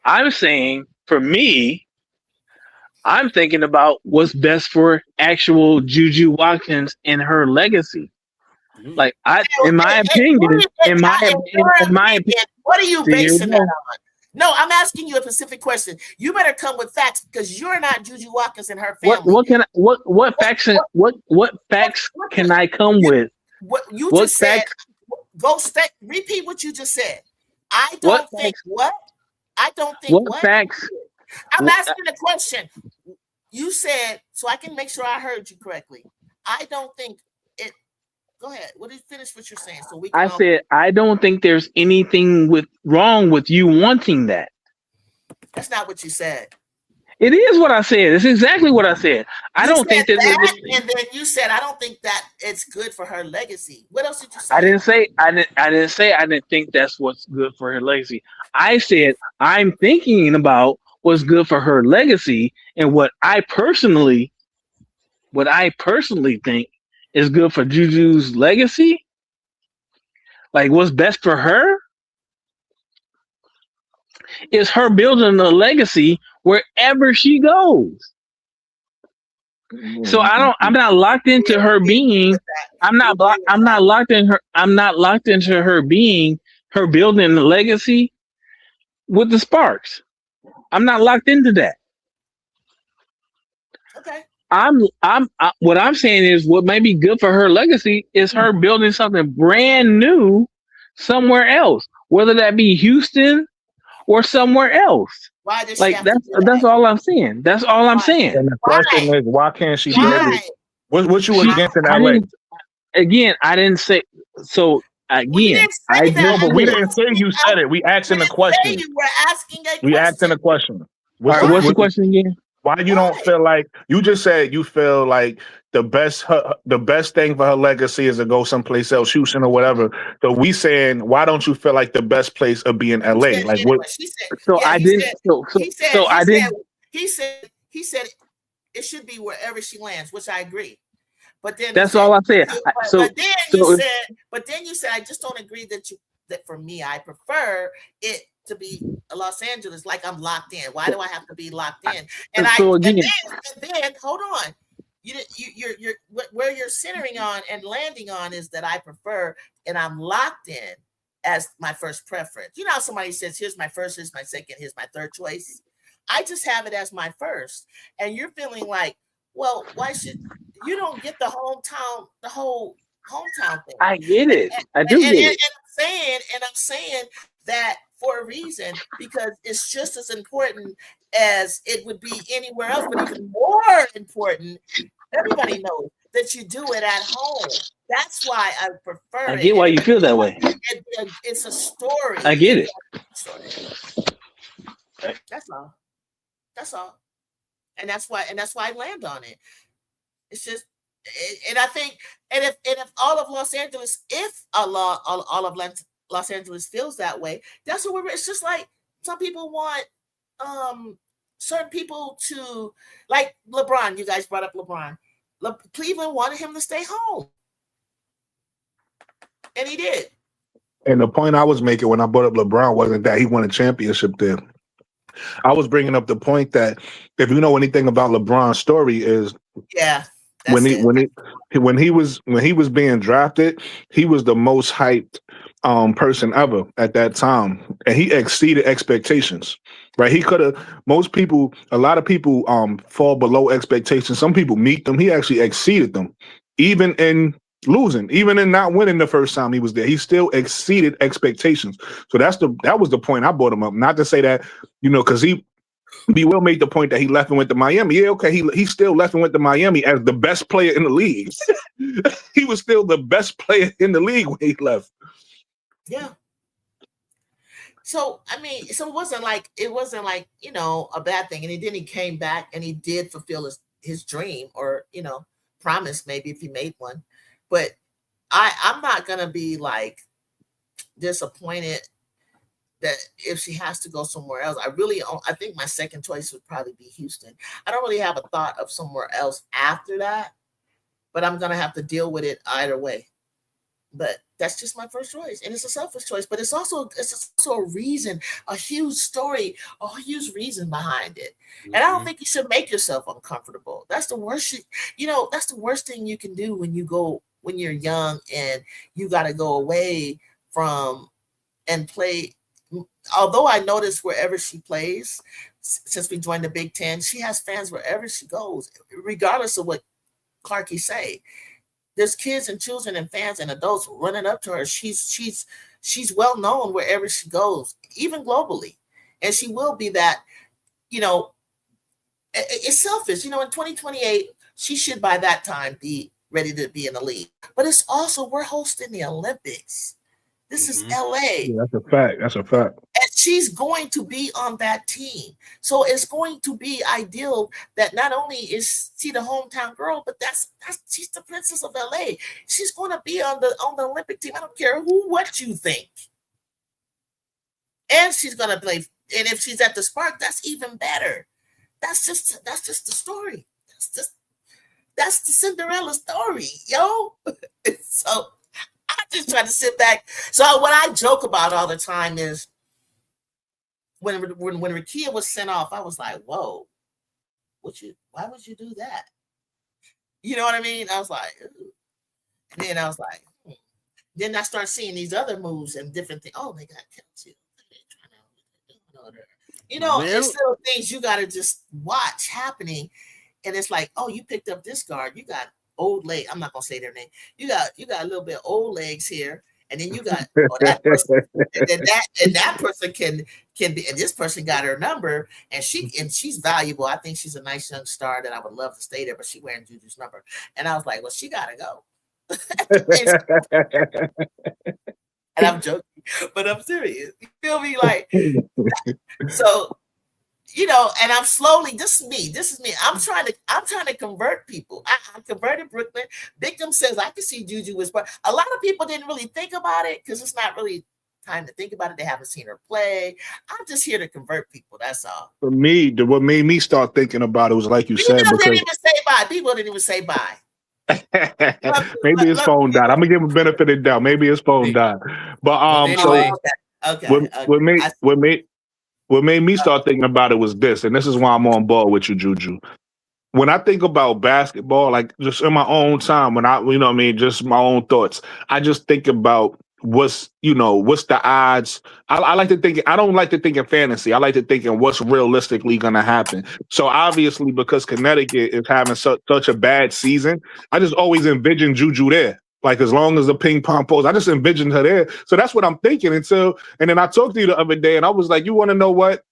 I'm saying, for me, I'm thinking about what's best for actual Juju Watkins and her legacy. Like, in my opinion, what are you basing that on? No, I'm asking you a specific question. You better come with facts, because you're not Juju Watkins and her family. What facts can I come with? What you just said. Repeat what you just said. I don't think what? What facts? I'm asking the question. You said, so I can make sure I heard you correctly. I don't think it. Go ahead. Finish what you're saying? So we can said I don't think there's anything wrong with you wanting that. That's not what you said. It is what I said. It's exactly what I said. I don't think that. And then you said, I don't think that it's good for her legacy. What else did you say? I didn't say I didn't think that's what's good for her legacy. I said I'm thinking about what's good for her legacy and what I personally think is good for Juju's legacy. Like, what's best for her is her building a legacy wherever she goes. So I'm not locked into her being. I'm not locked into her being, her building the legacy with the Sparks. I'm not locked into that. Okay. What I'm saying is, what may be good for her legacy is her building something brand new somewhere else, whether that be Houston or somewhere else. Why does like that's all I'm saying. That's all I'm saying. And the question is, why can't she do it? What you against in LA? I didn't say so. Again, I know, but we didn't say you said it. We asked him a question. You were asking a question. We asked him a question. All right, what's the question again? Why you don't feel like, you just said you feel like the best thing for her legacy is to go someplace else, Houston or whatever. So we saying, why don't you feel like the best place would be in LA? Like what? He said it should be wherever she lands, which I agree. But then that's all I said. But then you said I just don't agree that for me I prefer it to be Los Angeles, like I'm locked in. Why do I have to be locked in? And then hold on. You're where you're centering on and landing on is that I prefer, and I'm locked in as my first preference. You know how somebody says, here's my first, here's my second, here's my third choice. I just have it as my first. And you're feeling like, well, why should you don't get the whole hometown thing? I get it. And, I do get it. I'm saying that for a reason, because it's just as important as it would be anywhere else, but even more important, everybody knows that you do it at home. That's why I prefer it. I get why you feel that way. It's a story. I get it. That's all. That's all. And that's why I land on it. It's just, and I think, and if all of Los Angeles, if all of Los Angeles feels that way, that's what it's just like some people want certain people to, like LeBron. You guys brought up LeBron. Cleveland wanted him to stay home, and he did. And the point I was making when I brought up LeBron wasn't that he won a championship there. I was bringing up the point that if you know anything about LeBron's story is when he was being drafted, he was the most hyped person ever at that time, and he exceeded expectations. Right? He could have. A lot of people fall below expectations. Some people meet them. He actually exceeded them, even in losing, even in not winning the first time he was there. He still exceeded expectations. So that was the point I brought him up. Not to say that, because he will make the point that he left and went to Miami. Yeah, okay, he still left and went to Miami as the best player in the league. He was still the best player in the league when he left. Yeah. So I mean, so it wasn't like a bad thing. And then he came back and he did fulfill his dream, or promise, maybe, if he made one. But I'm not gonna be like disappointed that if she has to go somewhere else. I think my second choice would probably be Houston. I don't really have a thought of somewhere else after that, but I'm gonna have to deal with it either way. But that's just my first choice, and it's a selfish choice. But it's also a reason, a huge story, a huge reason behind it. Mm-hmm. And I don't think you should make yourself uncomfortable. That's the worst. That's the worst thing you can do when you're young and you got to go away from and play. Although I notice wherever she plays, since we joined the Big Ten, she has fans wherever she goes, regardless of what Clarkie say. There's kids and children and fans and adults running up to her. She's well known wherever she goes, even globally, and she will be that. It's selfish. In 2028, she should by that time be ready to be in the league. But it's also, we're hosting the Olympics. This is LA. Yeah, that's a fact. And she's going to be on that team. So it's going to be ideal that not only is she the hometown girl, but she's the princess of LA. She's going to be on the Olympic team. I don't care what you think. And she's going to play. And if she's at the Spark, that's even better. That's just the story. That's the Cinderella story, yo. So I just try to sit back. So what I joke about all the time is when Rakia was sent off, I was like, whoa, why would you do that? You know what I mean? I was like, ooh. And then I was like, Then I start seeing these other moves and different things. Oh, they got Kelsey. It's little things you got to just watch happening. And it's like, oh, you picked up this guard. You got old legs. I'm not gonna say their name. You got a little bit old legs here, and then you got that person, and that person can be. And this person got her number, and she's valuable. I think she's a nice young star that I would love to stay there, but she wearing Juju's number. And I was like, well, she gotta go. And I'm joking, but I'm serious. You feel me? Like, so. And I'm slowly. This is me. I'm trying to convert people. I converted Brooklyn. Victim says I can see Juju was, but a lot of people didn't really think about it because it's not really time to think about it. They haven't seen her play. I'm just here to convert people. That's all. For me, what made me start thinking about it was like you said. People didn't even say bye. People didn't even say bye. Maybe his phone died. I'm gonna give him a benefit of the doubt. Maybe his phone died. But okay. What made me start thinking about it was this, and this is why I'm on board with you, Juju. When I think about basketball, like just in my own time, just my own thoughts, I just think about what's the odds. I like to think. I don't like to think in fantasy. I like to think in what's realistically going to happen. So obviously, because Connecticut is having such a bad season, I just always envision Juju there. Like as long as the ping pong pose, I just envisioned her there. So that's what I'm thinking. And then I talked to you the other day, and I was like, you want to know what?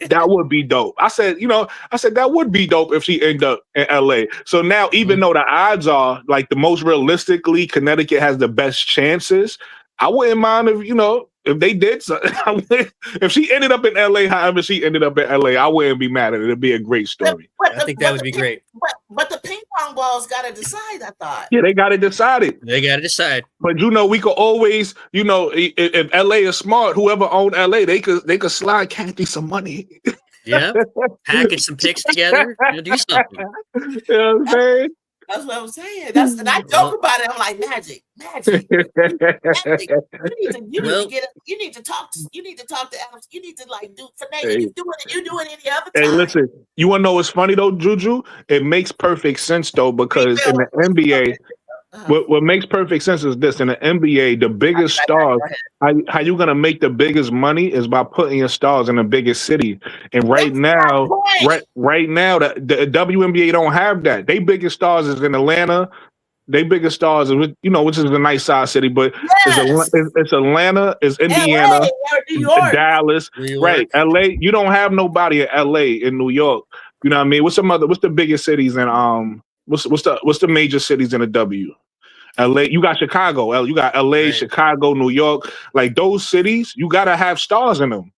That would be dope. I said that would be dope if she ended up in LA. So now, even though the odds are like the most realistically, Connecticut has the best chances. I wouldn't mind if they did so. If she ended up in LA, however she ended up in LA, I wouldn't be mad at it. It'd be a great story. I think that would be great. But the ping pong balls got to decide, I thought. Yeah, they got it decided. They got to decide. But we could always, if LA is smart, whoever owned LA, they could slide Kathy some money. Yeah, package some picks together, do something. You know what I'm saying? That's what I'm saying. And I joke about it. I'm like, magic. You need to talk to Adams. You need to like do for that. You do it any other time. Hey, listen, you want to know what's funny though, Juju? It makes perfect sense though, because in the NBA, what makes perfect sense is this: in the NBA, the biggest stars, how you gonna make the biggest money is by putting your stars in the biggest city. And right now, the WNBA don't have that. They biggest stars is in Atlanta. They biggest stars is which is a nice size city, but it's Atlanta, it's Indiana, LA, New York. Dallas, right? LA, you don't have nobody in LA in New York. You know what I mean? What's the biggest cities in what's the major cities in the W? LA, you got Chicago, you got LA, right. Chicago, New York, like those cities, you gotta have stars in them.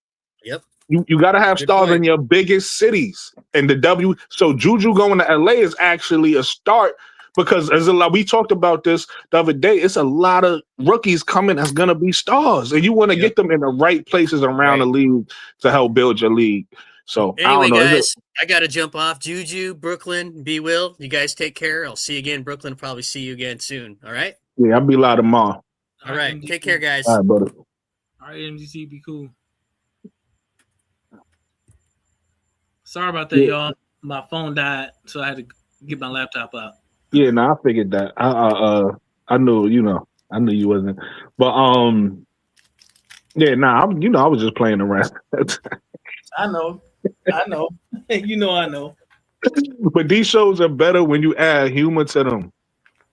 Yep. You gotta have stars in your biggest cities. And the W, so Juju going to LA is actually a start. Because we talked about this the other day, it's a lot of rookies coming that's gonna be stars, and you want to get them in the right places around the league to help build your league. So anyway, I don't know, guys, I gotta jump off. Juju, Brooklyn, B. Will, you guys take care. I'll see you again, Brooklyn. Probably see you again soon. All right. Yeah, I'll be live tomorrow. All right, take care, guys. All right, brother. All right, MGC, be cool. Sorry about that, y'all. My phone died, so I had to get my laptop out. Yeah, no, I figured that. I knew, I knew you wasn't. But yeah, nah, I was just playing around. I know. I know. But these shows are better when you add humor to them.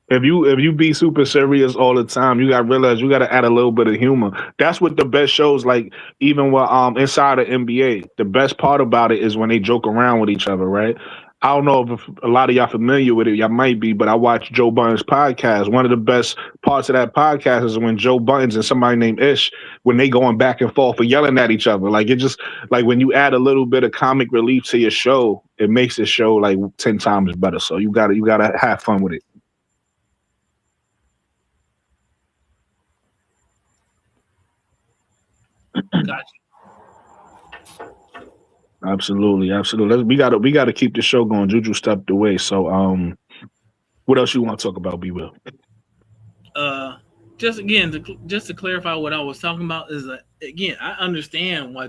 If you be super serious all the time, you gotta realize you gotta add a little bit of humor. That's what the best shows, like even with inside the NBA, the best part about it is when they joke around with each other, right? I don't know if a lot of y'all familiar with it. Y'all might be, but I watch Joe Budden's podcast. One of the best parts of that podcast is when Joe Buttons and somebody named Ish, when they going back and forth for yelling at each other. Like it just like when you add a little bit of comic relief to your show, it makes the show like 10 times better. So you gotta have fun with it. Gotcha. Absolutely. We gotta keep the show going. Juju stepped away. So what else you want to talk about, B. Will? Just to clarify what I was talking about is that again, I understand why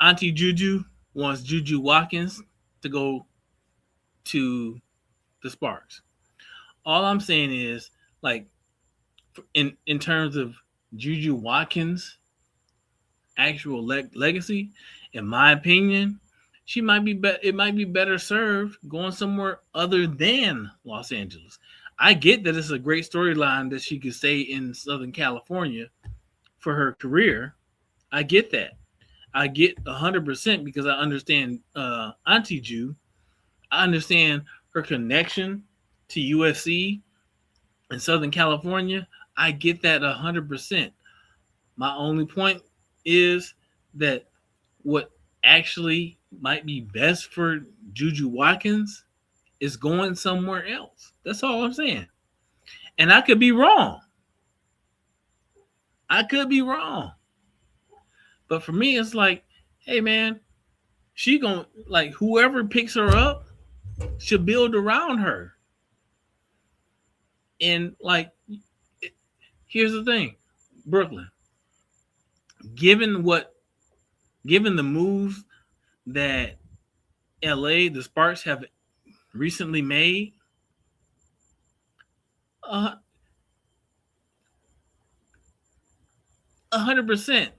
Auntie Juju wants Juju Watkins to go to the Sparks. All I'm saying is, like, in terms of Juju Watkins' actual legacy, in my opinion, she might be it might be better served going somewhere other than Los Angeles. I get that it's a great storyline that she could stay in Southern California for her career. I get that. I get 100% because I understand Auntie Ju. I understand her connection to USC in Southern California. I get that 100%. My only point is that what actually might be best for Juju Watkins is going somewhere else. That's all I'm saying. And I could be wrong. But for me, it's like, hey, man, she gonna, like, whoever picks her up should build around her. And, like, here's the thing, Brooklyn, given the moves that LA, the Sparks have recently made, 100%.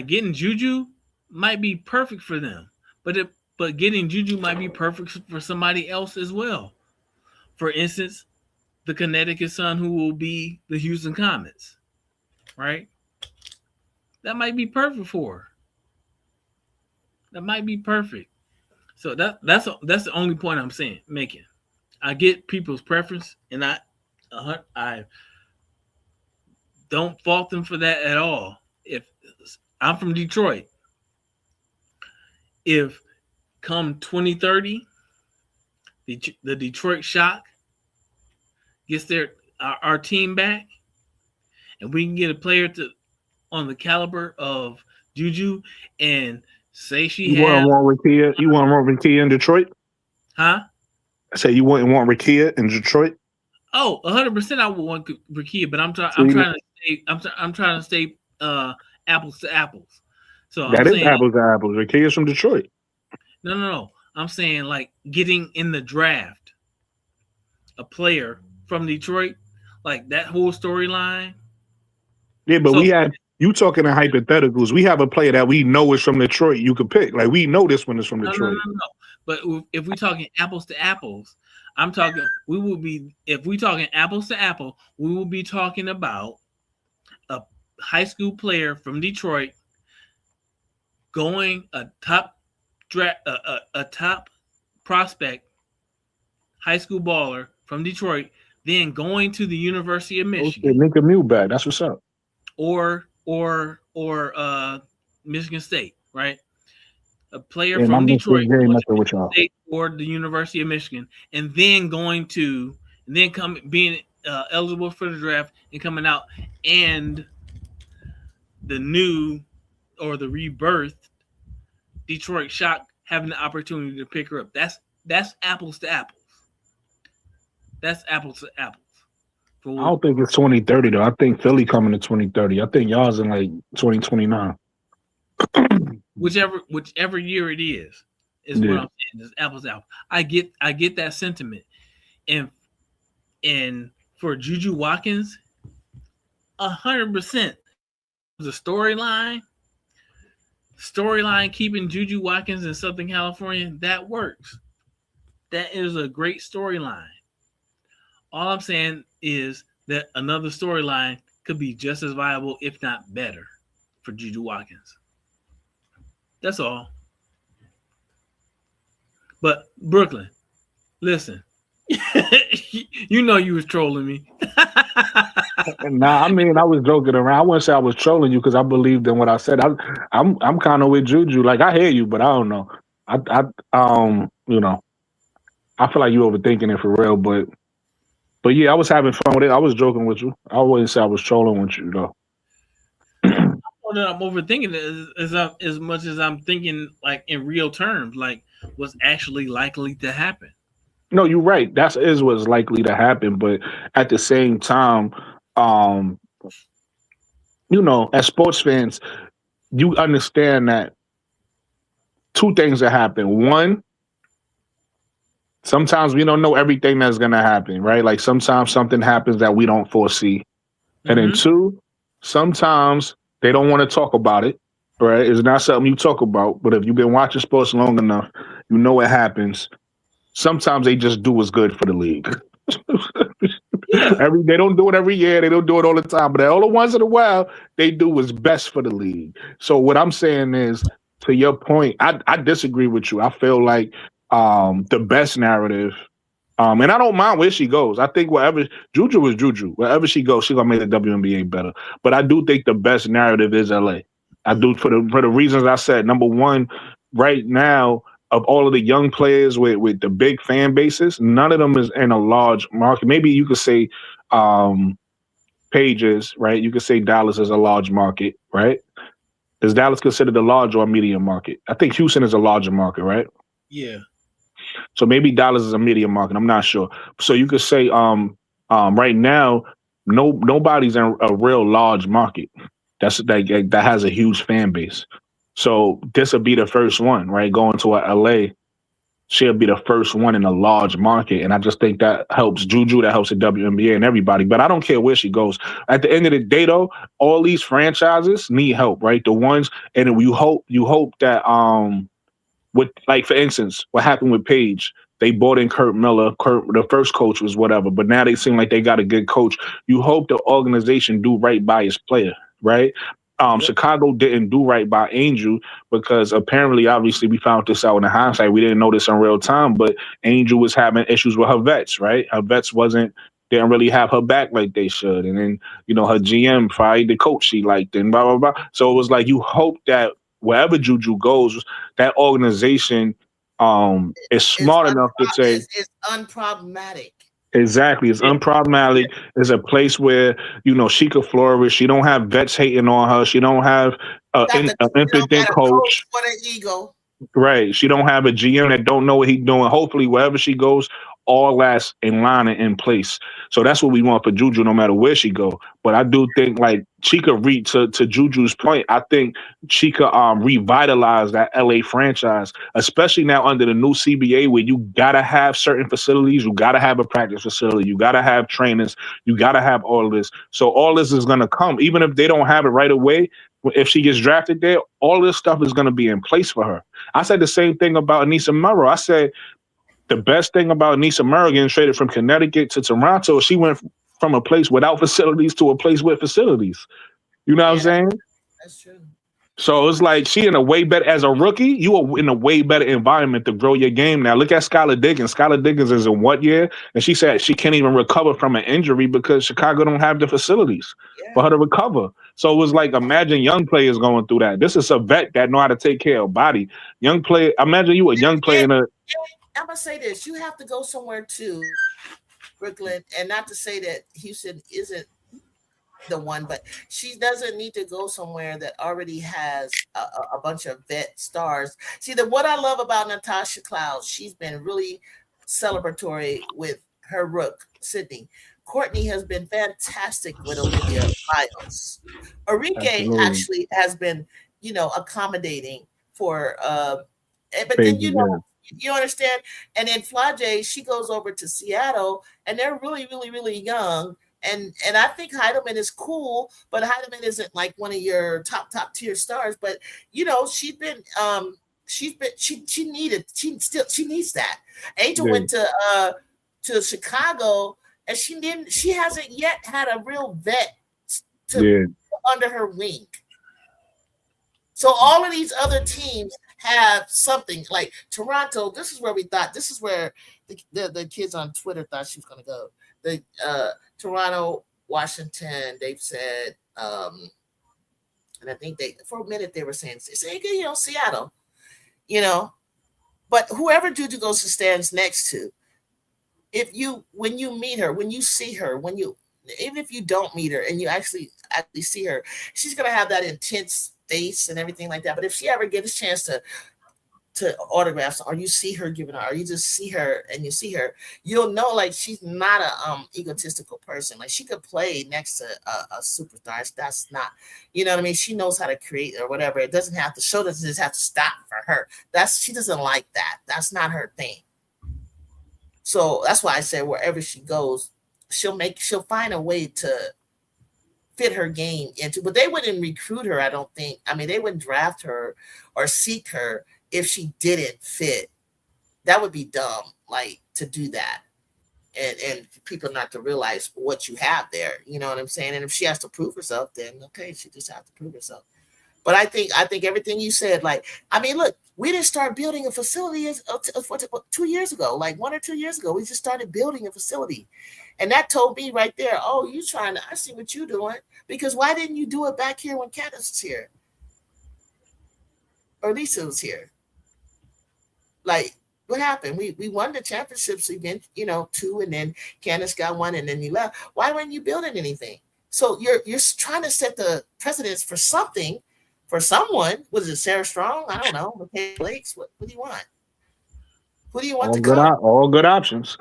Getting Juju might be perfect for them, but getting Juju might be perfect for somebody else as well. For instance, the Connecticut Sun, who will be the Houston Comets, right? That might be perfect for her. That might be perfect. So that's the only point I'm making. I get people's preference, and I don't fault them for that at all. If I'm from Detroit, if come 2030, the Detroit Shock gets our team back, and we can get a player on the caliber of Juju, and say she you has, want Rakia? You want Rakia in Detroit? huh? I say you wouldn't want Rakia in Detroit. Oh, 100%. I would want Rakia, but I'm trying to stay apples to apples. So That I'm is saying apples to apples. Rakia's from Detroit. no. I'm saying like getting in the draft a player from Detroit, like that whole storyline. Yeah, but So, we had you talking in hypotheticals. We have a player that we know is from Detroit. You could pick. Like we know this one is from Detroit. No. But if we're talking apples to apples, if we're talking apples to apple, we will be talking about a high school player from Detroit going a top prospect, high school baller from Detroit, then going to the University of Michigan. Okay, Nika Mulebag. That's what's up. Or Michigan State, right? A player Yeah, from Detroit very going much to with Michigan y'all. State or the University of Michigan, and then being eligible for the draft and coming out, and the new or the rebirthed Detroit Shock having the opportunity to pick her up. That's apples to apples. That's apples to apples. I don't think it's 2030 though. I think Philly coming to 2030. I think y'all's in like 2029. Whichever year it is what I'm saying. It's apples to apples. I get that sentiment, and for Juju Watkins, 100%. The storyline keeping Juju Watkins in Southern California, that works. That is a great storyline. All I'm saying is that another storyline could be just as viable, if not better, for Juju Watkins. That's all. But Brooklyn, listen, you know you was trolling me. Nah, I mean I was joking around. I wouldn't say I was trolling you because I believed in what I said. I'm kind of with Juju. Like I hear you, but I don't know. You know, I feel like you overthinking it for real. But yeah, I was having fun with it. I was joking with you. I wouldn't say I was trolling with you though. That I'm overthinking it as much as I'm thinking like in real terms, like what's actually likely to happen. No, you're right. That is what's likely to happen. But at the same time, you know, as sports fans, you understand that two things that happen. One, sometimes we don't know everything that's going to happen, right? Like sometimes something happens that we don't foresee. And then two, sometimes they don't want to talk about it, right? It's not something you talk about. But if you've been watching sports long enough, you know what happens. Sometimes they just do what's good for the league. Yeah. They don't do it every year. They don't do it all the time. But all the once in a while, they do what's best for the league. So what I'm saying is, to your point, I disagree with you. I feel like the best narrative, and I don't mind where she goes. I think Juju is Juju. Wherever she goes, she's gonna make the WNBA better. But I do think the best narrative is LA. I do for the reasons I said. Number one, right now, of all of the young players with the big fan bases, none of them is in a large market. Maybe you could say Pages, right? You could say Dallas is a large market, right? Is Dallas considered a large or a medium market? I think Houston is a larger market, right? Yeah. So maybe Dallas is a medium market. I'm not sure. So you could say right now, nobody's in a real large market that has a huge fan base. So this would be the first one, right? Going to LA. she'll be the first one in a large market. And I just think that helps Juju, that helps the WNBA and everybody. But I don't care where she goes. At the end of the day, though, all these franchises need help, right? The ones, and you hope that with, like, for instance, what happened with Paige. They bought in Kurt Miller. The first coach was whatever, but now they seem like they got a good coach. You hope the organization do right by its player, right? Chicago didn't do right by Angel because apparently, obviously, we found this out in the hindsight. We didn't know this in real time, but Angel was having issues with her vets, right? Her vets didn't really have her back like they should. And then, her GM fired the coach she liked and blah, blah, blah. So it was like you hope that wherever Juju goes, that organization is smart enough to say, it's unproblematic. exactly, it's unproblematic. It's a place where she could flourish. She don't have vets hating on her. She don't have an impotent coach. What an ego. Right. She don't have a GM that don't know what he's doing. Hopefully, wherever she goes, all that's in line and in place. So that's what we want for Juju, no matter where she go. But I do think, like, she could reach to Juju's point. I think she could revitalize that LA franchise, especially now under the new CBA, where you gotta have certain facilities, you gotta have a practice facility, you gotta have trainers, you gotta have all of this. So all this is gonna come, even if they don't have it right away. If she gets drafted there, all this stuff is going to be in place for her. I said the same thing about Anissa Murrow. I said the best thing about Anissa Murrow getting traded from Connecticut to Toronto, she went from a place without facilities to a place with facilities. You know what I'm saying? That's true. So it's like she in a way better, as a rookie, you are in a way better environment to grow your game now. Look at Skylar Diggins. Skylar Diggins is in what year? And she said she can't even recover from an injury because Chicago don't have the facilities for her to recover. So it was like, imagine young players going through that. This is a vet that know how to take care of body. Young player, imagine you a young player in a... I'm going to say this. You have to go somewhere too, Brooklyn, and not to say that Houston isn't the one, but she doesn't need to go somewhere that already has a bunch of vet stars. See, what I love about Natasha Cloud, she's been really celebratory with her rook, Sydney. Courtney has been fantastic with Olivia Miles. Enrique actually has been, accommodating for, but then, you understand? And then Flage, she goes over to Seattle, and they're really, really, really young. And I think Heidelman is cool, but Heidelman isn't like one of your top tier stars. But she needs that. Angel went to Chicago, and she hasn't yet had a real vet to put under her wing. So all of these other teams have something like Toronto. This is where the kids on Twitter thought she was going to go. The Toronto, Washington, they've said, and I think for a minute they were saying, Seattle, but whoever Juju goes to stands next to, when you meet her, when you see her, even if you don't meet her and you actually see her, she's going to have that intense face and everything like that. But if she ever gets a chance to autographs, or you see her giving her, or you just see her and you see her, you'll know like she's not a egotistical person. Like she could play next to a superstar. That's not, you know what I mean? She knows how to create or whatever. It doesn't have to show, doesn't just have to stop for her. She doesn't like that. That's not her thing. So that's why I said wherever she goes, she'll find a way to fit her game into, but they wouldn't recruit her, I don't think. I mean, they wouldn't draft her or seek her if she didn't fit. That would be dumb, like, to do that. And people not to realize what you have there. You know what I'm saying? And if she has to prove herself, then okay, she just has to prove herself. But I think everything you said, like, I mean, look, we didn't start building a facility 2 years ago, like 1 or 2 years ago. We just started building a facility. And that told me right there, oh, I see what you're doing. Because why didn't you do it back here when Candace was here? Or Lisa was here? Like, what happened? We won the championships event, 2, and then Candace got 1, and then you left. Why weren't you building anything? So you're trying to set the precedence for something, for someone. Was it Sarah Strong? I don't know. McKay Lakes. What do you want? Who do you want to come? All good options.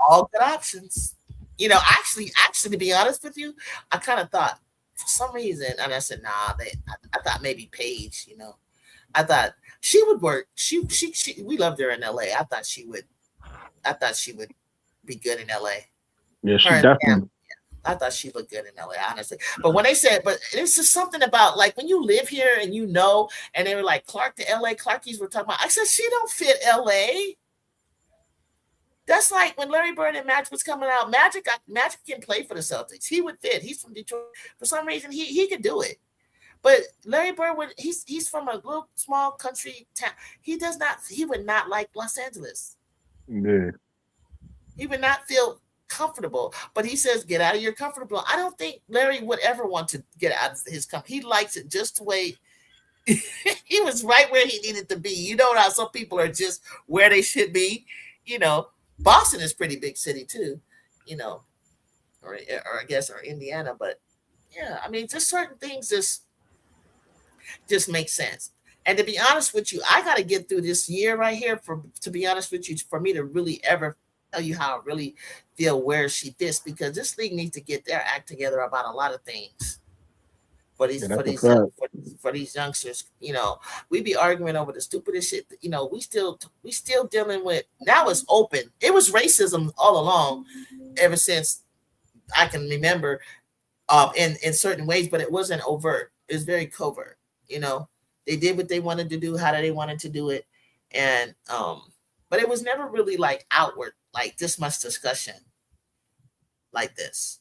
All good options. Actually, to be honest with you, I kind of thought for some reason, and I said, nah, I thought maybe Paige, I thought she would work. She we loved her in LA. I thought she would be good in LA. Yeah, she Her and Cam, definitely. I thought she looked good in LA, honestly. But when they said, but it's just something about like when you live here and you know, and they were like Clark to LA, Clarkies were talking about. I said she don't fit LA. That's like when Larry Bird and Magic was coming out. Magic can play for the Celtics. He would fit. He's from Detroit. For some reason, he could do it. But Larry Bird he's from a little small country town. He would not like Los Angeles. Yeah. He would not feel comfortable. But he says, get out of your comfortable. I don't think Larry would ever want to get out of his comfort. He likes it just the way he was right where he needed to be. You know how some people are just where they should be. Boston is a pretty big city too, or I guess or Indiana. But yeah, I mean, just certain things just make sense. And to be honest with you, I got to get through this year right here to be honest with you, for me to really ever tell you how I really feel where she fits, because this league needs to get their act together about a lot of things for these youngsters. We be arguing over the stupidest shit. We still dealing with, now it's open. It was racism all along, ever since I can remember, in certain ways, but it wasn't overt. It was very covert. They did what they wanted to do, how they wanted to do it. And, but it was never really like outward, like this much discussion like this.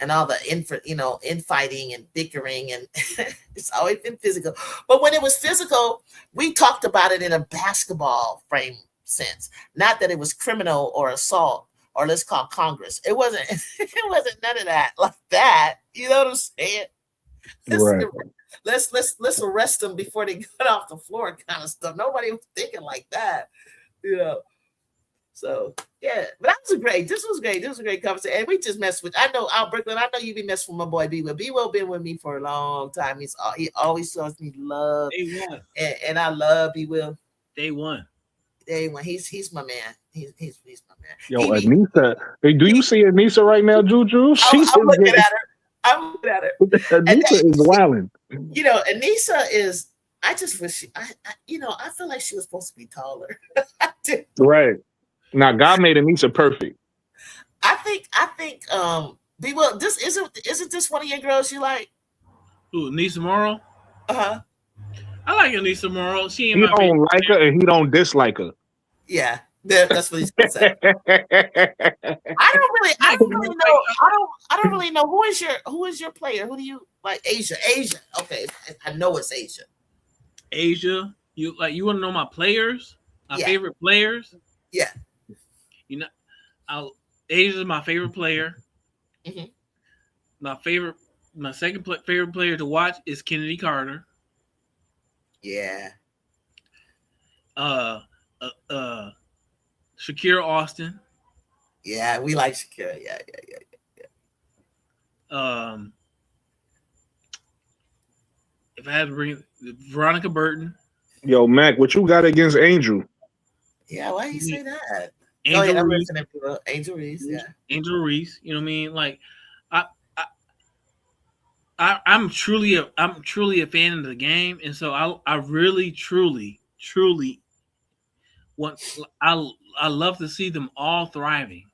And all the infighting and bickering, and it's always been physical. But when it was physical, we talked about it in a basketball frame sense. Not that it was criminal or assault or let's call Congress. It wasn't. It wasn't none of that like that. You know what I'm saying? Right. Let's arrest them before they get off the floor, kind of stuff. Nobody was thinking like that. So yeah, but this was great. This was a great conversation. And we just messed with, I know Brooklyn, I know you be messing with my boy B Will. B Will been with me for a long time. He always shows me love. Day one. And I love B Will. Day one. He's my man. He's my man. Yo, Anissa. Hey, do you see Anissa right now, Juju? I'm looking at her. Anissa is wilding. Anissa is, I just wish I feel like she was supposed to be taller. Right. Now, God made Anissa perfect. I think B Will, this isn't this one of your girls you like? Who, Anissa Morrow? Uh-huh. I like Anissa Morrow. She ain't He my don't favorite. like her and he don't dislike her. Yeah, that's what he's gonna say. I don't really know who is your player. Who do you like? Asia. Okay, I know it's Asia. Asia. You want to know my players? My favorite players? Yeah. Asia's my favorite player. Mm-hmm. My second favorite player to watch is Kennedy Carter. Yeah. Shakira Austin. Yeah, we like Shakira. Yeah. If I had to bring Veronica Burton. Yo, Mac, what you got against Angel? Yeah, why do you say that? Angel Reese. Angel Reese, yeah. Angel Reese, you know what I mean? Like, I'm truly a fan of the game, and so I really truly want. I love to see them all thriving.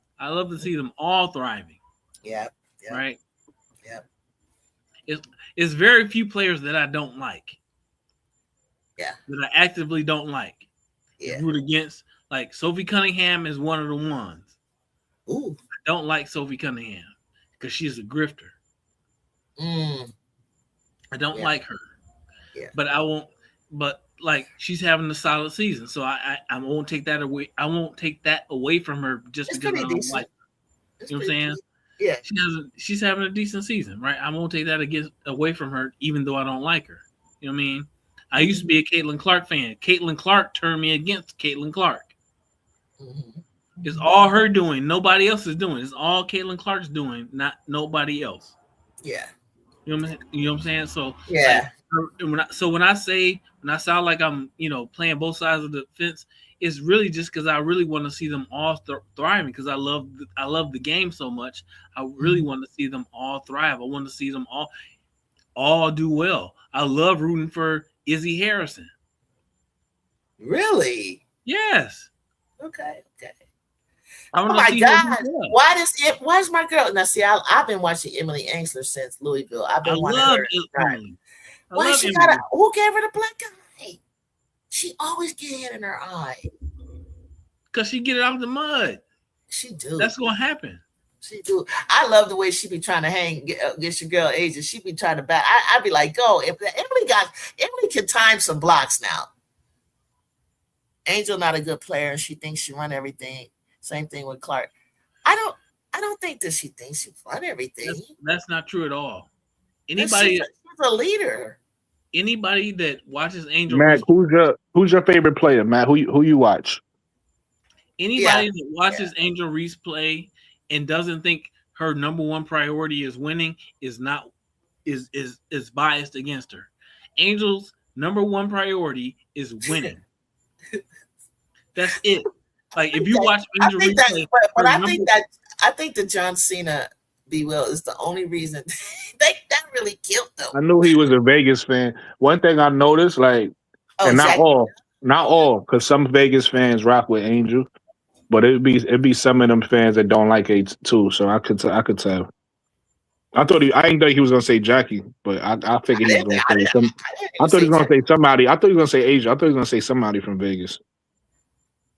Yeah. Right. Yeah. It's very few players that I don't like. Yeah. That I actively don't like. Yeah. Root against. Like Sophie Cunningham is one of the ones. Ooh. I don't like Sophie Cunningham because she's a grifter. I don't like her. Yeah. But I won't. But like she's having a solid season, so I won't take that away. I won't take that away from her just because I don't like her. You know what I'm saying? Yeah. She's having a decent season, right? I won't take that away from her, even though I don't like her. You know what I mean? I used to be a Caitlin Clark fan. Caitlin Clark turned me against Caitlin Clark. Mm-hmm. It's all her doing. Nobody else is doing. It's all Caitlin Clark's doing, not nobody else. Yeah. You know what I'm saying? So yeah. When I sound like I'm, playing both sides of the fence, it's really just because I really want to see them all thriving because I love the game so much. I really want to see them all thrive. I want to see them all do well. I love rooting for Izzy Harrison. Really? Yes. Okay. I Oh want to my see her God! do well. Why is my girl? Now, see, I've been watching Emily Angsler since Louisville. I've I been wanting love her. Right. Emily. I Why love she got Emily. who gave her the black eye? She always get hit in her eye. Because she get it out the mud. She do. That's going to happen. She do. I love the way she be trying to get your girl Asia. She be trying to back. I'd be like, go. If Emily can time some blocks now. Angel not a good player, and she thinks she run everything. Same thing with Clark. I don't think that she thinks she run everything. That's not true at all. She's Anybody a leader. Anybody that watches Angel Matt, Reese, who's your favorite player, Matt? Who you watch? anybody that watches Angel Reese play and doesn't think her number one priority is winning is biased against her. Angel's number one priority is winning. That's it. Like if you watch Angel Reese play, but I think that John Cena Be Will is the only reason that really killed them. I knew he was a Vegas fan. One thing I noticed, like, and not all, because some Vegas fans rock with Angel, but it'd be some of them fans that don't like it too. So I could tell. I didn't think he was gonna say Jackie, but I figured he was gonna say some. I thought he was gonna say somebody. I thought he was gonna say Asia. I thought he was gonna say somebody from Vegas.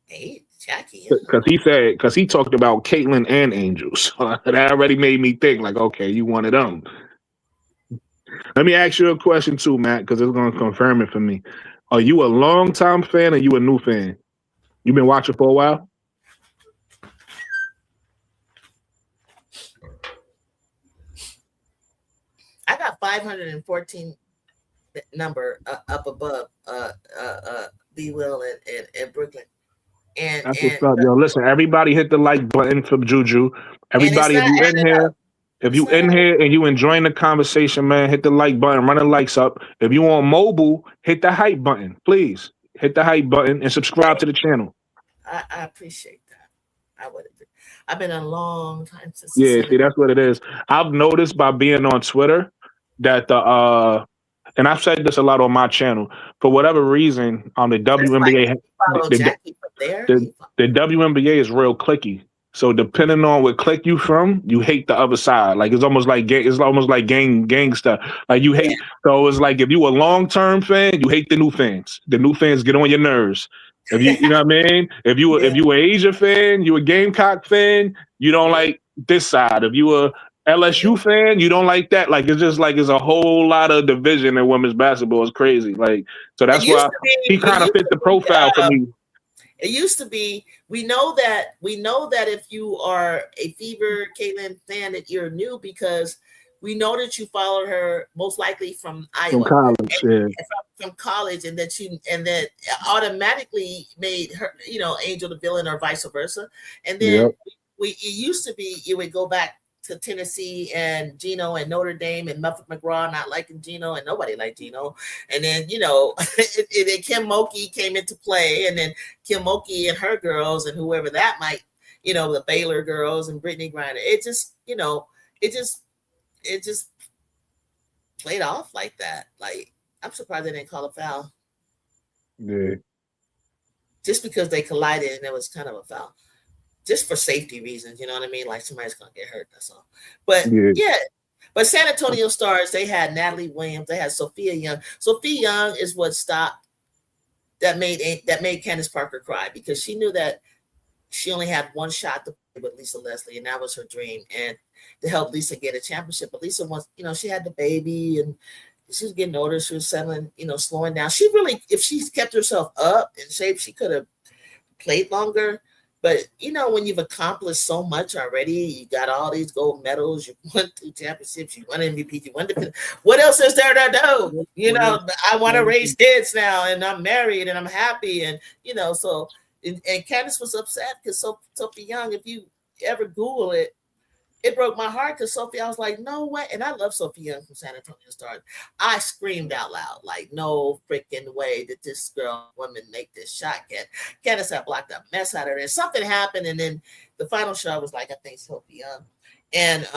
Hey, Jackie. Because he talked about Caitlyn and Angel, so that already made me think like, okay, you one of them. Let me ask you a question too, Matt, because it's gonna confirm it for me. Are you a long-time fan or you a new fan? You've been watching for a while? I got 514 number up above Be Will and Brooklyn. That's what's up, yo. Listen, everybody hit the like button for Juju. Everybody, if you in here, and you enjoying the conversation, man, hit the like button, run the likes up. If you on mobile, hit the hype button, please. Hit the hype button and subscribe to the channel. I appreciate that. I would agree. I've been a long time since. Yeah, see, that's what it is. I've noticed by being on Twitter that and I've said this a lot on my channel. For whatever reason, on the WNBA, the WNBA is real clicky. So depending on what clique you from, you hate the other side. Like it's almost like gang stuff. Like you hate. So it's like if you a long term fan, you hate the new fans. The new fans get on your nerves. If you know what I mean. If you a Asia fan, you a Gamecock fan, you don't like this side. If you a LSU fan, you don't like that. Like it's just like it's a whole lot of division in women's basketball. It's crazy. Like so that's why he kind of fit the profile for me. It used to be we know that if you are a Fever Caitlyn fan that you're new because we know that you followed her most likely from Iowa, from college, and that automatically made her Angel the villain or vice versa. And then it used to be it would go back to Tennessee and Gino and Notre Dame and Muffet McGraw not liking Gino and nobody liked Gino. And then, then Kim Mulkey came into play, and then Kim Mulkey and her girls and whoever that might, the Baylor girls and Brittany Griner. It just played off like that. Like, I'm surprised they didn't call a foul. Yeah. Just because they collided and it was kind of a foul. Just for safety reasons, you know what I mean? Like somebody's gonna get hurt, that's all. But but San Antonio Stars, they had Natalie Williams, they had Sophia Young. Sophia Young is what stopped that made Candace Parker cry because she knew that she only had one shot to play with Lisa Leslie, and that was her dream. And to help Lisa get a championship. But Lisa wants, she had the baby and she was getting older, she was settling, slowing down. She really, if she kept herself up in shape, she could have played longer. But, when you've accomplished so much already, you got all these gold medals, you won 2 championships, you won MVP, you won what else is there to do? I want to raise kids now, and I'm married, and I'm happy. And, so, and Candace was upset because Sophie Young, if you ever Google it, it broke my heart because Sophie, I was like, no way. And I love Sophie Young from San Antonio Stars. I screamed out loud, like, no freaking way that this woman make this shot. Candace had blocked a mess out of her. And something happened. And then the final shot was like, I think Sophie Young. And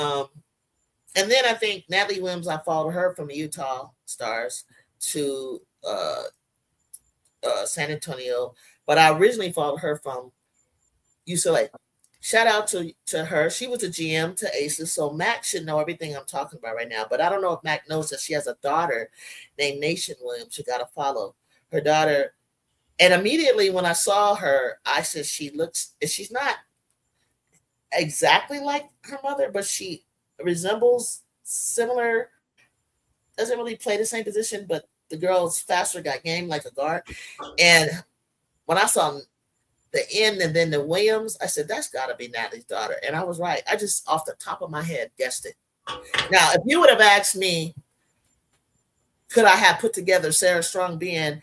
then I think Natalie Williams, I followed her from the Utah Stars to San Antonio, but I originally followed her from UCLA. Shout out to her. She was a GM to Aces, so Mac should know everything I'm talking about right now. But I don't know if Mac knows that she has a daughter named Nation Williams. You got to follow her daughter. And immediately when I saw her, I said she's not exactly like her mother, but she resembles similar. Doesn't really play the same position, but the girl's faster, got game like a guard. And when I saw the N and then the Williams, I said, that's got to be Natalie's daughter. And I was right. I just, off the top of my head, guessed it. Now, if you would have asked me, could I have put together Sarah Strong being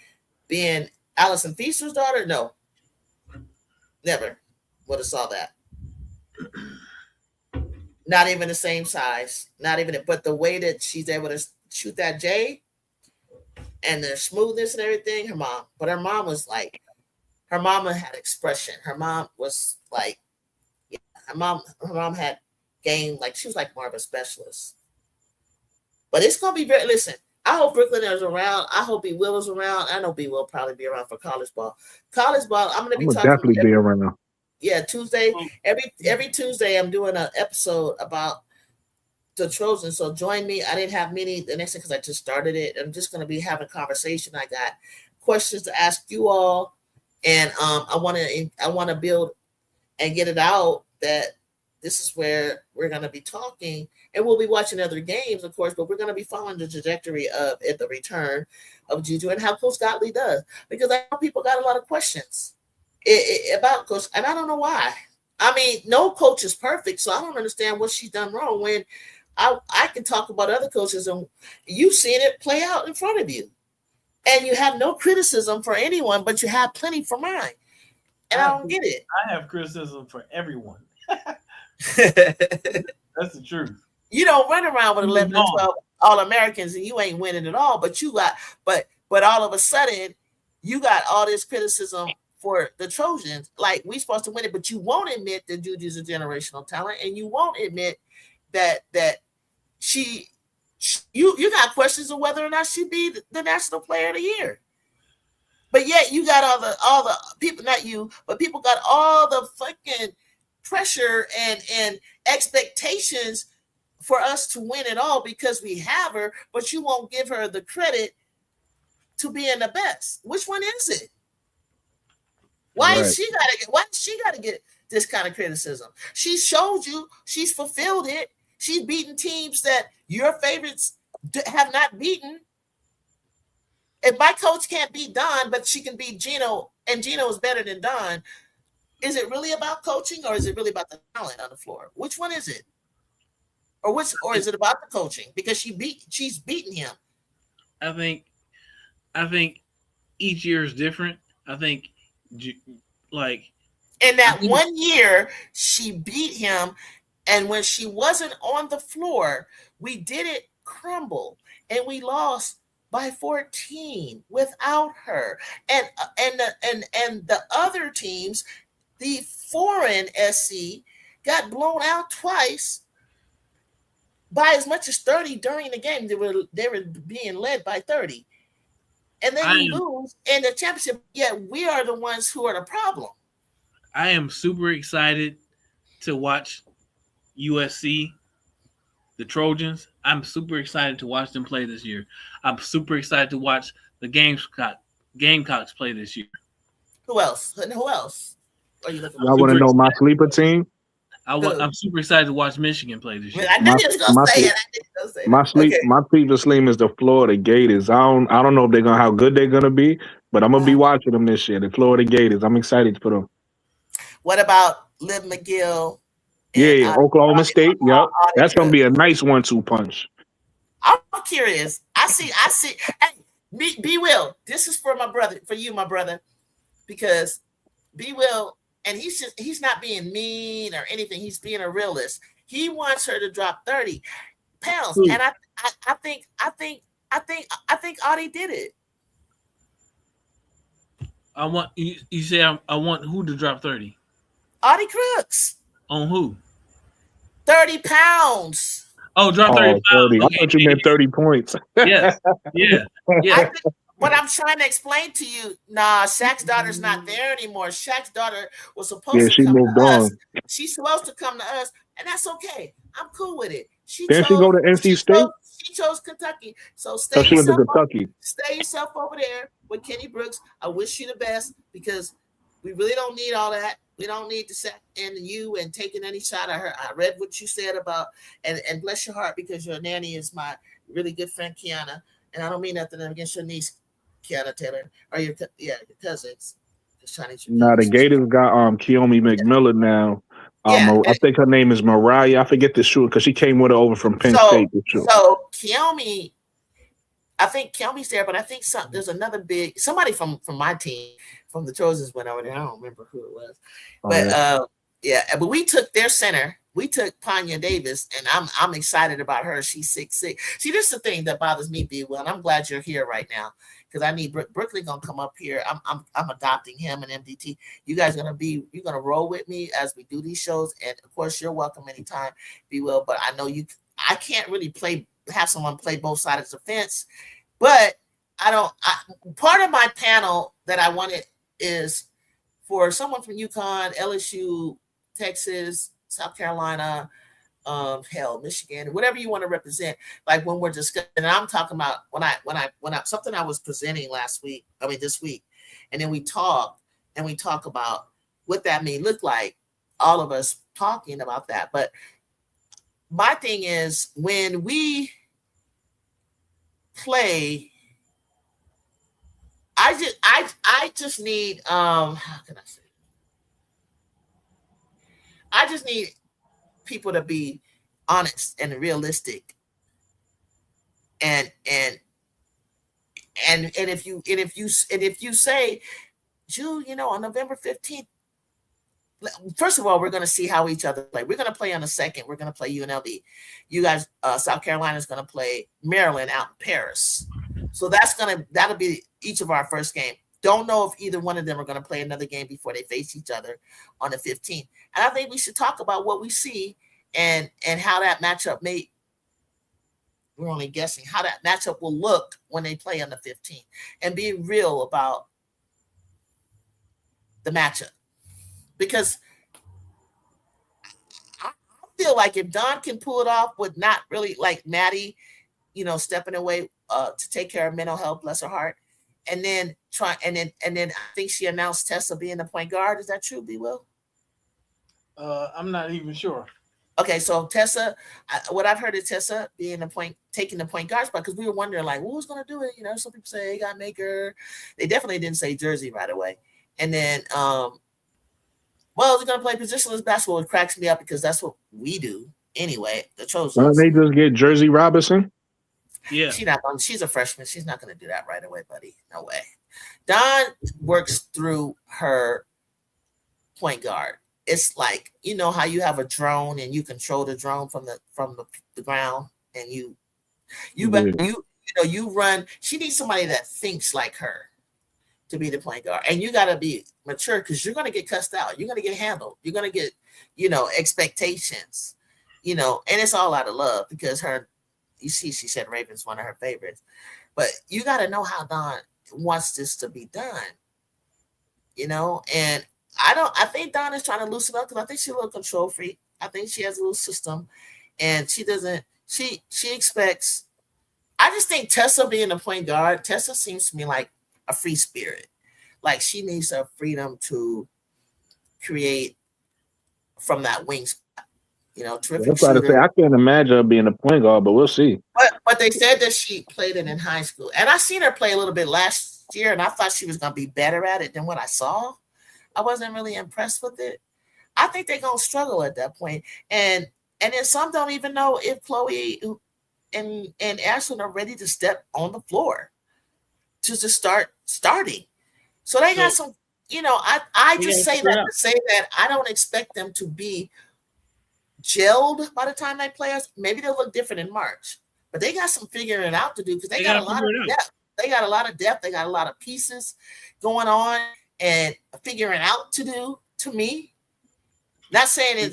Allison Feaster's daughter? No. Never would have saw that. Not even the same size. Not even, but the way that she's able to shoot that J and the smoothness and everything, her mom. But her mom was like, her mama had expression. Her mom was like, yeah, her mom had game, like she was like more of a specialist. But it's gonna be very, listen, I hope Brooklyn is around. I hope B Will is around. I know B will probably be around for college ball. College ball, I'm gonna be talking definitely be around. Yeah, Tuesday. Every Tuesday I'm doing an episode about the Trojans. So join me. I didn't have many the next thing because I just started it. I'm just gonna be having conversation. I got questions to ask you all. And I want to build and get it out that this is where we're going to be talking, and we'll be watching other games, of course, but we're going to be following the trajectory of at the return of Juju and how Coach Gottlieb does, because I know people got a lot of questions about Coach, and I don't know why. I mean, no coach is perfect, so I don't understand what she's done wrong. When I can talk about other coaches, and you've seen it play out in front of you. And you have no criticism for anyone, but you have plenty for mine. And I don't get it. I have criticism for everyone. That's the truth. You don't run around with 11 and 12 All-Americans and you ain't winning at all, but you got, but all of a sudden, you got all this criticism for the Trojans. Like, we supposed to win it, but you won't admit that Juju's a generational talent, and you won't admit that you got questions of whether or not she'd be the National Player of the Year. But yet you got all the people, not you, but people got all the fucking pressure and expectations for us to win it all because we have her, but you won't give her the credit to being the best. Which one is it? Why does she gotta get this kind of criticism? She showed you, she's fulfilled it. She's beaten teams that your favorites have not beaten. If my coach can't beat Don, but she can beat Gino, and Gino is better than Don, is it really about coaching, or is it really about the talent on the floor? Which one is it? Or is it about the coaching? Because she's beaten him. I think each year is different. I think like in that 1 year she beat him. And when she wasn't on the floor, we didn't crumble, and we lost by 14 without her. And the other teams, the foreign SC, got blown out twice by as much as 30 during the game. They were being led by 30, and then you lose in the championship. Yet we are the ones who are the problem. I am super excited to watch USC, the Trojans. I'm super excited to watch them play this year. I'm super excited to watch the Gamecocks play this year. Who else? And who else are you looking for? I want to know my sleeper team. I'm super excited to watch Michigan play this year. I knew you was gonna say it. My sleeper team is the Florida Gators. I don't know if how good they're gonna be, but I'm gonna be watching them this year. The Florida Gators. I'm excited for them. What about Liv McGill? Yeah, Oklahoma State. Yep, that's gonna be a nice 1-2 punch. I'm curious. I see. Hey, B Will. This is for my brother, for you, my brother, because B Will, and he's not being mean or anything. He's being a realist. He wants her to drop 30 pounds, and I think Audie did it. I want you say I want who to drop 30? Audie Crooks. On who? 30 pounds. Oh, drop 30 pounds. 30. Okay. I thought you meant 30 points. Yeah. But I'm trying to explain to you, nah, Shaq's daughter's not there anymore. Shaq's daughter was supposed Yeah, to she come moved to us. on. She's supposed to come to us, and that's okay. I'm cool with it. She Didn't she go chose, to she NC chose, State? she chose Kentucky. So So she went to Kentucky. stay yourself over there with Kenny Brooks. I wish you the best because we really don't need all that. We don't need to set in you and taking any shot at her. I read what you said about and bless your heart because your nanny is my really good friend Kiana, and I don't mean nothing against your niece Kiana Taylor or your cousins. Just trying to Nah, the Gators got Keomi McMillan now. yeah. I think her name is Mariah. I forget the shooter because she came with her over from Penn State. So Keomi, I think Kelby's there, but I think there's another big somebody from my team from the Trojans went over there. I don't remember who it was, but but we took their center. We took Panya Davis, and I'm excited about her. She's 6'6". See, this is the thing that bothers me, B. Well, and I'm glad you're here right now because I need Brooklyn gonna come up here. I'm adopting him and MDT. You guys you're gonna roll with me as we do these shows, and of course you're welcome anytime, B. Will. But I know I can't really have someone play both sides of the fence, but part of my panel that I wanted is for someone from UConn, LSU, Texas, South Carolina, Michigan, whatever you want to represent. Like when we're discussing, and I'm talking about when I something I was presenting this week, and then we talk about what that may look like. All of us talking about that, but my thing is when we play, I just need how can I say? I just need people to be honest and realistic, and if you say, Drew, on November 15th. First of all, we're going to see how each other play. We're going to play on the 2nd. We're going to play UNLV. You guys, South Carolina is going to play Maryland out in Paris. So that'll be each of our first game. Don't know if either one of them are going to play another game before they face each other on the 15th. And I think we should talk about what we see and how that matchup we're only guessing how that matchup will look when they play on the 15th and be real about the matchup. Because I feel like if Don can pull it off with not really like Maddie, stepping away to take care of mental health, bless her heart, and then I think she announced Tessa being the point guard. Is that true, B. Will? I'm not even sure. Okay, so Tessa, what I've heard is Tessa being taking the point guard spot because we were wondering like who's going to do it. Some people say they got Maker. They definitely didn't say Jersey right away, and then they're going to play positionless basketball. It cracks me up because that's what we do anyway. The Trojans. Why don't they just get Jersey Robinson? Yeah, she's a freshman. She's not going to do that right away, buddy. No way. Dawn works through her point guard. It's like how you have a drone and you control the drone from the ground, and you run. She needs somebody that thinks like her to be the point guard, and you got to be mature because you're going to get cussed out. You're going to get handled. You're going to get expectations. And it's all out of love because you see, she said Raven's one of her favorites, but you got to know how Dawn wants this to be done, and I think Dawn is trying to loosen up because I think she's a little control freak. I think she has a little system and she expects, I just think Tessa being a point guard, Tessa seems to me like a free spirit. Like she needs her freedom to create from that wing spot. Terrific shooter. I can't imagine her being a point guard, but we'll see. But they said that she played it in high school. And I seen her play a little bit last year, and I thought she was going to be better at it than what I saw. I wasn't really impressed with it. I think they're going to struggle at that point. And then some don't even know if Chloe and Ashlyn are ready to step on the floor to just starting. So they got some, I just say that to say that I don't expect them to be gelled by the time they play us. Maybe they'll look different in March, but they got some figuring it out to do because they got a lot of depth. They got a lot of depth. They got a lot of pieces going on and figuring out to do, to me. Not saying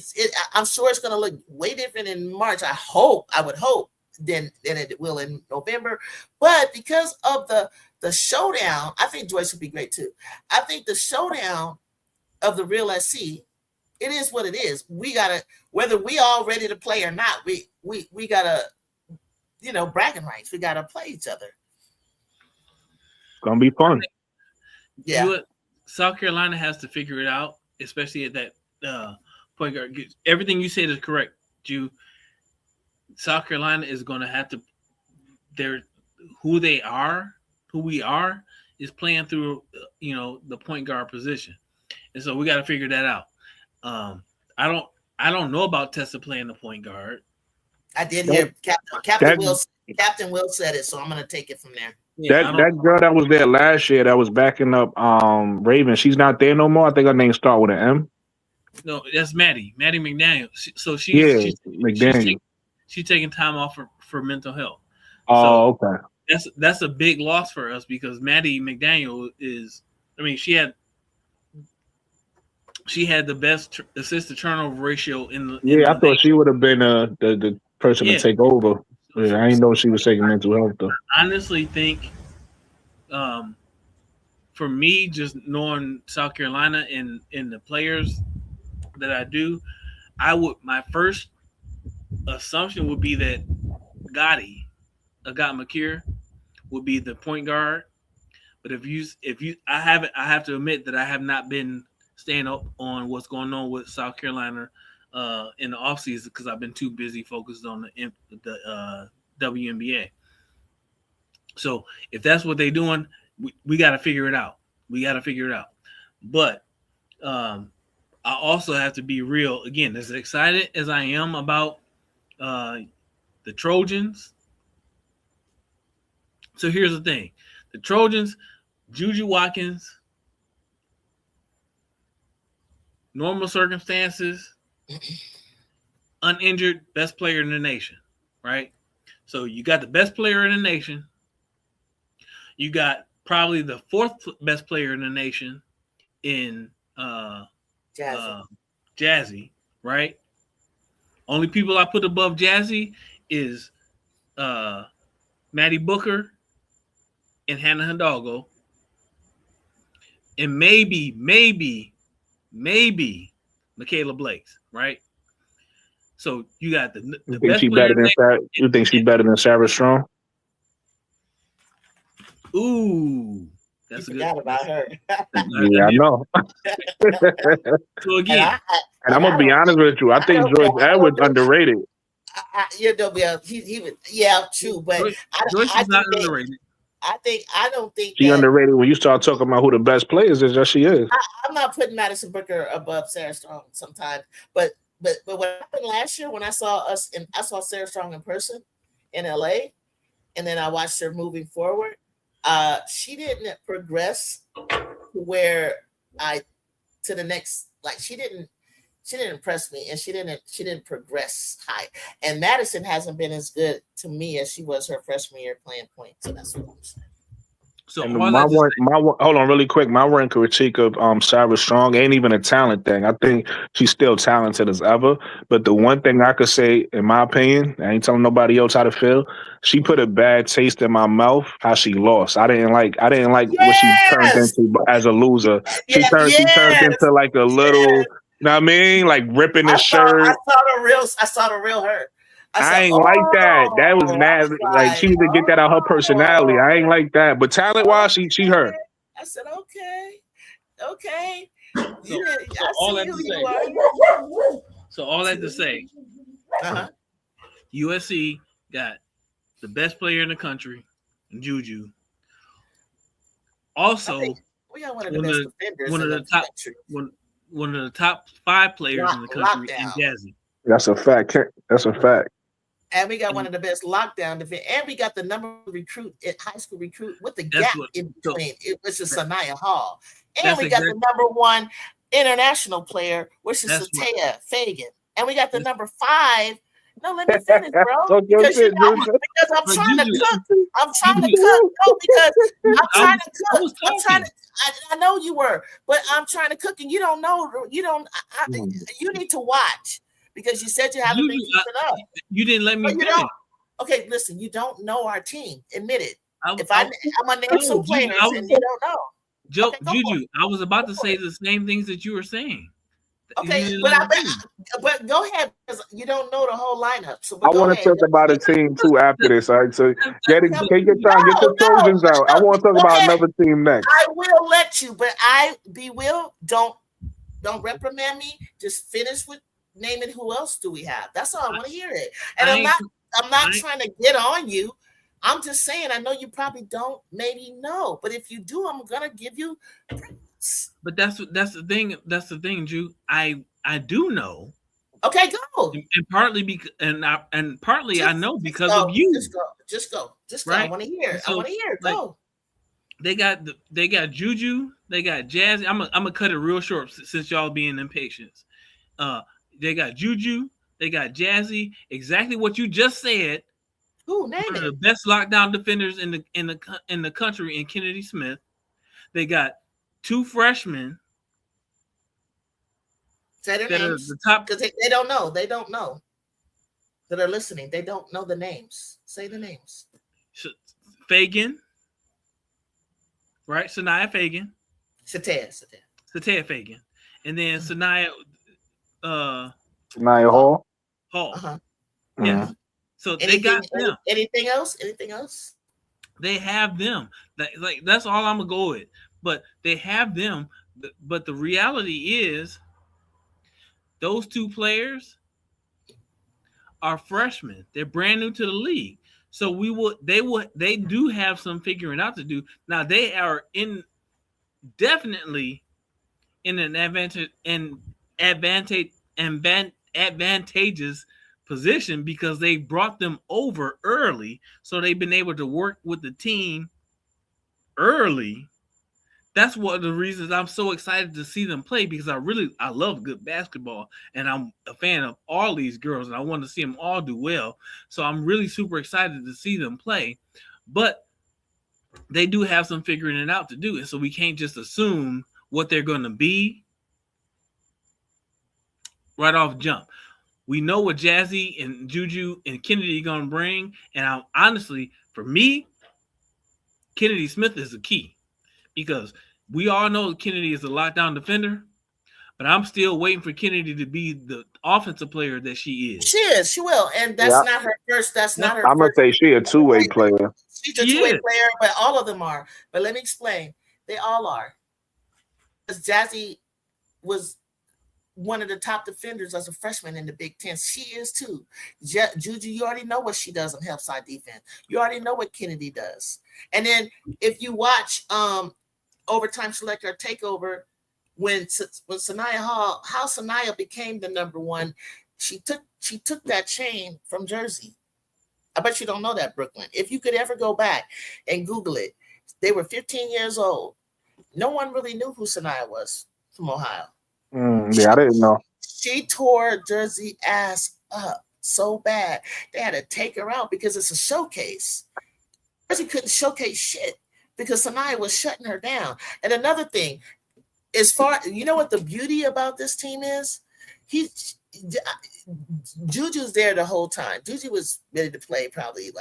I'm sure it's going to look way different in March. I would hope than it will in November. But because of the the showdown, I think Joyce would be great too. I think the showdown of the real SC, it is what it is. We gotta, whether we all ready to play or not, we gotta, bragging rights. We gotta play each other. It's gonna be fun. Yeah. South Carolina has to figure it out, especially at that point guard. Everything you said is correct, Jew. South Carolina is going to have to. Who we are, is playing through, the point guard position, and so we got to figure that out. I don't know about Tessa playing the point guard. I did hear Captain Will said it, so I'm going to take it from there. Yeah, that girl that was there last year that was backing up Raven, she's not there no more. I think her name starts with an M. No, that's Maddie McDaniel. She's taking time off for mental health. Oh, so, okay. That's a big loss for us because Maddie McDaniel is. I mean, she had the best assist to turnover ratio in the. I thought she would have been the person to take over. Yeah, I didn't know she was taking mental health though. I honestly think, for me, just knowing South Carolina and the players that I do, my first assumption would be that Agat McKeer would be the point guard. But I have to admit that I have not been staying up on what's going on with South Carolina in the offseason because I've been too busy focused on the WNBA. So if that's what they're doing, we got to figure it out. But I also have to be real. Again, as excited as I am about the Trojans. So here's the thing. The Trojans, Juju Watkins, normal circumstances, uninjured, best player in the nation, right? So you got the best player in the nation. You got probably the fourth best player in the nation in Jazzy, right? Only people I put above Jazzy is Maddie Booker and Hannah Hidalgo. And maybe Michaela Blakes, right? So you got the best player. You think she's better than Sarah Strong? Ooh, that's you forgot about her. Yeah, I know. So again, and I'm gonna be honest with you. I think Joyce Edwards underrated. True, but Joyce is not underrated. I don't think she underrated when you start talking about who the best players is. Yes, she is. I'm not putting Madison Booker above Sarah Strong sometimes, but what happened last year when I saw Sarah Strong in person in LA, and then I watched her moving forward. She didn't progress to the next. Like she didn't impress me, and she didn't progress high. And Madison hasn't been as good to me as she was her freshman year playing point. So that's what I'm saying. So hold on really quick. My one critique of Sarah Strong ain't even a talent thing. I think she's still talented as ever. But the one thing I could say, in my opinion, I ain't telling nobody else how to feel. She put a bad taste in my mouth how she lost. I didn't like what she turned into as a loser. She turned into like a little, you know what I mean? Like ripping the shirt. I saw the real hurt. I ain't like that. That was mad. Like she need to get that out of her personality. I ain't like that. But talent wise, she hurt. I said, okay. So all that to say, USC got the best player in the country, Juju. Also, we got one of the best defenders one of the top 5 players in the country in Jazzy. That's a fact. And we got one of the best lockdown defense. And we got the number recruit at high school recruit with the gap in between. It was just Sanaya Hall. And we got the number 1 international player, which is Satea Fagan. And we got the number 5. No, let me finish, bro. Because I'm trying to cook. I know you were, but I'm trying to cook, and you don't know. You need to watch. Because you said you haven't been keeping up. You didn't let me finish. Okay, listen, you don't know our team. Admit it. I'm gonna name some players and you don't know. Okay, Juju, I was about to say the same things that you were saying. Okay, but go ahead because you don't know the whole lineup. So I go want to ahead. talk about a team too after this. All right, so get No, your Trojans out. I want to talk go about ahead. another team next. I will let you, but don't reprimand me. Just finish with naming who else do we have. That's all I want to hear it. And I'm not trying to get on you. I'm just saying I know you probably don't maybe know, but if you do, I'm gonna give you. But that's the thing. That's the thing, Drew. I do know. Okay, go. And partly because I know because go, of you. Just go. Right? I want to hear. So, I want to hear. Go. They got Juju. They got Jazzy. I'm gonna cut it real short since y'all being impatient. They got Juju. They got Jazzy. Exactly what you just said. Who name one it? of the best lockdown defenders in the country in Kennedy Smith. They got 2 freshmen. Say their names. The top because they don't know. They don't know. That are listening. They don't know the names. Say the names. Fagan. Right? Sanaya Fagan. Satea Fagan. And then Sanaya Hall. Uh-huh. Yeah. So they got them. Anything else? They have them. That's all I'm gonna go with. But they have them. But the reality is, those 2 players are freshmen. They're brand new to the league. So they do have some figuring out to do. Now they are definitely in an advantageous position because they brought them over early. So they've been able to work with the team early. That's one of the reasons I'm so excited to see them play because I love good basketball and I'm a fan of all these girls and I want to see them all do well. So I'm really super excited to see them play, but they do have some figuring it out to do. And so we can't just assume what they're going to be right off jump. We know what Jazzy and Juju and Kennedy are going to bring. And honestly, for me, Kennedy Smith is the key. Because we all know Kennedy is a lockdown defender, but I'm still waiting for Kennedy to be the offensive player that she is. She is. She will. And that's not her first. That's not her I'm going to say she a two-way player. She's a two-way player, but all of them are. But let me explain. They all are. Because Jazzy was one of the top defenders as a freshman in the Big Ten. She is too. Juju, you already know what she does on help side defense. You already know what Kennedy does. And then if you watch Overtime Select or Takeover, when Sanaya Hall, how Sanaya became the number 1, she took that chain from Jersey. I bet you don't know that, Brooklyn. If you could ever go back and Google it, they were 15 years old. No one really knew who Sanaya was from Ohio. Yeah, I didn't know. She tore Jersey ass up so bad. They had to take her out because it's a showcase. Jersey couldn't showcase shit because Sanaya was shutting her down. And another thing, you know what the beauty about this team is? Juju's there the whole time. Juju was ready to play probably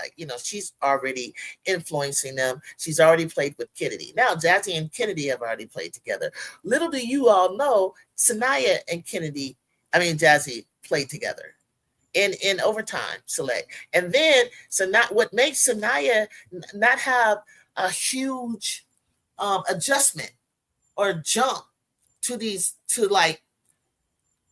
she's already influencing them. She's already played with Kennedy. Now Jazzy and Kennedy have already played together. Little do you all know, Sanaya and Jazzy played together in Overtime Select. And then what makes Sanaya not have a huge adjustment or jump to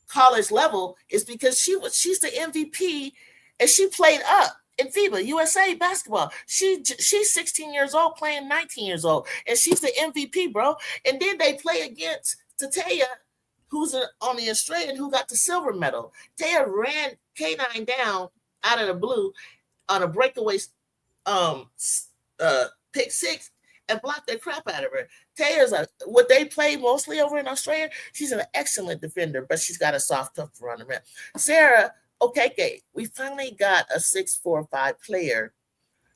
college level is because she's the MVP and she played up in FIBA USA basketball. She's 16 years old playing 19 years old and she's the MVP, bro. And then they play against Taya, who's on the Australian who got the silver medal. Taya ran K9 down out of the blue on a breakaway pick 6 and blocked the crap out of her. Taya's what they play mostly over in Australia. She's an excellent defender, but she's got a soft touch for on the rim. Sarah, okay, we finally got a 6'4", 5 player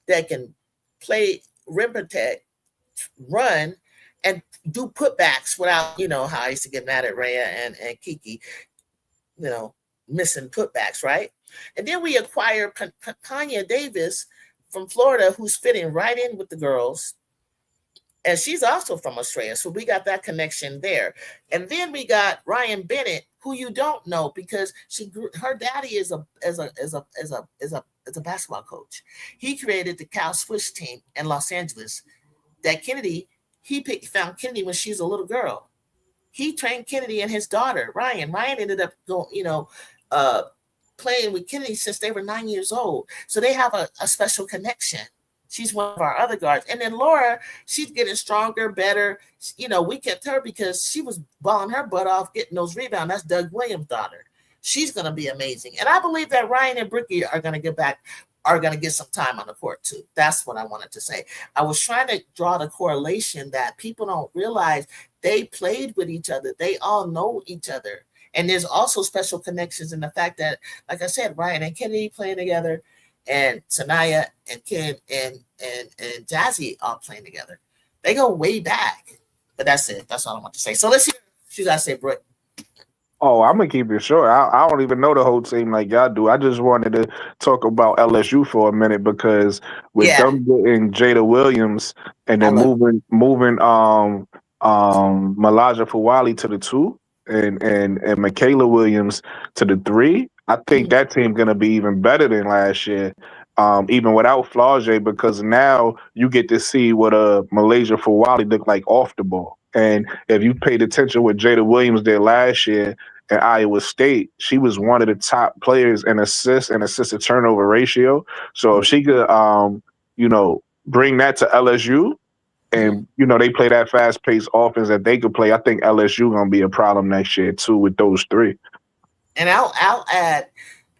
that can play rim protect, run, and do putbacks without, how I used to get mad at Rhea and Kiki, missing putbacks, right? And then we acquired Kanya Davis from Florida who's fitting right in with the girls. And she's also from Australia. So we got that connection there. And then we got Ryan Bennett, who you don't know because her daddy is a basketball coach. He created the Cal Swiss team in Los Angeles. That Kennedy, found Kennedy when she was a little girl. He trained Kennedy and his daughter, Ryan. Ryan ended up going, playing with Kennedy since they were 9 years old. So they have a special connection. She's one of our other guards. And then Laura, she's getting stronger, better. We kept her because she was balling her butt off, getting those rebounds. That's Doug Williams' daughter. She's going to be amazing. And I believe that Ryan and Bricky are going to get some time on the court too. That's what I wanted to say. I was trying to draw the correlation that people don't realize they played with each other. They all know each other. And there's also special connections in the fact that, like I said, Ryan and Kennedy playing together, and Sanaya and Ken and Jazzy all playing together. They go way back. But that's it. That's all I want to say. So let's hear what you guys say, Brooke. Oh, I'm gonna keep it short. I don't even know the whole team like y'all do. I just wanted to talk about LSU for a minute because with them getting Jada Williams and then moving Malaja Fawali to the 2 and Michaela Williams to the 3, I think that team's gonna be even better than last year. Even without Flau'jae, because now you get to see what Malaysia Fawali looked like off the ball. And if you paid attention what Jada Williams did last year at Iowa State, she was one of the top players in assists and assist-to-turnover ratio. So if she could, bring that to LSU and, they play that fast-paced offense that they could play, I think LSU going to be a problem next year, too, with those 3. And I'll add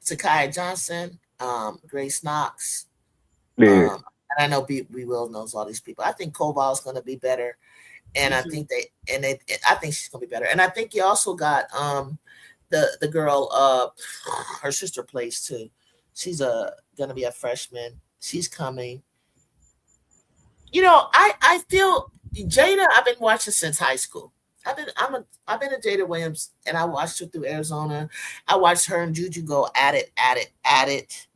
Zakiya Johnson, Grace Knox. Yeah. And I know we will knows all these people. I think Koval's going to be better. And I think I think she's gonna be better. And I think you also got the girl, her sister plays too. She's gonna be a freshman. She's coming. I feel Jada. I've been watching since high school. I've been a Jada Williams, and I watched her through Arizona. I watched her and Juju go at it.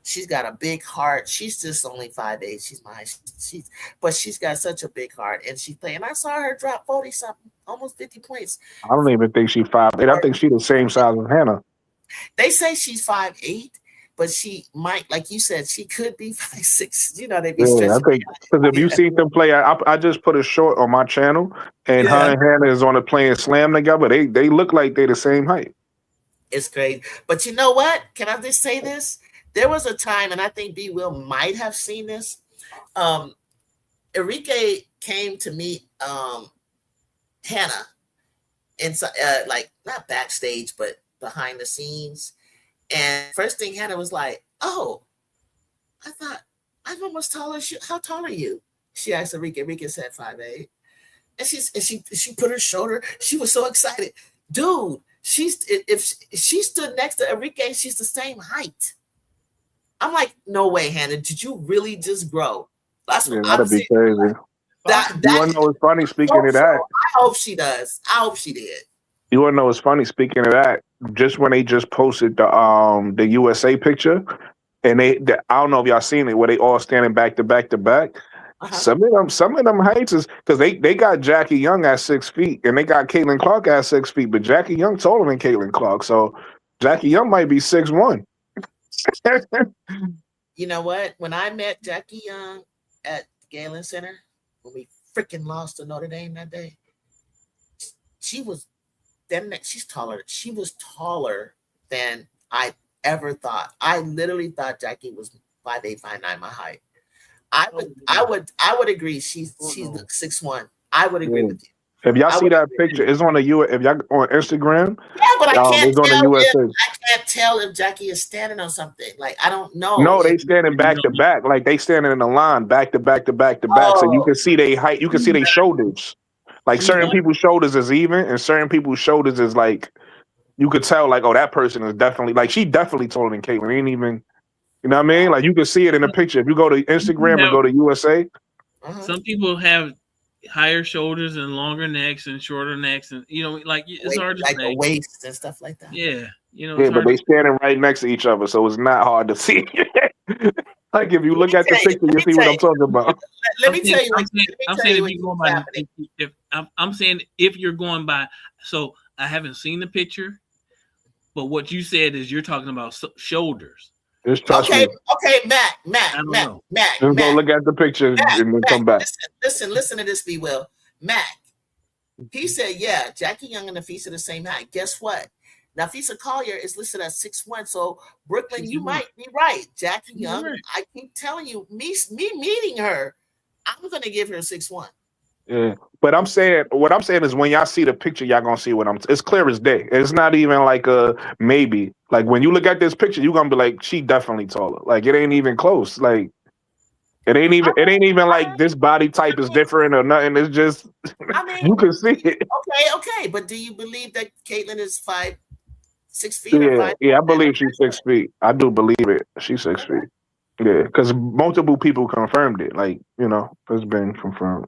She's got a big heart. She's just only 5'8". But she's got such a big heart, and she's playing. I saw her drop 40-something, almost 50 points. I don't even think she's 5'8". I think she's the same size as Hannah. They say she's 5'8", but she might, like you said, she could be 5'6". They be stretching. I think because if you seen them play, I just put a short on my channel, and her and Hannah is on the playing slam together. They look like they're the same height. It's great, but you know what? Can I just say this? There was a time, and I think B. Will might have seen this. Enrique came to meet Hannah inside, not backstage, but behind the scenes. And first thing Hannah was like, "Oh, I thought I'm almost taller. How tall are you?" She asked Enrique. Enrique said 5'8", and she put her shoulder. She was so excited, dude. If she stood next to Enrique, she's the same height. I'm like, no way, Hannah. Did you really just grow? That's what that'd be crazy. You want to know what's funny? Speaking of that, I hope she does. I hope she did. You want to know what's funny? Speaking of that, just when they just posted the USA picture, and I don't know if y'all seen it, where they all standing back to back to back. Some of them heights is because they got Jackie Young at 6 feet, and they got Caitlin Clark at 6 feet, but Jackie Young taller than Caitlin Clark, so Jackie Young might be 6'1". You know what? When I met Jackie Young at Galen Center, when we freaking lost to Notre Dame that day, she's taller. She was taller than I ever thought. I literally thought Jackie was 5'8", 5'9", my height. I would agree. She's 6'1". I would agree with you. If y'all see that picture, it's on if y'all on Instagram. Yeah, but I can't can't tell if Jackie is standing on something. Like, I don't know. No, they standing back to back. Like, they standing in a line back to back to back to back. So you can see their height. You can see their shoulders. Like, certain people's shoulders is even, and certain people's shoulders is like, you could tell, like, oh, that person is definitely, like, she definitely taller than Caitlin. Ain't even, you know what I mean? Like, you can see it in the picture. If you go to Instagram and go to USA. Some people have higher shoulders and longer necks and shorter necks, and it's hard to like say. The waist and stuff like that. Yeah, but they standing right next to each other, so it's not hard to see. Like if you look at the picture, you see what I'm talking about. Let me tell you what I'm saying if what's you're going by, happening. if I'm saying if you're going by, so I haven't seen the picture, but what you said is you're talking about shoulders. Just trust me. Okay, Mac. Just go look at the picture and then come back. Listen to this, be well. Mac, he said, yeah, Jackie Young and Nafisa the same height. Guess what? Nafisa Collier is listed at 6'1". So Brooklyn, you might be right. Jackie Young, right. I keep telling you, me meeting her, I'm gonna give her 6'1". Yeah, but what I'm saying is when y'all see the picture, y'all gonna see it's clear as day. It's not even like a maybe. Like when you look at this picture, you're gonna be like, she definitely taller. Like it ain't even close. Like it ain't even like this body type is different or nothing. It's just you can see it. Okay. But do you believe that Caitlyn is 6 feet or 5? Yeah, I believe she's 6 feet. I do believe it. She's 6 feet. Yeah, because multiple people confirmed it. Like, it's been confirmed.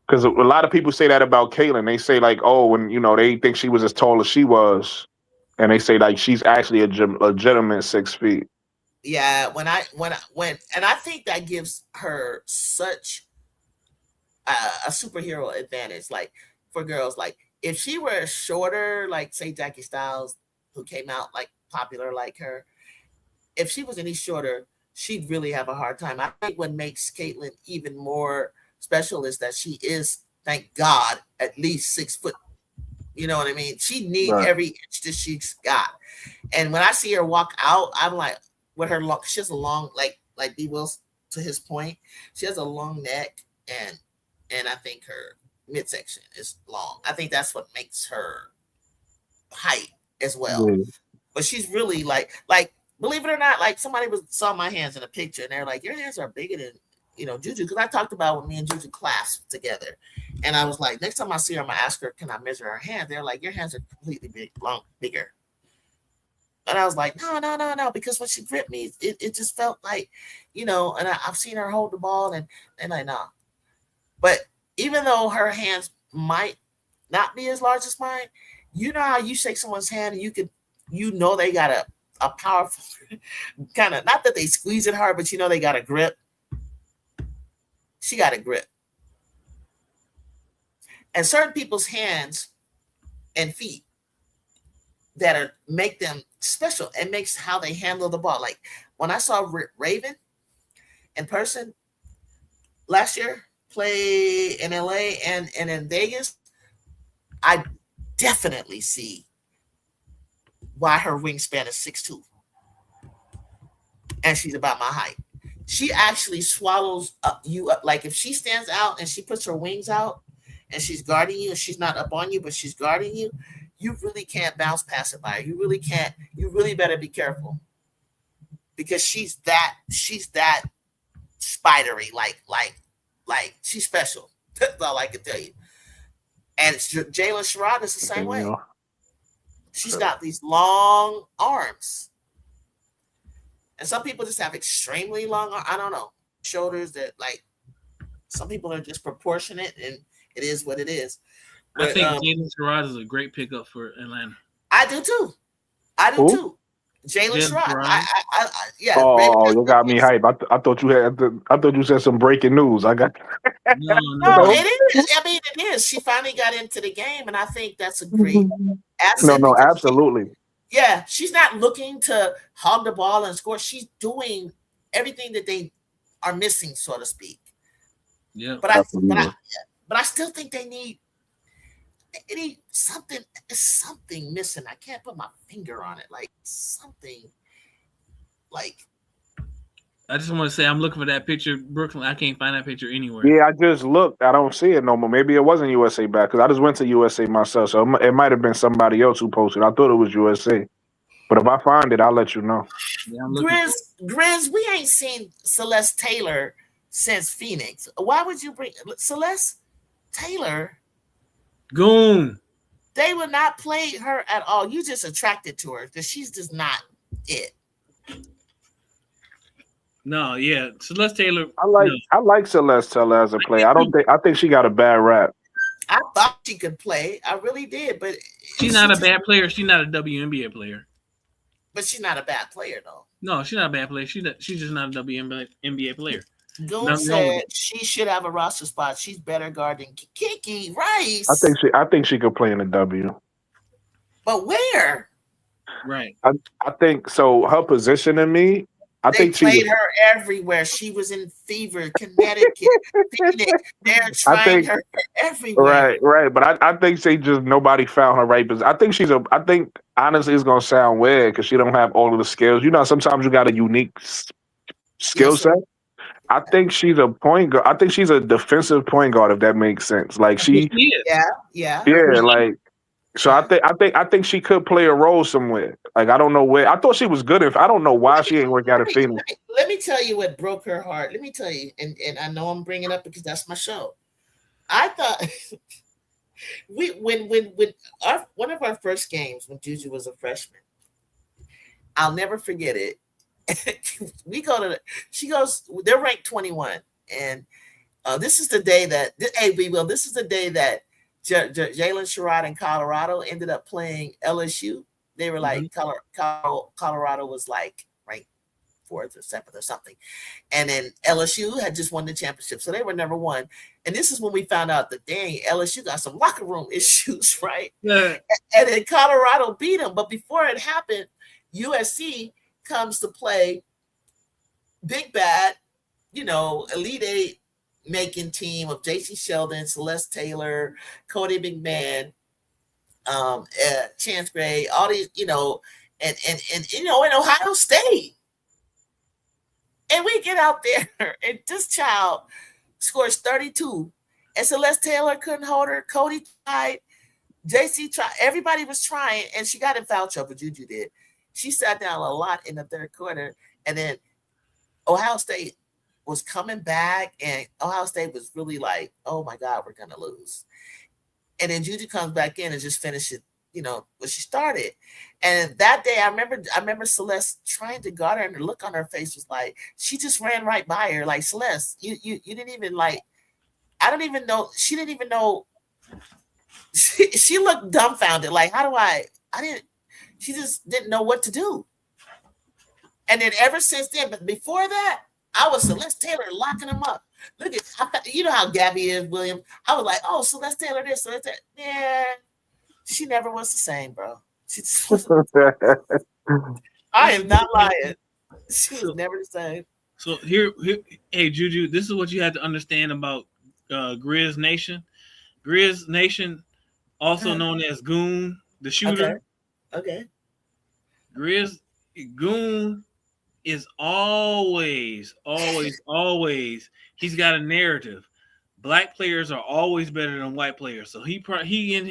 Because a lot of people say that about Caitlyn. They say like, oh, when they think she was as tall as she was, and they say like she's actually a legitimate 6 feet. Yeah, when and I think that gives her such a superhero advantage. Like for girls, like if she were shorter, like say Jackie Styles, who came out like popular like her, if she was any shorter, she'd really have a hard time. I think what makes Caitlyn even more special is that she is, thank God, at least 6 foot. You know what I mean? She needs every inch that she's got. And when I see her walk out, I'm like, with her long, she has a long, like B. Wills, to his point, she has a long neck, and I think her midsection is long. I think that's what makes her height as well. Yeah. But she's really like believe it or not, like somebody saw my hands in a picture and they're like, your hands are bigger than Juju, because I talked about when me and Juju clasped together, and I was like, next time I see her, I'm gonna ask her, can I measure her hand? They're like, your hands are completely bigger. And I was like, no, because when she gripped me, it just felt like, and I've seen her hold the ball and like, nah. But even though her hands might not be as large as mine, you know how you shake someone's hand and you could, they got a powerful kind of, not that they squeeze it hard, but they got a grip. She got a grip. And certain people's hands and feet that make them special and makes how they handle the ball. Like when I saw Raven in person last year play in LA and in Vegas, I definitely see why her wingspan is 6'2". And she's about my height. She actually swallows you up. Like if she stands out and she puts her wings out and she's guarding you, and she's not up on you, but she's guarding you, you really can't bounce past it by her. You really can't. You really better be careful, because she's that spidery. Like she's special. That's all I can tell you. And Jalen Sherrod is the same way. She's got these long arms. And some people just have extremely long, I don't know, shoulders that, like, some people are just proportionate, and it is what it is. But, I think Jalen Sherrod is a great pickup for Atlanta. I do too. Jalen Sherrod. Yeah. Oh, you got me hype. I thought you said some breaking news. I got. No, it is. I mean, it is. She finally got into the game, and I think that's a great asset. No, absolutely. She's not looking to hog the ball and score. She's doing everything that they are missing, so to speak. Yeah. But I still think they need something. There's something missing. I can't put my finger on it. Like something. Like. I just want to say I'm looking for that picture, Brooklyn. I can't find that picture anywhere. Yeah, I just looked. I don't see it no more. Maybe it wasn't USA back, because I just went to USA myself, so it might have been somebody else who posted. I thought it was USA, but if I find it, I'll let you know. Yeah, Grizz, we ain't seen Celeste Taylor since Phoenix. Why would you bring Celeste Taylor? Goon. They would not play her at all. You just attracted to her because she's just not it. No, yeah, Celeste Taylor. I like Celeste Taylor as a player. I think she got a bad rap. I thought she could play. I really did, but she's not a bad player. She's not a WNBA player. But she's not a bad player though. No, she's not a bad player. She's just not a WNBA player. Goon Nothing wrong with said it. she should have a roster spot. She's better guard than Kiki Rice. I think she could play in the W. But where? Right. I think so. Her position in me, I They think she. played her everywhere. She was in Fever, Connecticut, Phoenix. They're trying her everywhere. Right. But I think nobody found her right. I think I think honestly it's gonna sound weird because she don't have all of the skills. You know, sometimes you got a unique skill Yes, sir. set. I think she's a point guard. I think she's a defensive point guard, if that makes sense. Like She is. Yeah. like. So I think she could play a role somewhere. Like I don't know where. I thought she was good. I don't know why she ain't work out at Phoenix. Let me tell you what broke her heart. Let me tell you, and I know I'm bringing it up because that's my show. I thought when one of our first games when Juju was a freshman, I'll never forget it. She goes, they're ranked 21, and this is the day that this is the day that Jalen Sherrod in Colorado ended up playing LSU. They were like Colorado was like ranked 4th or 7th or something, and then LSU had just won the championship, so they were number 1. And this is when we found out that dang, LSU got some locker room issues, right? Yeah. And then Colorado beat them, but before it happened, USC comes to play Big Bad, Elite Eight making team of J.C. Sheldon, Celeste Taylor, Cody McMahon, Chance Gray, all these, and in Ohio State. And we get out there, and this child scores 32, and Celeste Taylor couldn't hold her. Cody tried, JC tried, everybody was trying, and she got in foul trouble. Juju did. She sat down a lot in the third quarter, and then Ohio State was coming back, and Ohio State was really like, oh my God, we're going to lose. And then Juju comes back in and just finishes, what she started. And that day, I remember Celeste trying to guard her, and the look on her face was like, she just ran right by her. Like, Celeste, you didn't even like, I don't even know. She didn't even know. She looked dumbfounded. Like, she just didn't know what to do. And then ever since then, but before that, I was Celeste Taylor locking them up. Look at, you know how Gabby is, William. I was like, oh, Celeste Taylor this, Celeste that. Yeah, she never was the same, bro. I am not lying. She was never the same. So here, hey Juju, this is what you have to understand about Grizz Nation. Grizz Nation, also known as Goon, the shooter. Okay. Goon is always, he's got a narrative. Black players are always better than white players. So he in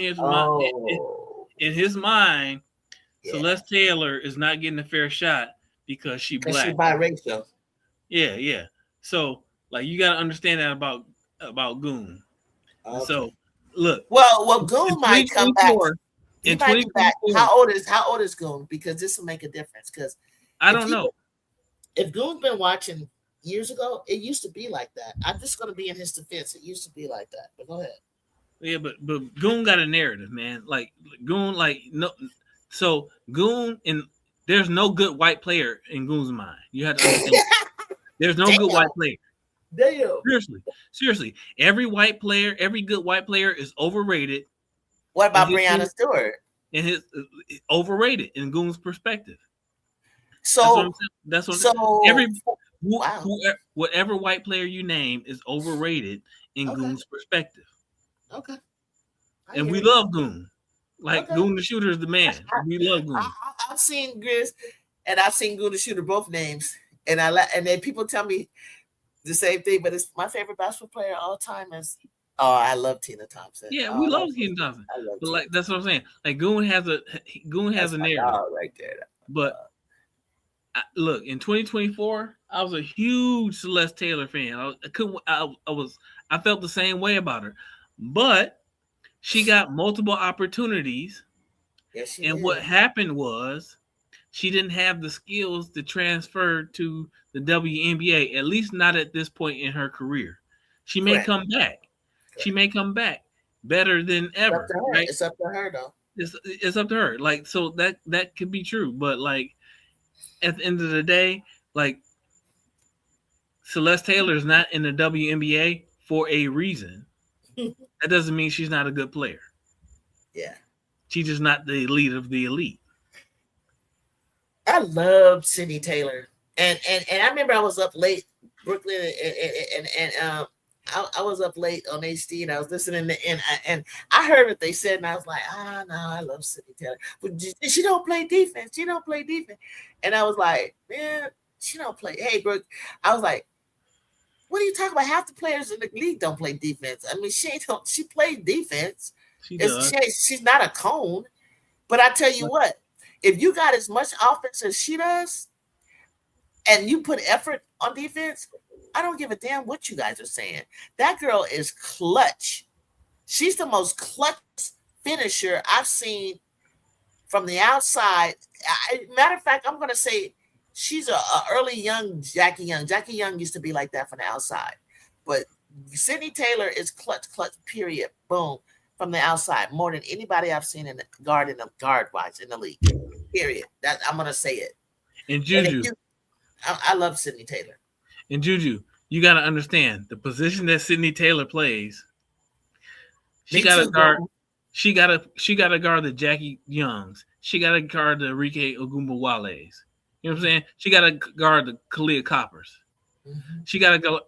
his mind, Celeste Taylor is not getting a fair shot because she black. She's biracial. Yeah. So like you gotta understand that about Goon. Okay. So look. Well, Goon might come back. In 2024, how old is Goon? Because this will make a difference. Because I don't know. If Goon's been watching years ago, it used to be like that. I'm just going to be in his defense. It used to be like that. But go ahead. Yeah, but Goon got a narrative, man. Like Goon, no. So Goon, and there's no good white player in Goon's mind. You have to understand. There's no good white player. Damn. Seriously. Every good white player is overrated. What about Breonna Stewart? And his overrated in Goon's perspective. So that's what whatever white player you name is overrated in Goon's perspective. Okay. And we love Goon. Like Goon the Shooter is the man. We love Goon. I've seen Grizz and I've seen Goon the Shooter, both names, and then people tell me the same thing. But it's my favorite basketball player of all time is. Oh, I love Tina Thompson. Yeah, we love Tina Thompson. But like that's what I'm saying. Like Goon has a narrative right there. But look, in 2024, I was a huge Celeste Taylor fan. I felt the same way about her, but she got multiple opportunities. Yes, and what happened was she didn't have the skills to transfer to the WNBA, at least not at this point in her career. She may come back. She may come back better than ever. It's up to her, right? It's up to her, though. It's up to her. Like, so that could be true, but like at the end of the day, like Celeste Taylor is not in the WNBA for a reason. That doesn't mean she's not a good player. Yeah. She's just not the elite of the elite. I love Sydney Taylor. And I remember I was up late, Brooklyn, I was up late on HD and I was listening to, and I heard what they said and I was like, no, I love Sydney Taylor. But she don't play defense. She don't play defense. And I was like, man, she don't play. Hey, Brooke, I was like, what are you talking about? Half the players in the league don't play defense. I mean, she plays defense. She does. She's not a cone. But I tell you what, if you got as much offense as she does, and you put effort on defense, I don't give a damn what you guys are saying. That girl is clutch. She's the most clutch finisher I've seen from the outside. Matter of fact, I'm going to say she's a early young Jackie Young. Jackie Young used to be like that from the outside. But Sydney Taylor is clutch, period. Boom. From the outside. More than anybody I've seen in the guard-wise in the league. Period. That I'm going to say it. And Juju. I love Sydney Taylor. And Juju, you got to understand the position that Sydney Taylor plays. She got to guard. She got to guard the Jackie Youngs. She got to guard the Enrique Ogumbawales. You know what I'm saying? She got to guard the Kalia Coppers. Mm-hmm. She got to go.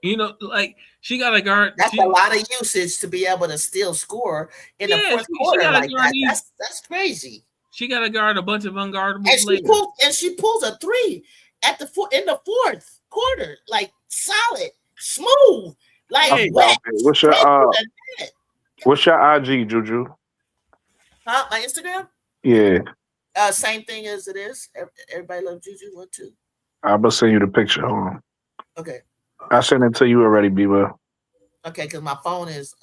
She got to guard. That's a lot of usage to be able to still score in the fourth quarter like that. That's crazy. She got to guard a bunch of unguardable players. She pulls a three in the fourth quarter, like solid, smooth, like wet. What's your IG, Juju? Huh? My Instagram? Yeah. Same thing as it is. Everybody loves Juju 1 2. I'm gonna send you the picture. Hold on. Okay. I sent it to you already, Bieber. Okay, because my phone is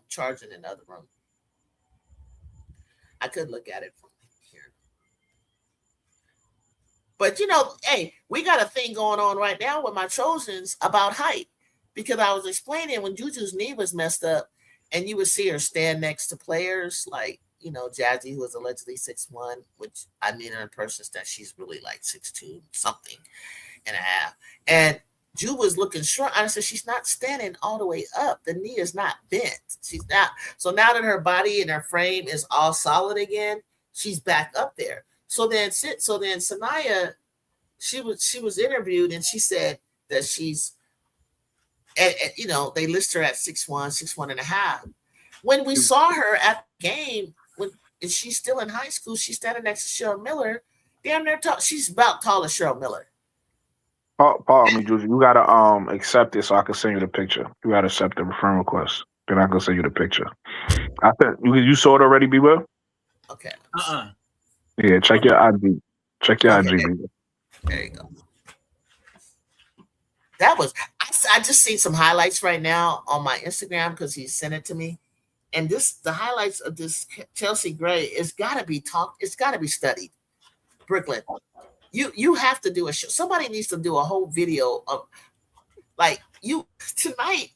charging in the other room. I could look at it from here. But hey, we got a thing going on right now with my Trojans about height. Because I was explaining when Juju's knee was messed up, and you would see her stand next to players like, Jazzy, who was allegedly 6'1", which I mean in person that she's really like 6'2", something and a half. And Ju was looking short. I said, she's not standing all the way up. The knee is not bent. She's not. So now that her body and her frame is all solid again, she's back up there. So then Sanaya, she was interviewed and she said that she's, they list her at 6'1", 6'1 and a half. When we saw her at the game, and she's still in high school, she's standing next to Cheryl Miller. Damn near tall. She's about tall as Cheryl Miller. Pardon me, Juju. You gotta accept it so I can send you the picture. You gotta accept the friend request. Then I can send you the picture. I think you saw it already, B-Will? Okay. Yeah, check your IG. Check your IG, B-Will. There you go. That was I just seen some highlights right now on my Instagram because he sent it to me. And the highlights of this Chelsea Gray is gotta be talked, it's gotta be studied. Brooklyn. You have to do a show. Somebody needs to do a whole video of like you tonight.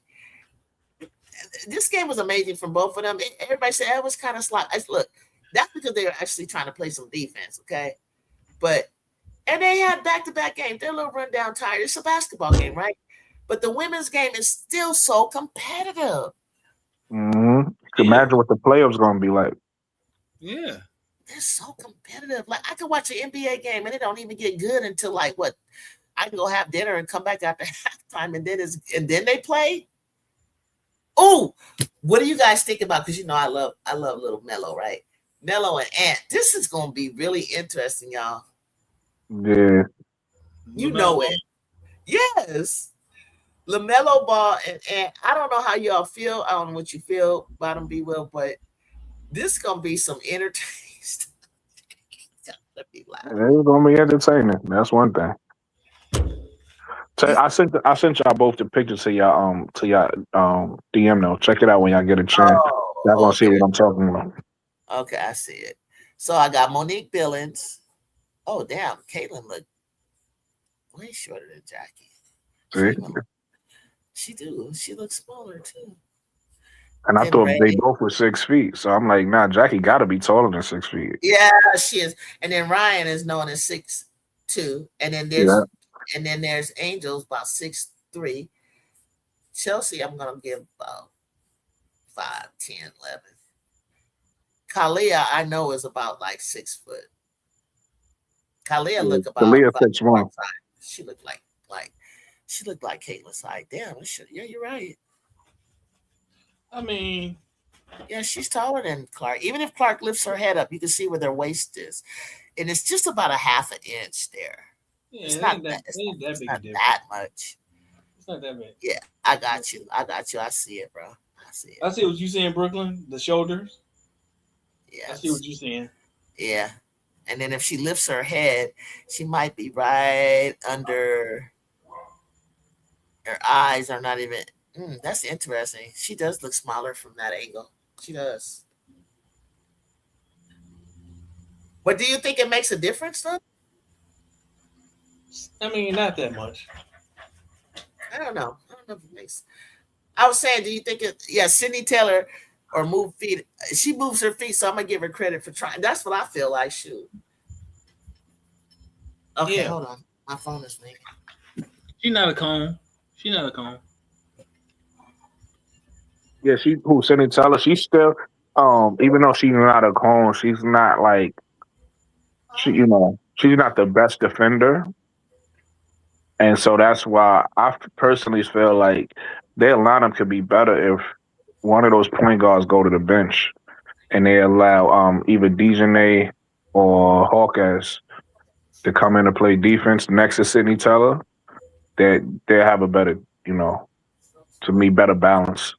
This game was amazing from both of them. Everybody said it was kind of sloppy. Look, that's because they were actually trying to play some defense, okay? And they had back-to-back games. They're a little run-down tired. It's a basketball game, right? But the women's game is still so competitive. Mm-hmm. Imagine what the playoffs going to be like. Yeah. They're so competitive. Like I could watch an NBA game and it don't even get good until like what? I can go have dinner and come back after halftime and then they play. Oh, what do you guys think about? Because I love little Melo, right? Melo and Ant. This is gonna be really interesting, y'all. Yeah. You know it. Yes. LaMelo Ball and Ant. I don't know how y'all feel. I don't know what you feel about them, be well, but this is gonna be some entertaining stuff. It's gonna be entertaining. That's one thing. I sent y'all both the pictures to y'all DM though. Check it out when y'all get a chance. Y'all gonna see what I'm talking about. Okay, I see it. So I got Monique Billings. Oh damn, Caitlin looked way shorter than Jackie. She looks smaller too. And I thought they both were 6 feet. So I'm like, nah, Jackie got to be taller than 6 feet. Yeah, she is. And then Ryan is known as 6'2", 2, and then Yeah. there's Angels about 6'3". Chelsea, I'm gonna give about 5, 10, 11. Kalia, I know is about like 6 foot. Kalia look The about Leah 5 fits one. size. She looked like she looked like Caitlin's height. Damn, yeah, you're right. I mean, Yeah, she's taller than Clark. Even if Clark lifts her head up, you can see where their waist is, and it's just about a half an inch there. yeah, It's it not ain't that. that, It's it not, ain't that it's big a not difference. that much. It's not that big. Yeah, I got you. I see it, bro. I see it. I see what you saying, Brooklyn. The shoulders. Yeah, I see what you're saying. yeah. And then if she lifts her head, she might be right under. Her eyes are not even. That's interesting. She does look smaller from that angle. She does. But do you think it makes a difference, though? I mean, not that much. I don't know. I don't know if it makes. I was saying, do you think it? Yeah, Sydney Taylor or move feet. She moves her feet, so I'm gonna give her credit for trying. That's what I feel like. Shoot. Okay, Yeah, hold on. My phone is ringing. she's not a cone. She's not a cone. Yeah, Cindy Teller, she's still even though she's not a cone, she's not like she's not the best defender. And so that's why I personally feel like their lineup could be better if one of those point guards go to the bench and they allow either Dejanay or Hawkins to come in and play defense next to Sidney Teller. They have a better, to me, better balance.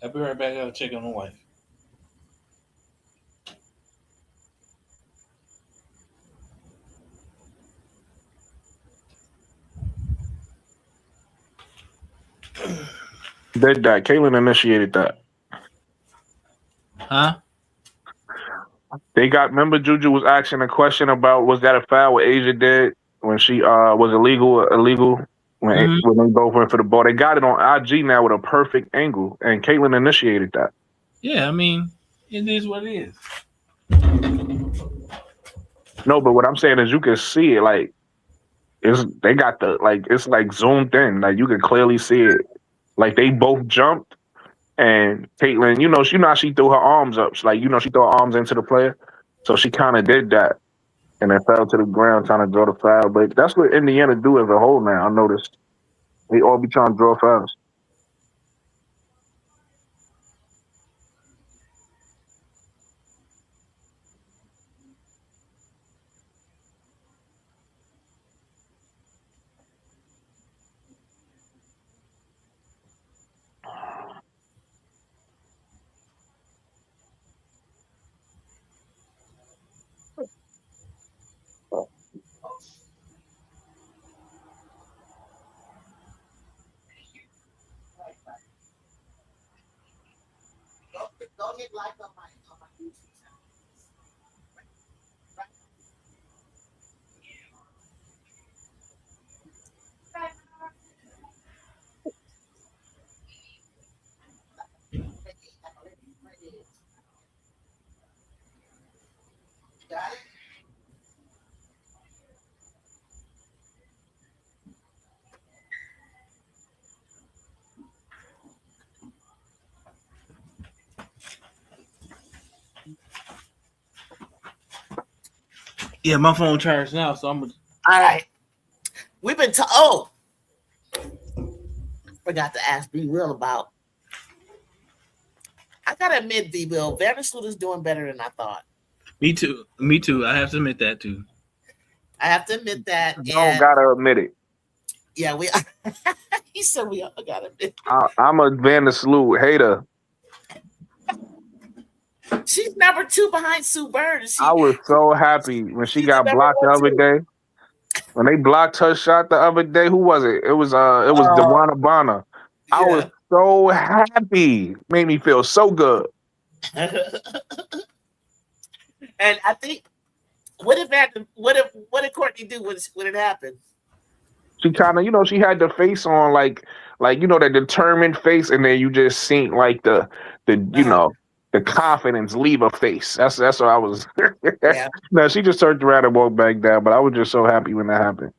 I'll be right back. I'll check on the wife. Did that. Caitlin initiated that. Huh? Remember Juju was asking a question about was that a foul what Asia did when she was illegal when they both went for the ball. They got it on IG now with a perfect angle, and Caitlin initiated that. Yeah, I mean, it is what it is. No, but what I'm saying is you can see it like they got it's like zoomed in. Like you can clearly see it. Like they both jumped and Caitlin, how she threw her arms up. She threw her arms into the player. So she kinda did that and then fell to the ground trying to draw the foul. But that's what Indiana do as a whole now, I noticed. They all be trying to draw fouls. Don't hit like on my YouTube channel. Got it? Yeah, my phone charged now, so I'm gonna. All right. We've been forgot to ask B Will about. I gotta admit, B Will, Vandersloot is doing better than I thought. Me too. Me too. I have to admit that too. I have to admit that. You don't gotta admit it. Yeah, we. He said we all gotta admit. I'm a Vandersloot hater. She's number 2 behind Sue Bird. I was so happy when she she's the got number blocked the 1 other too. day. When they blocked her shot the other day, who was it? It was Dewana Bonner. I was Yeah. so happy. Made me feel so good. And I think what did Courtney do when it happened? She kind of, she had the face on like that determined face, and then you just seen like the Uh-huh. the confidence leave her face. That's what I was. Yeah. No, she just turned around and walked back down. But I was just so happy when that happened.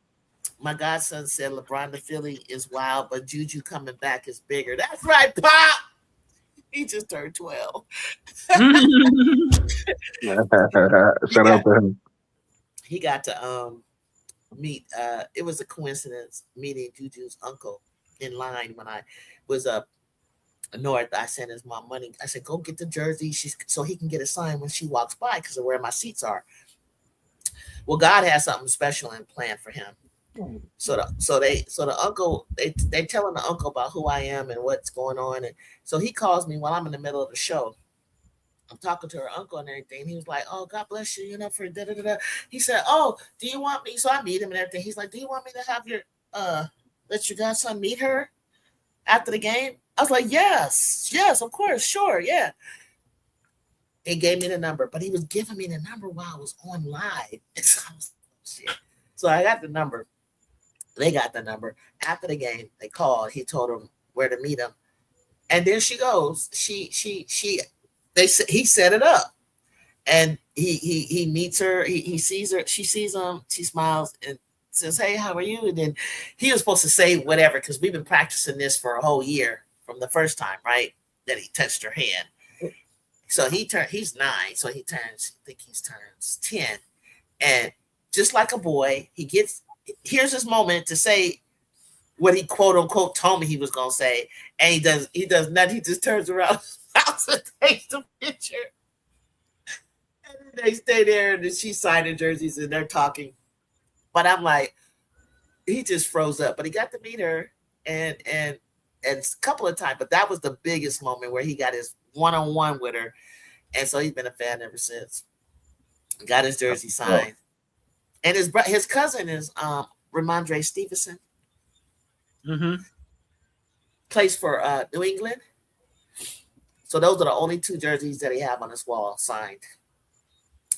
My godson said LeBron the Philly is wild, but Juju coming back is bigger. That's right, Pop. He just turned 12. Shout out to him. He got to meet it was a coincidence meeting Juju's uncle in line when I was up north. I sent his mom money. I said, go get the jersey so he can get a sign when she walks by because of where my seats are. Well, God has something special and planned for him. So the uncle they telling the uncle about who I am and what's going on, and so he calls me while I'm in the middle of the show. I'm talking to her uncle and everything. He was like, "Oh, God bless you, for da da da." He said, "Oh, do you want me?" So I meet him and everything. He's like, "Do you want me to have your let your godson meet her after the game?" I was like, "Yes, of course, sure, yeah." He gave me the number, but he was giving me the number while I was on live. So I was shit. So I got the number. They got the number after the game. They called. He told them where to meet him, and there she goes. He set it up, and he meets her. He sees her. She sees him. She smiles and says, "Hey, how are you?" And then he was supposed to say whatever because we've been practicing this for a whole year from the first time, right? That he touched her hand. So he's 9, so he turns 10, and just like a boy, here's his moment to say what he quote unquote told me he was gonna say, and he does nothing. He just turns around and takes the picture, and then they stay there, and then she's signing jerseys, and they're talking. But I'm like, he just froze up. But he got to meet her, and a couple of times. But that was the biggest moment where he got his one-on-one with her, and so he's been a fan ever since. Got his jersey signed. And his cousin is Ramondre Stevenson. Mm-hmm. Plays for New England. So those are the only 2 jerseys that he have on his wall signed.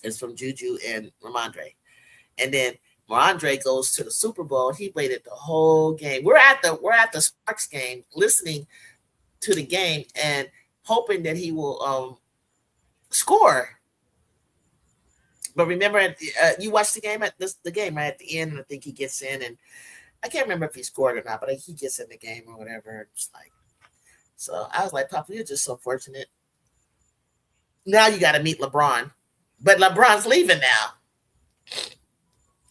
It's from Juju and Ramondre. And then Ramondre goes to the Super Bowl. He waited the whole game. We're at the Sparks game, listening to the game and hoping that he will score. But remember, you watched the game the game right at the end, and I think he gets in, and I can't remember if he scored or not, but he gets in the game or whatever. It's like, so I was like, Papa, you're just so fortunate. Now you got to meet LeBron, but LeBron's leaving now.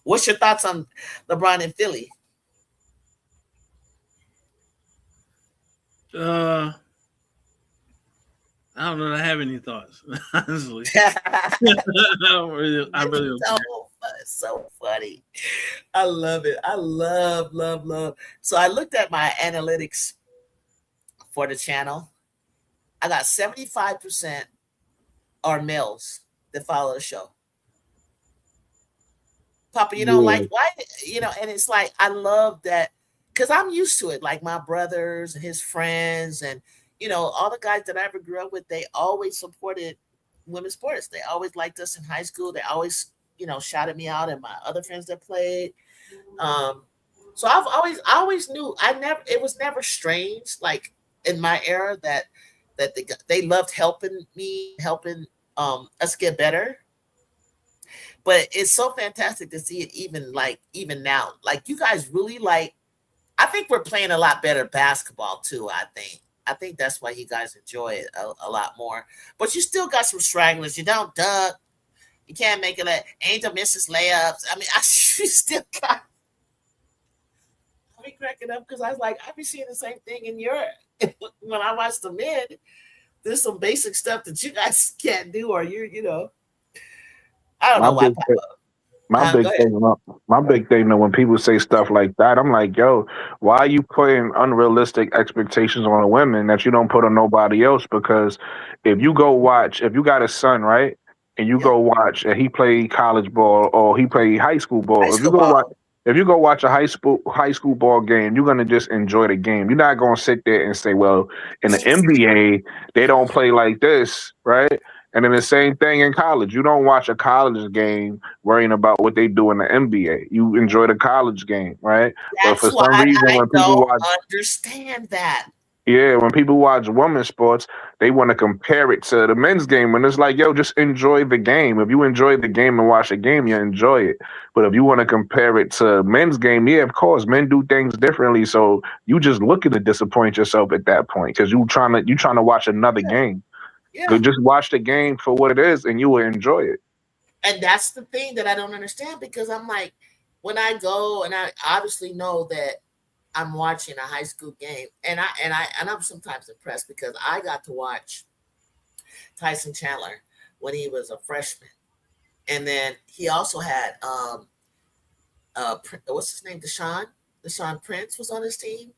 What's your thoughts on LeBron in Philly? I don't know that I have any thoughts, honestly. I really don't. It's so funny. I love it. I love. So I looked at my analytics for the channel. I got 75% are males that follow the show. Papa, you don't like why? And it's like I love that because I'm used to it. Like my brothers and his friends and all the guys that I ever grew up with, they always supported women's sports. They always liked us in high school. They always, shouted me out and my other friends that played. So I always knew it was never strange, like in my era that they loved helping us get better. But it's so fantastic to see it even now. Like you guys really I think we're playing a lot better basketball too, I think that's why you guys enjoy it a lot more. But you still got some stragglers. You don't duck. You can't make it like Angel misses layups. I mean, you still got. I be cracking up because I was like, I be seeing the same thing in Europe. When I watch the men, there's some basic stuff that you guys can't do, or I don't know why. My Go big ahead. thing, my big thing, though, when people say stuff like that, I'm like, yo, why are you putting unrealistic expectations on a women that you don't put on nobody else? Because if you got a son, right, and you Yep. go watch, and he play college ball or he play high school High ball, school ball. if you go watch a high school ball game, you're gonna just enjoy the game. You're not gonna sit there and say, well, in the NBA they don't play like this, right? And then the same thing in college. You don't watch a college game worrying about what they do in the NBA. You enjoy the college game, right? But That's for why some reason, I when people don't watch, understand that. yeah, when people watch women's sports, they want to compare it to the men's game. And it's like, yo, just enjoy the game. If you enjoy the game and watch a game, you enjoy it. But if you want to compare it to men's game, yeah, of course, men do things differently. So you just looking to disappoint yourself at that point because you trying to watch another game. Yeah. Go just watch the game for what it is, and you will enjoy it. And that's the thing that I don't understand because I'm like, when I go and I obviously know that I'm watching a high school game, and I'm sometimes impressed because I got to watch Tyson Chandler when he was a freshman, and then he also had what's his name, Deshaun Prince was on his team,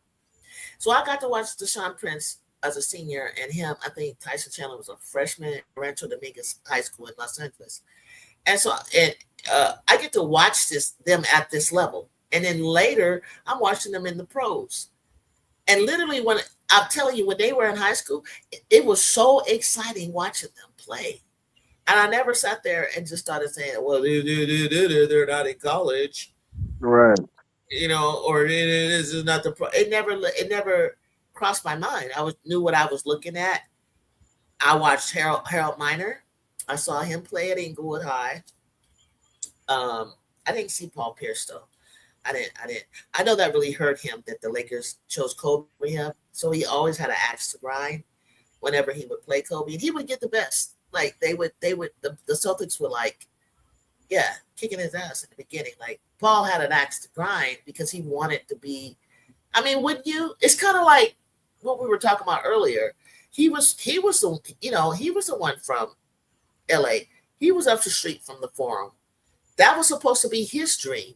so I got to watch Deshaun Prince as a senior, and him. I think Tyson Chandler was a freshman at Rancho Dominguez High School in Los Angeles. And so, I get to watch them at this level, and then later I'm watching them in the pros. And literally, when I'm telling you, when they were in high school, it was so exciting watching them play. And I never sat there and just started saying, "Well, they're not in college," Right. or this is not the pro. It never crossed my mind. Knew what I was looking at. I watched Harold Miner. I saw him play at Inglewood High. I didn't see Paul Pierce though. I didn't. I know that really hurt him that the Lakers chose Kobe for him. So he always had an axe to grind whenever he would play Kobe, and he would get the best. Like the Celtics were like, yeah, kicking his ass in the beginning. Like Paul had an axe to grind because he wanted to be. I mean, wouldn't you? It's kind of like what we were talking about earlier. He was the one from LA. He was up the street from the Forum. That was supposed to be his dream,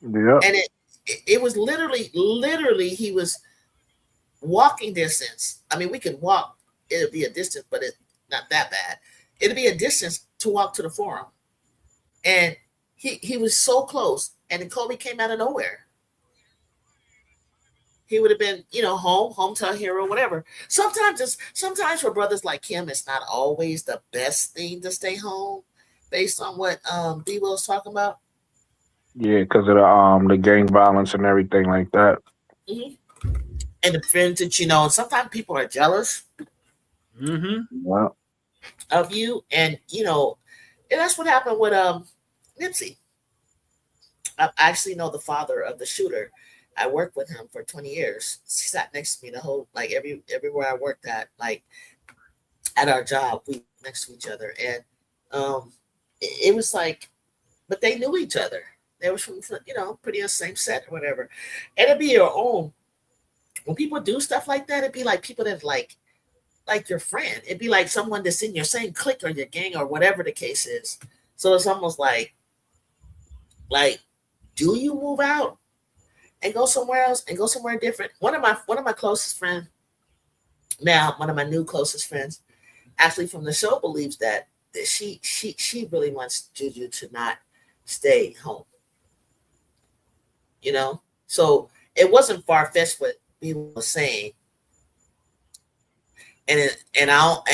Yeah. and it was literally he was walking distance. I mean, we could walk; it'd be a distance, but it's not that bad. It'd be a distance to walk to the Forum, and he was so close. And then Kobe came out of nowhere. He would have been, hometown hero, whatever. Sometimes for brothers like him, it's not always the best thing to stay home, based on what D Will's talking about. Yeah, because of the gang violence and everything like that. Hmm. And the vintage, and sometimes people are jealous Mm-hmm. Yeah. of you, and that's what happened with Nipsey. I actually know the father of the shooter. I worked with him for 20 years. He sat next to me the whole everywhere I worked at, like at our job, we next to each other, and it was like, but they knew each other. They were from pretty much same set or whatever, and it'd be your own. When people do stuff like that, it'd be like people that like your friend. It'd be like someone that's in your same clique or your gang or whatever the case is. So it's almost like, do you move out and go somewhere else and go somewhere different? One of my closest friends, now one of my new closest friends, actually from the show, believes that she really wants Juju to not stay home. So it wasn't far fetched what people were saying, and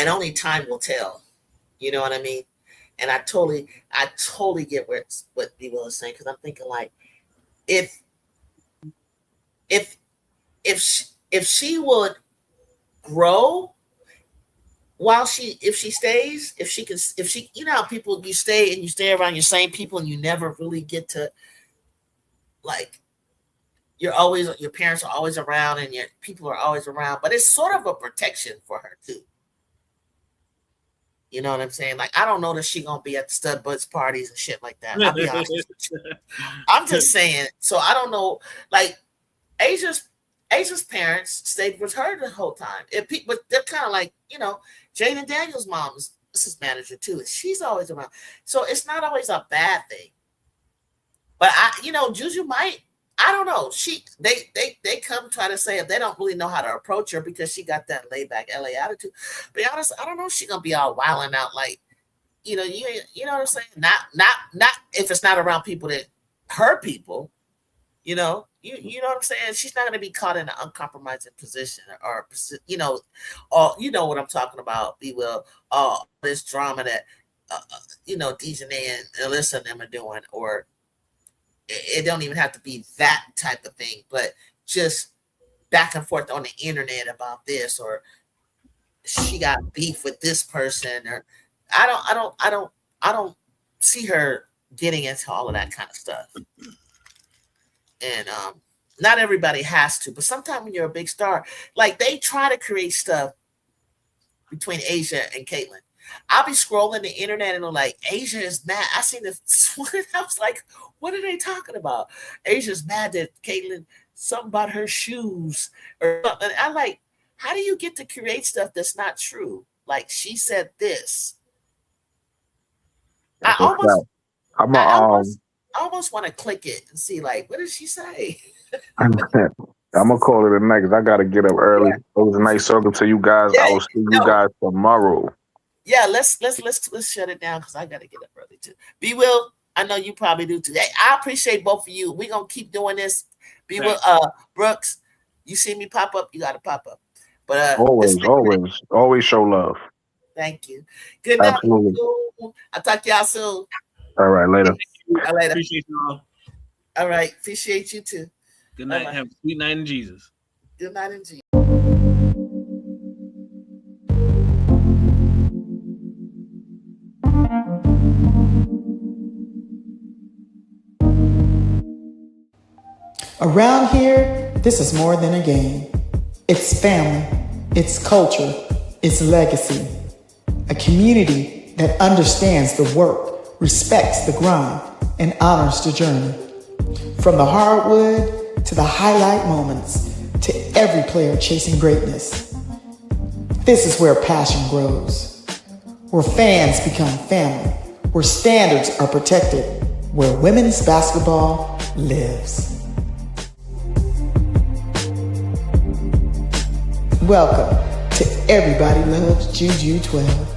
only time will tell. You know what I mean? And I totally get what people are saying, because I'm thinking like, if if if she would grow if she stays, if she, how people, you stay around your same people and you never really get to, like, your parents are always around and your people are always around, but it's sort of a protection for her too. You know what I'm saying? Like, I don't know that she gonna be at the stud buds parties and shit like that. I'll be honest with you. I'm just saying. So I don't know. Like, Asia's parents stayed with her the whole time. But they're kind of like, Jaden Daniels' mom is his manager too. She's always around. So it's not always a bad thing. But Juju might. I don't know. They come try to say if they don't really know how to approach her because she got that laid back LA attitude. But be honest, I don't know if she's gonna be all wilding out like, you know what I'm saying? Not if it's not around people that her people, you know what I'm saying? She's not gonna be caught in an uncompromising position or what I'm talking about. Be will all this drama that Dejanay and Alyssa and them are doing, or it don't even have to be that type of thing, but just back and forth on the internet about this, or she got beef with this person, or I don't see her getting into all of that kind of stuff. And not everybody has to, but sometimes when you're a big star, like they try to create stuff between Asia and Caitlyn. I'll be scrolling the internet and I'm like, Asia is mad. I seen this one. I was like, what are they talking about? Asia's mad that Caitlyn, something about her shoes or something. I'm like, how do you get to create stuff that's not true? Like she said this. I almost want to click it and see, like, what did she say? I'm gonna call it a night because I gotta get up early. Yeah. It was a nice talking to you guys. Yeah, I will see you guys tomorrow. Yeah, let's shut it down because I gotta get up early too. B Will, I know you probably do too. Hey, I appreciate both of you. We're gonna keep doing this. B Will, Brooks, you see me pop up, you gotta pop up. But always show love. Thank you. Good night. I'll talk to y'all soon. All right, later. All right, appreciate you all. All right, appreciate you too. Good night. Have a sweet night in Jesus. Good night in Jesus. Around here, this is more than a game. It's family, it's culture, it's legacy. A community that understands the work, respects the grind, and honors the journey. From the hardwood to the highlight moments, to every player chasing greatness. This is where passion grows, where fans become family, where standards are protected, where women's basketball lives. Welcome to Everybody Loves Juju 12.